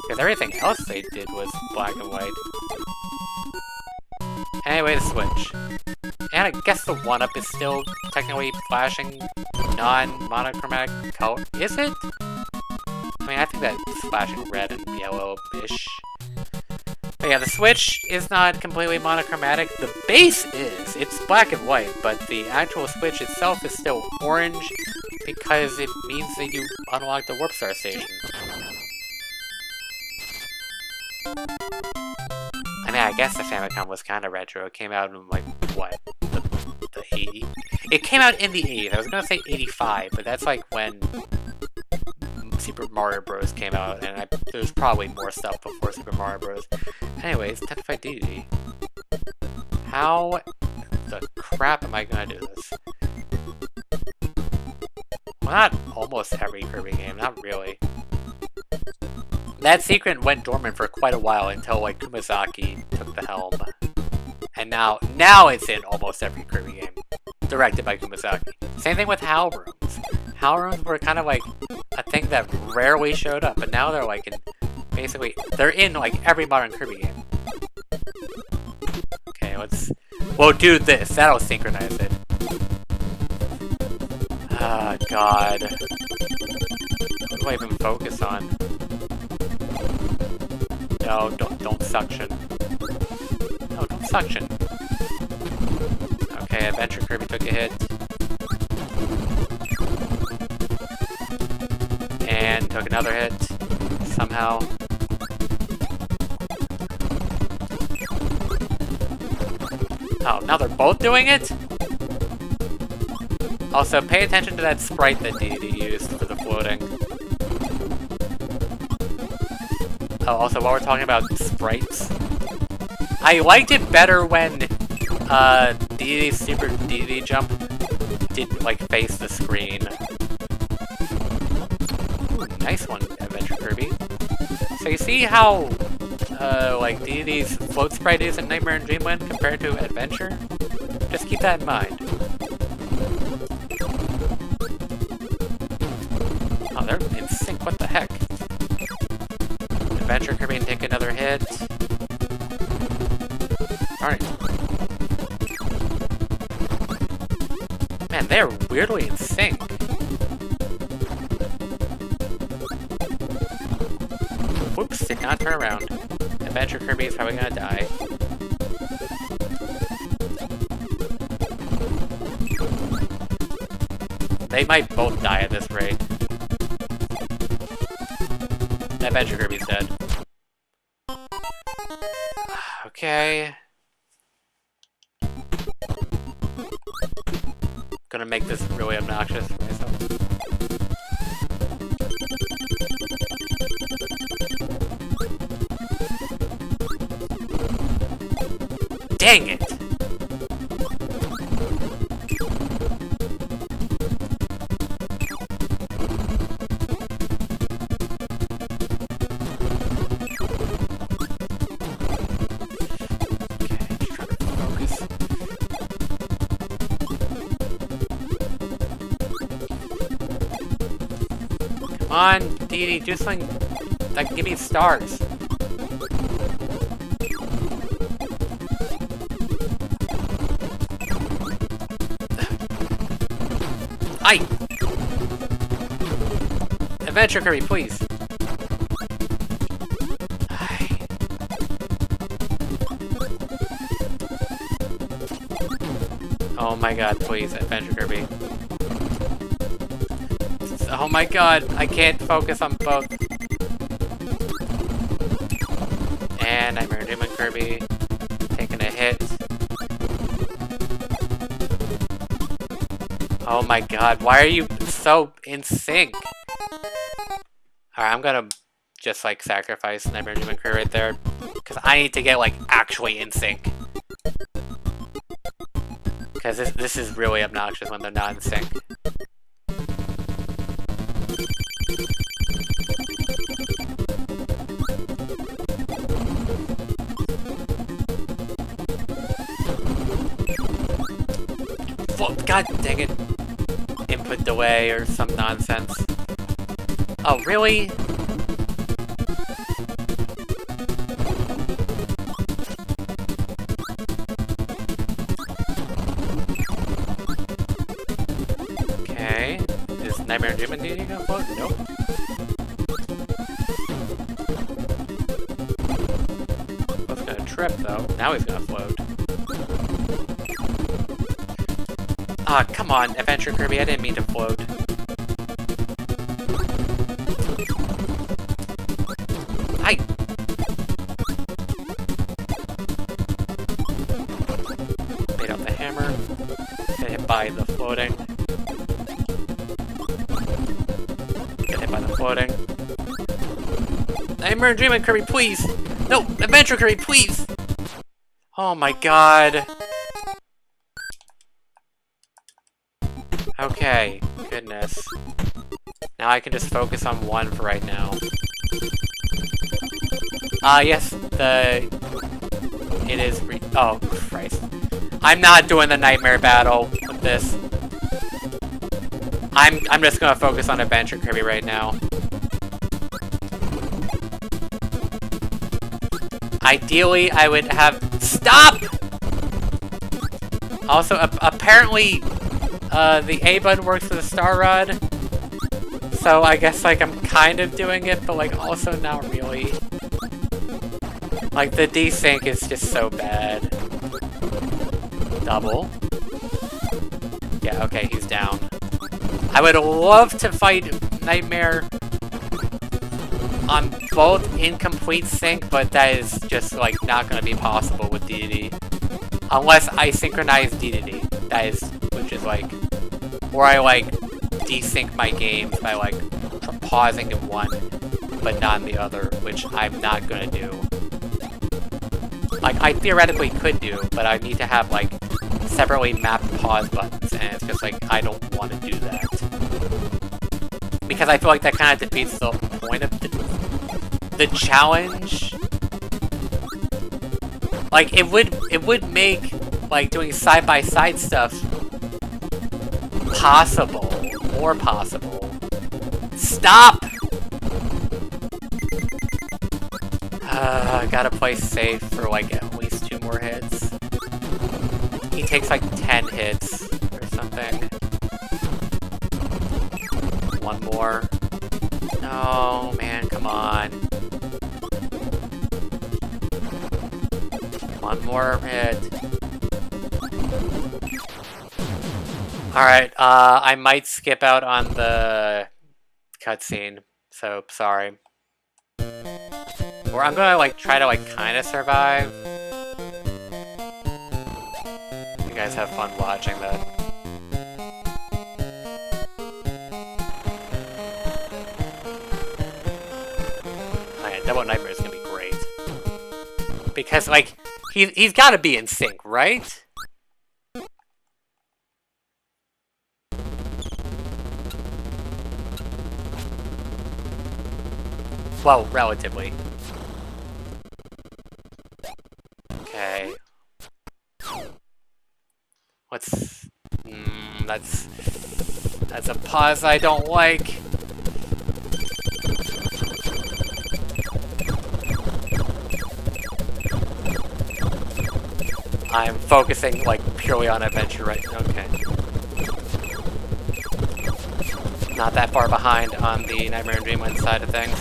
Because everything else they did was black and white. Anyway, the Switch. And I guess the 1-up is still technically flashing non-monochromatic color. Is it? I mean, I think that it's flashing red and yellow-ish. But yeah, the Switch is not completely monochromatic. The base is. It's black and white, but the actual Switch itself is still orange because it means that you unlock the Warp Star Station. I mean, I guess the Famicom was kind of retro. It came out in, like, what? The 80s? It came out in the 80s. I was gonna say 85, but that's, like, when Super Mario Bros. Came out, and there's probably more stuff before Super Mario Bros. Anyways, Identify Deity. How the crap am I gonna do this? Well, not almost every Kirby game, not really. That secret went dormant for quite a while until, like, Kumazaki took the helm. And now it's in almost every Kirby game. Directed by Kumazaki. Same thing with HAL Rooms. HAL Rooms were kind of like a thing that rarely showed up, but now they're like in, basically, they're in like every modern Kirby game. Okay, we'll do this. That'll synchronize it. Ah, God. What do I even focus on? No, don't suction. No, don't suction. Okay, Adventure Kirby took a hit. And took another hit. Somehow. Oh, now they're both doing it? Also, pay attention to that sprite that Deity used for the floating. Oh, also, while we're talking about sprites, I liked it better when Deity's Super Deity Jump didn't, like, face the screen. Ooh, nice one, Adventure Kirby. So you see how, like, Deity's float sprite is in Nightmare and Dreamland compared to Adventure? Just keep that in mind. Oh, they're in sync, what the heck? Adventure Kirby take another hit. Darn it. Man, they're weirdly in sync. Whoops, did not turn around. Adventure Kirby is probably gonna die. They might both die at this rate. Adventure Kirby's dead. Okay. Gonna make this really obnoxious for myself. Dang it! Come on, Deity, do something that can give me stars. Aye! Adventure Kirby, please. Aye. Oh my god, please, Adventure Kirby. Oh my god, I can't focus on both. And Nightmare Demon Kirby taking a hit. Oh my god, why are you so in sync? Alright, I'm gonna just like sacrifice Nightmare Demon Kirby right there. Because I need to get like actually in sync. Because this is really obnoxious when they're not in sync. God dang it. Input delay or some nonsense. Oh, really? Okay. Is Nightmare Demon DD gonna float? Nope. Both gonna trip though. Now he's gonna float. Ah, come on, Adventure Kirby, I didn't mean to float. I... Made out the hammer. Get hit by the floating. Get hit by the floating. Nightmare Demon Kirby, please! No! Adventure Kirby, please! Oh my god. Okay, goodness. Now I can just focus on one for right now. Yes, it is oh, Christ. I'm not doing the nightmare battle with this. I'm just gonna focus on Adventure Kirby right now. Ideally, I would have... Stop! Also, apparently... the A button works for the Star Rod, so I guess, like, I'm kind of doing it, but, like, also not really. Like, the desync is just so bad. Double. Yeah, okay, he's down. I would love to fight Nightmare on both incomplete sync, but that is just, like, not gonna be possible with DDD. Unless I synchronize DDD. That is... which is like, or I like desync my games by like pausing in one but not in the other, which I'm not gonna do. Like, I theoretically could do, but I need to have like separately mapped pause buttons, and it's just like, I don't want to do that. Because I feel like that kind of defeats the point of the challenge. Like, it would make like doing side-by-side stuff possible. More possible. Stop! I gotta play safe for like at least 2 more hits. He takes like 10 hits or something. 1 more. No, man, come on. 1 more hit. Alright, I might skip out on the cutscene, so sorry. Or I'm gonna like try to like kinda survive. You guys have fun watching that. Oh yeah, Double Nightmare is gonna be great. Because like, he's gotta be in sync, right? Well, relatively. Okay. What's... that's a pause I don't like. I'm focusing, like, purely on adventure right now. Okay. Not that far behind on the Nightmare and Dreamland side of things.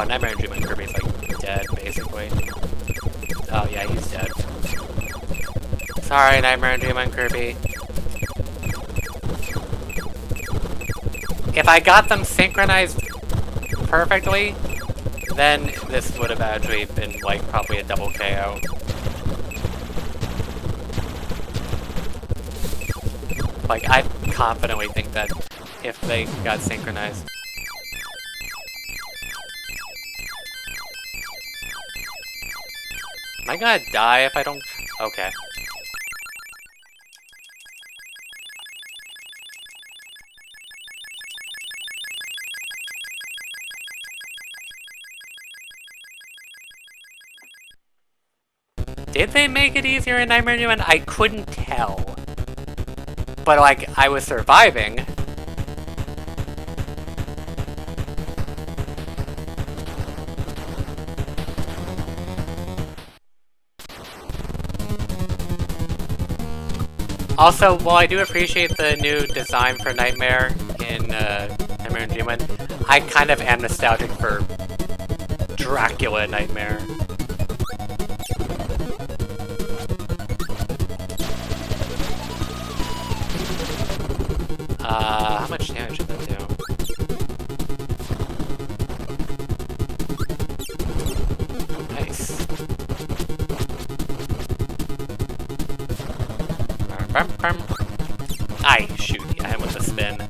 Oh, Nightmare and Dreamland Kirby's like dead, basically. Oh yeah, he's dead. Sorry, Nightmare and Dreamland Kirby. If I got them synchronized perfectly, then this would have actually been like probably a double KO. Like, I confidently think that if they got synchronized. Am I gonna die if I don't? Okay. Did they make it easier in Nightmare on Elm Street? I couldn't tell. But, like, I was surviving. Also, while I do appreciate the new design for Nightmare in Nightmare on Elm Street, I kind of am nostalgic for Dracula Nightmare. How much damage did that do? Nice. Aye, shoot, yeah, I hit with the spin.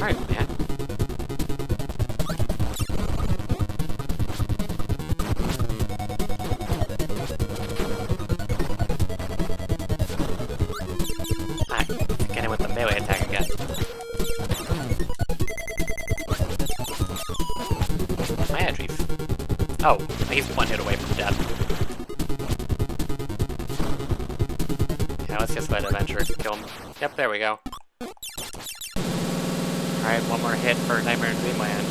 Alright, man. Alright, get him with the melee attack again. My entries. Oh, he's one hit away from death. Yeah, let's just let Adventure kill him. Yep, there we go. Alright, one more hit for Nightmare in Dreamland.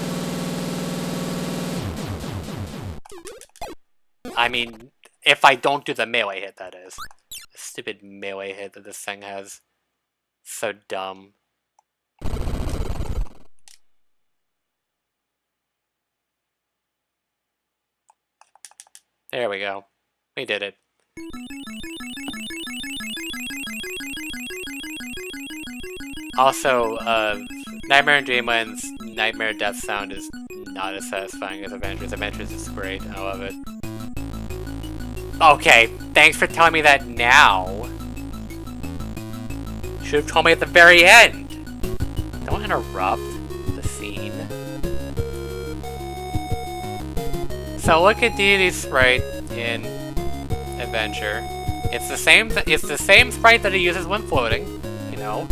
I mean, if I don't do the melee hit, that is. The stupid melee hit that this thing has. So dumb. There we go. We did it. Also, Nightmare in Dreamland's Nightmare Death sound is not as satisfying as Avengers. Avengers is great. I love it. Okay, thanks for telling me that now. Should have told me at the very end. Don't interrupt the scene. So look at Deity's sprite in Adventure. It's the same sprite that he uses when floating. You know,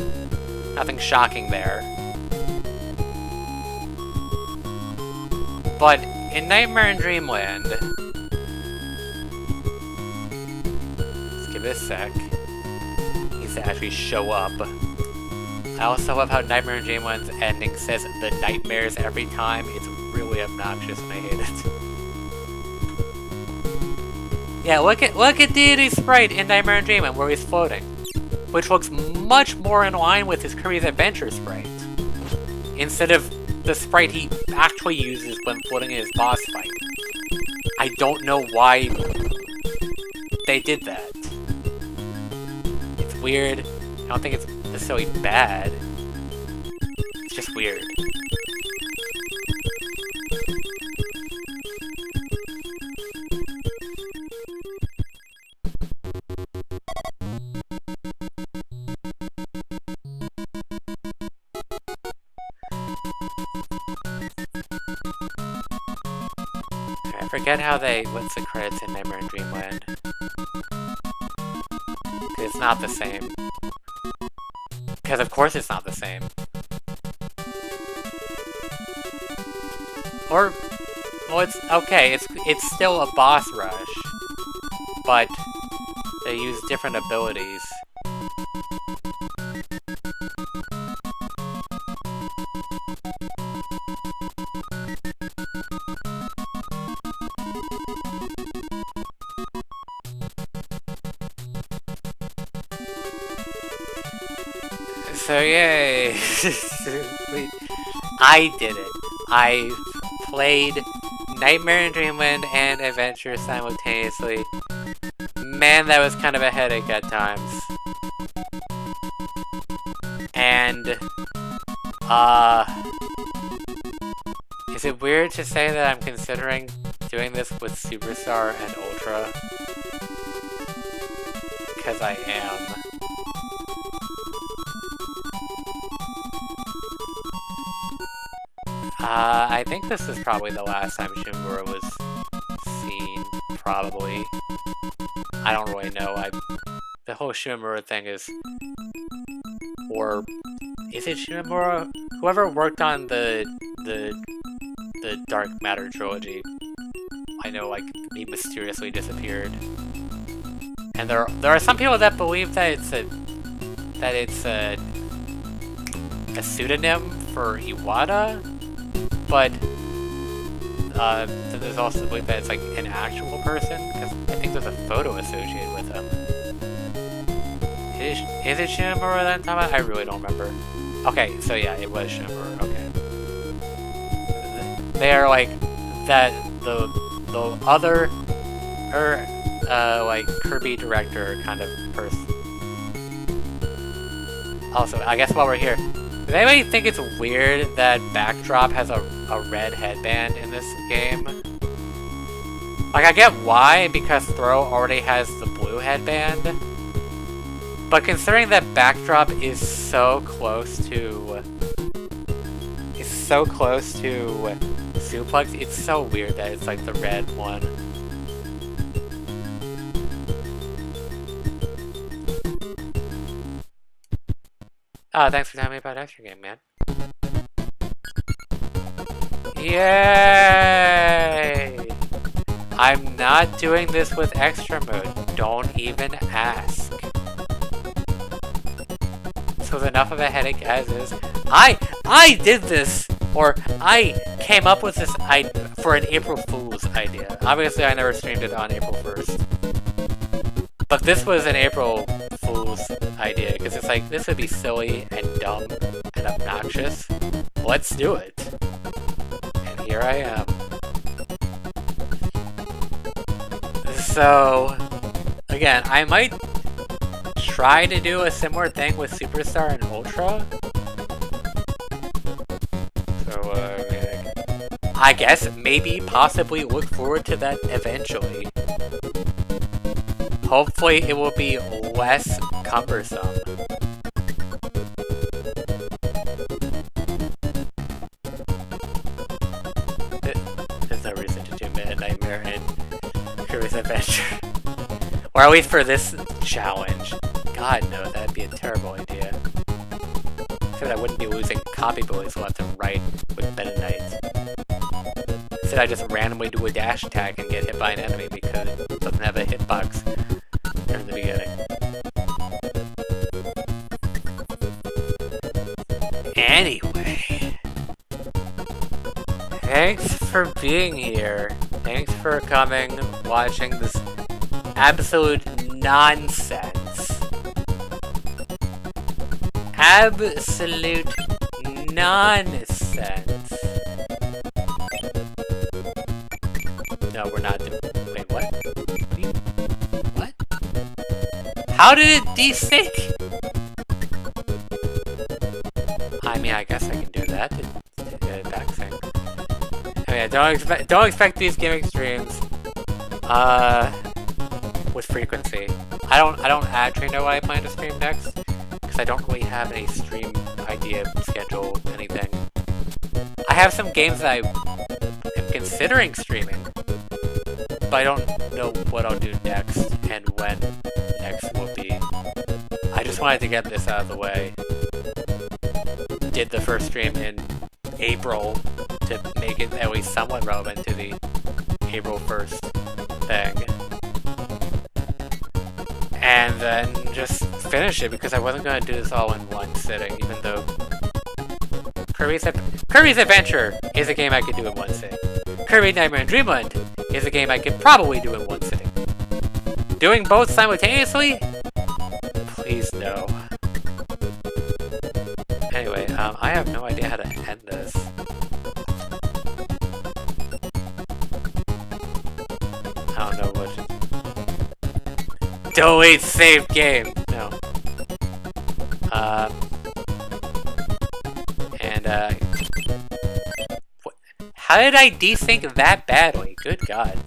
nothing shocking there. But in Nightmare in Dreamland, let's give it a sec. He needs to actually show up. I also love how Nightmare in Dreamland's ending says the nightmares every time. It's really obnoxious and I hate it. Yeah, look at Deity's sprite in Nightmare in Dreamland where he's floating, which looks much more in line with his Kirby's Adventure sprite, instead of the sprite he actually uses when floating in his boss fight. I don't know why they did that. It's weird. I don't think it's necessarily bad. It's just weird. I forget how they list the credits in Nightmare in Dreamland. It's not the same. Because of course it's not the same. Or, well, it's okay. It's still a boss rush, but they use different abilities. So yay! I did it. I played Nightmare in Dreamland and Adventure simultaneously. Man, that was kind of a headache at times. And, is it weird to say that I'm considering doing this with Superstar and Ultra? Because I am. I think this is probably the last time Shimura was seen, probably. I don't really know. The whole Shimura thing is... Or... Is it Shimura? Whoever worked on the Dark Matter trilogy, I know, like, he mysteriously disappeared. And there are some people that believe that it's a pseudonym for Iwata, but there's also the belief that it's like an actual person, because I think there's a photo associated with him. Is it Shimura that I'm talking about? I really don't remember. Okay, so yeah, it was Shimura. Okay. They're like that the other like Kirby director kind of person. Also, I guess while we're here, does anybody think it's weird that Backdrop has a red headband in this game? Like, I get why, because Throw already has the blue headband. But considering that Backdrop is so close to Suplex, it's so weird that it's like the red one. Oh, thanks for telling me about Extra Game, man. Yay! I'm not doing this with Extra Mode. Don't even ask. This was enough of a headache as is. I did this! Or, I came up with this for an April Fool's idea. Obviously, I never streamed it on April 1st. But this was an April Fool's idea, because it's like, this would be silly and dumb and obnoxious. Let's do it. And here I am. So, again, I might try to do a similar thing with Superstar and Ultra. So, I guess maybe possibly look forward to that eventually. Hopefully it will be less cumbersome. There's no reason to do Meta Nightmare and Kirby's Adventure. Or at least for this challenge. God no, that'd be a terrible idea. Except I wouldn't be losing copy bullets left and right with Meta Knight. Instead I just randomly do a dash attack and get hit by an enemy because it doesn't have a hitbox in the beginning. Anyway, thanks for being here. Thanks for coming, watching this absolute nonsense. Absolute nonsense. No, we're not doing. Wait, what? What? How did it desync? I mean, I guess I can do that to backsync. I mean, don't expect these gimmick streams. With frequency. I don't actually know what I plan to stream next, because I don't really have any stream idea, schedule, anything. I have some games that I am considering streaming, but I don't know what I'll do next and when next will be. I just wanted to get this out of the way. Did the first stream in April to make it at least somewhat relevant to the April 1st thing. And then just finish it, because I wasn't going to do this all in one sitting, even though Kirby's Adventure is a game I could do in one sitting. Kirby Nightmare in Dreamland is a game I could probably do in one sitting. Doing both simultaneously? Please no. have no idea how to end this. I don't know what. Delete save game. No. What? How did I desync that badly? Good God.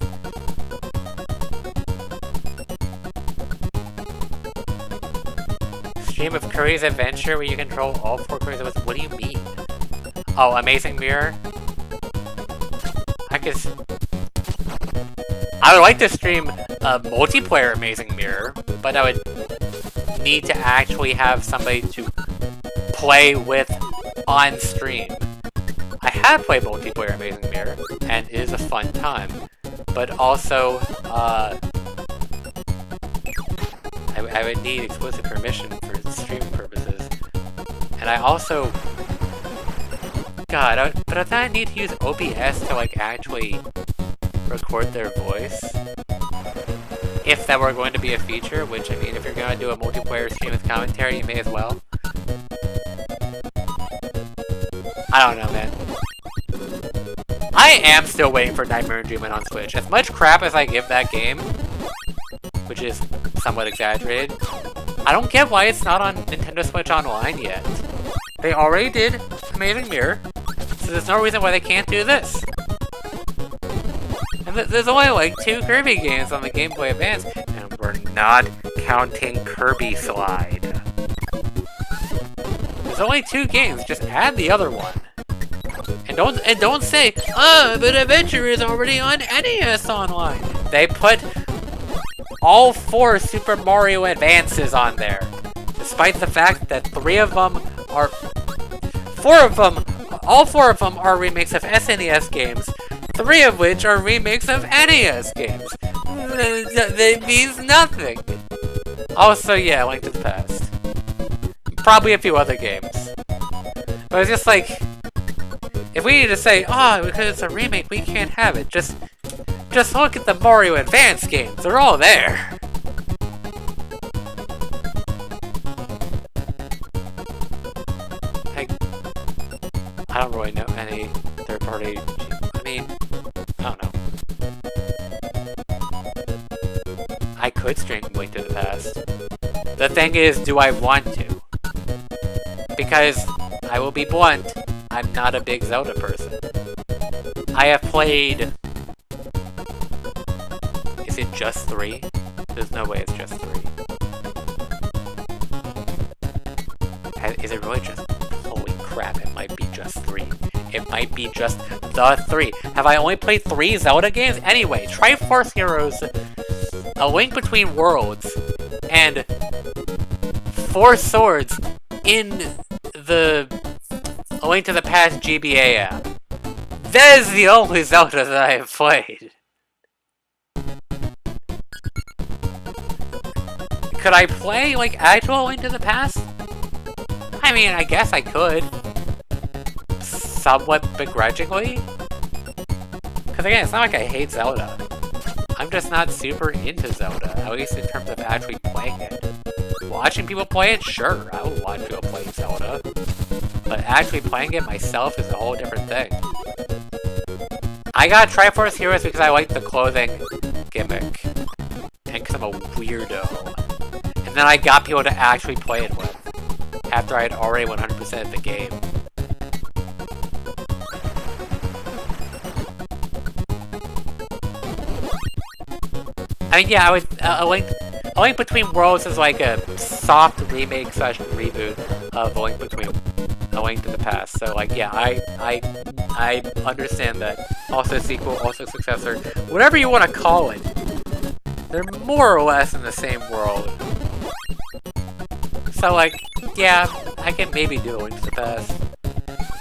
Stream of Kirby's Adventure where you control all 4 Kirby's. What do you mean? Oh, Amazing Mirror? I would like to stream a multiplayer Amazing Mirror, but I would need to actually have somebody to play with on stream. I have played multiplayer Amazing Mirror, and it is a fun time, but also, I would need explicit permission for streaming purposes. And I also... God, but I need to use OBS to, like, actually record their voice. If that were going to be a feature, which, I mean, if you're going to do a multiplayer stream with commentary, you may as well. I don't know, man. I am still waiting for Nightmare and Dreamland on Switch. As much crap as I give that game, which is somewhat exaggerated, I don't get why it's not on Nintendo Switch Online yet. They already did Amazing Mirror, so there's no reason why they can't do this. And there's only like 2 Kirby games on the Game Boy Advance, and we're not counting Kirby Slide. There's only 2 games, just add the other one. And don't say, but Adventure is already on NES Online. They put all 4 Super Mario Advances on there, despite the fact that all 4 of them are remakes of SNES games, 3 of which are remakes of NES games. That means nothing. Also, yeah, Link to the Past. Probably a few other games. But it's just like, if we need to say, because it's a remake, we can't have it. Just look at the Mario Advance games. They're all there. I don't really know any third-party... I mean, I don't know. I could stream Link to the Past. The thing is, do I want to? Because, I will be blunt, I'm not a big Zelda person. I have played... Is it just 3? There's no way it's just 3. Is it really just... Holy crap, it might be just 3. It might be just the 3. Have I only played 3 Zelda games? Anyway, Triforce Heroes, A Link Between Worlds, and 4 Swords in the A Link to the Past GBA app. That is the only Zelda that I have played. Could I play, like, actual Link to the Past? I mean, I guess I could. Somewhat begrudgingly. Because again, it's not like I hate Zelda. I'm just not super into Zelda, at least in terms of actually playing it. Watching people play it, sure, I would watch people play Zelda. But actually playing it myself is a whole different thing. I got Triforce Heroes because I like the clothing gimmick. And because I'm a weirdo. And then I got people to actually play it with. After I had already 100%ed the game. I mean, yeah, A Link Between Worlds is like a soft remake / reboot of A Link to the Past. So, like, yeah, I understand that. Also sequel, also successor, whatever you want to call it. They're more or less in the same world. So, like, yeah, I can maybe do A Link to the Past.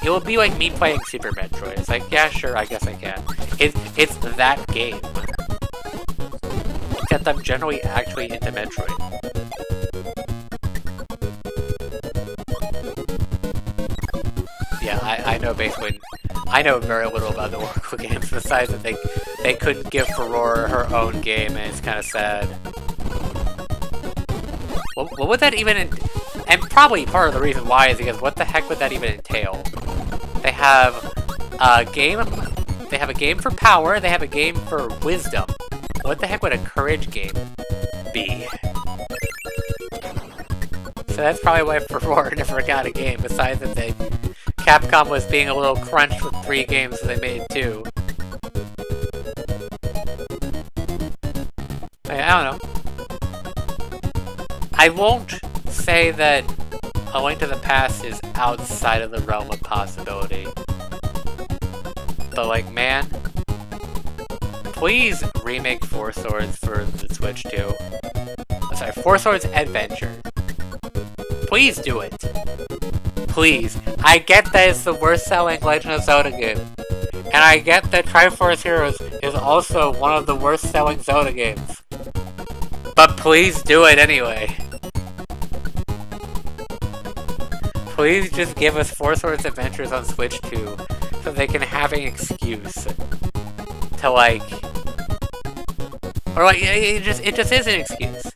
It will be like me playing Super Metroid. It's like, yeah, sure, I guess I can. It's that game. Except I'm generally actually into Metroid. Yeah, I know very little about the Oracle games, besides that they couldn't give Ferrora her own game, and it's kind of sad. What would that even... And probably part of the reason why is because what the heck would that even entail? They have a game for power, they have a game for wisdom. What the heck would a courage game be? So that's probably why Furore never got a game, besides that Capcom was being a little crunched with 3 games, so they made 2. I don't know. I won't say that A Link to the Past is outside of the realm of possibility. But like, man, please remake Four Swords for the Switch 2. Sorry, Four Swords Adventure. Please do it. Please. I get that it's the worst selling Legend of Zelda game. And I get that Triforce Heroes is also one of the worst selling Zelda games. But please do it anyway. Please just give us Four Swords Adventures on Switch 2 so they can have an excuse to like... Or like, it just is an excuse.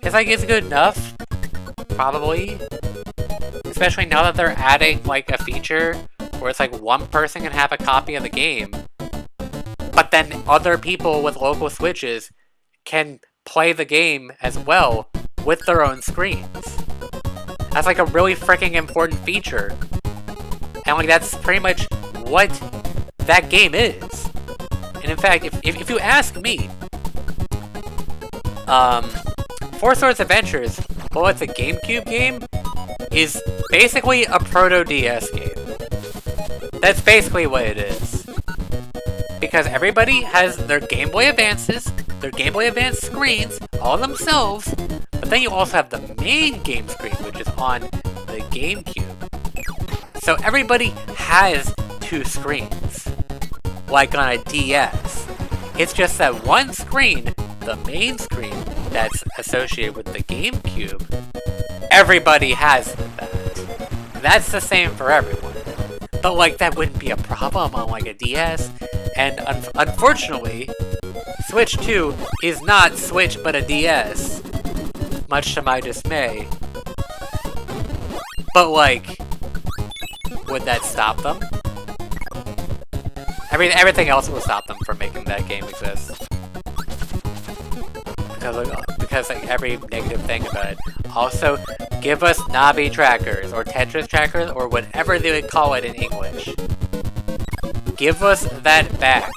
It's like, it's good enough. Probably. Especially now that they're adding like a feature where it's like one person can have a copy of the game. But then other people with local Switches can play the game as well with their own screens. That's like a really freaking important feature. And like that's pretty much what that game is. And in fact, if you ask me, Four Swords Adventures, well, it's a GameCube game, is basically a proto-DS game. That's basically what it is. Because everybody has their Game Boy Advances, their Game Boy Advance screens, all themselves, but then you also have the main game screen, which is on the GameCube. So everybody has 2 screens, like on a DS. It's just that one screen, the main screen, that's associated with the GameCube, everybody has that. That's the same for everyone. But like, that wouldn't be a problem on like a DS, and unfortunately, Switch 2 is not Switch but a DS, much to my dismay. But like, would that stop them? Everything else will stop them from making that game exist. Because like every negative thing about it. Also, give us Navi trackers, or Tetris trackers, or whatever they would call it in English. Give us that back.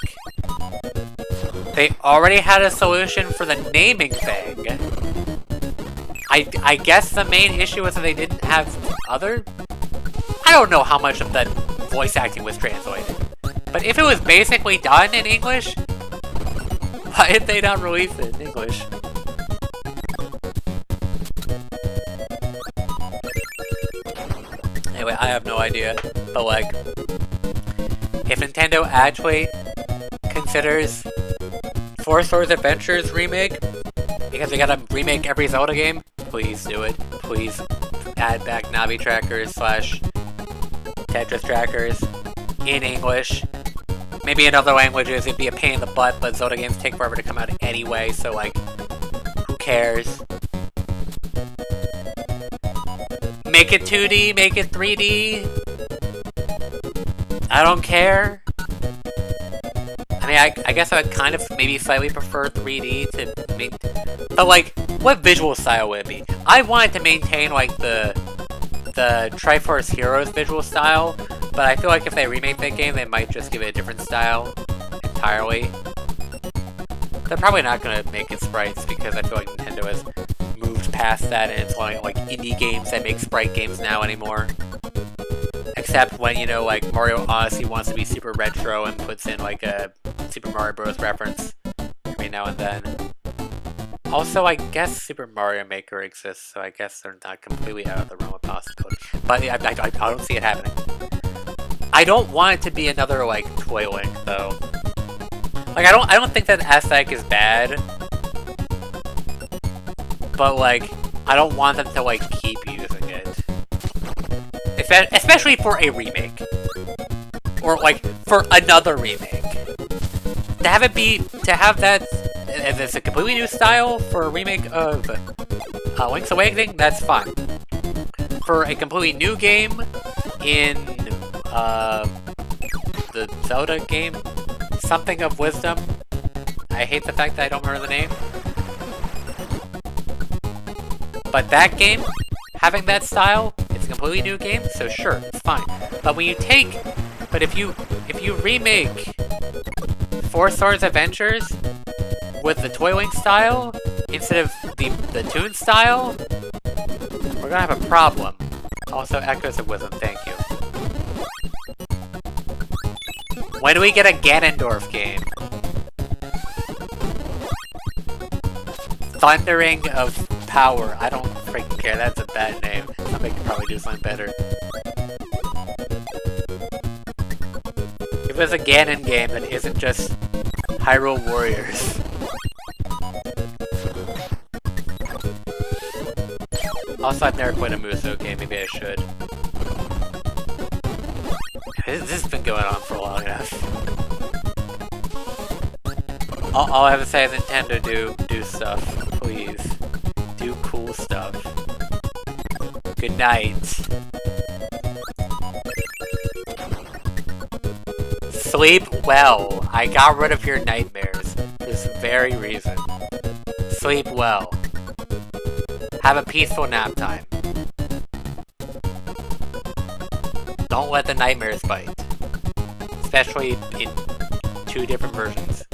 They already had a solution for the naming thing. I guess the main issue was that they didn't have other... I don't know how much of that voice acting was translated. But if it was basically done in English, why did they not release it in English? Anyway, I have no idea. But like, if Nintendo actually considers Four Swords Adventures remake, because they gotta remake every Zelda game, please do it. Please add back Navi trackers / Tetris trackers in English. Maybe in other languages it'd be a pain in the butt, but Zelda games take forever to come out anyway, so like, who cares? Make it 2D, make it 3D. I don't care. I mean, I guess I would kind of maybe slightly prefer 3D to make... But like, what visual style would it be? I wanted to maintain like the Triforce Heroes visual style, but I feel like if they remake that game, they might just give it a different style entirely. They're probably not going to make it sprites, because I feel like Nintendo has moved past that, and it's only like indie games that make sprite games now anymore. Except when, you know, like Mario Odyssey wants to be super retro and puts in like a Super Mario Bros. Reference every now and then. Also, I guess Super Mario Maker exists, so I guess they're not completely out of the realm of possibility. But I don't see it happening. I don't want it to be another like Toy Link though. Like I don't think that aesthetic is bad. But like, I don't want them to like keep using it. Especially for a remake. Or like, for another remake. To have that as a completely new style for a remake of Link's Awakening, that's fine. for a completely new game in the Zelda game, Something of Wisdom. I hate the fact that I don't remember the name. But that game, having that style, it's a completely new game, so sure, it's fine. But when you if you remake Four Swords Adventures with the Toy Link style instead of the Toon style, we're gonna have a problem. Also, Echoes of Wisdom, thank you. When do we get a Ganondorf game? Thundering of Power. I don't freaking care, that's a bad name. Somebody could probably do something better. If it was a Ganon game that isn't just Hyrule Warriors. Also, I've never played a Musou game, maybe I should. This has been going on for long enough. All I have to say is Nintendo, do stuff, please. Do cool stuff. Good night. Sleep well. I got rid of your nightmares for this very reason. Sleep well. Have a peaceful nap time. Don't let the nightmares bite. Especially in 2 different versions.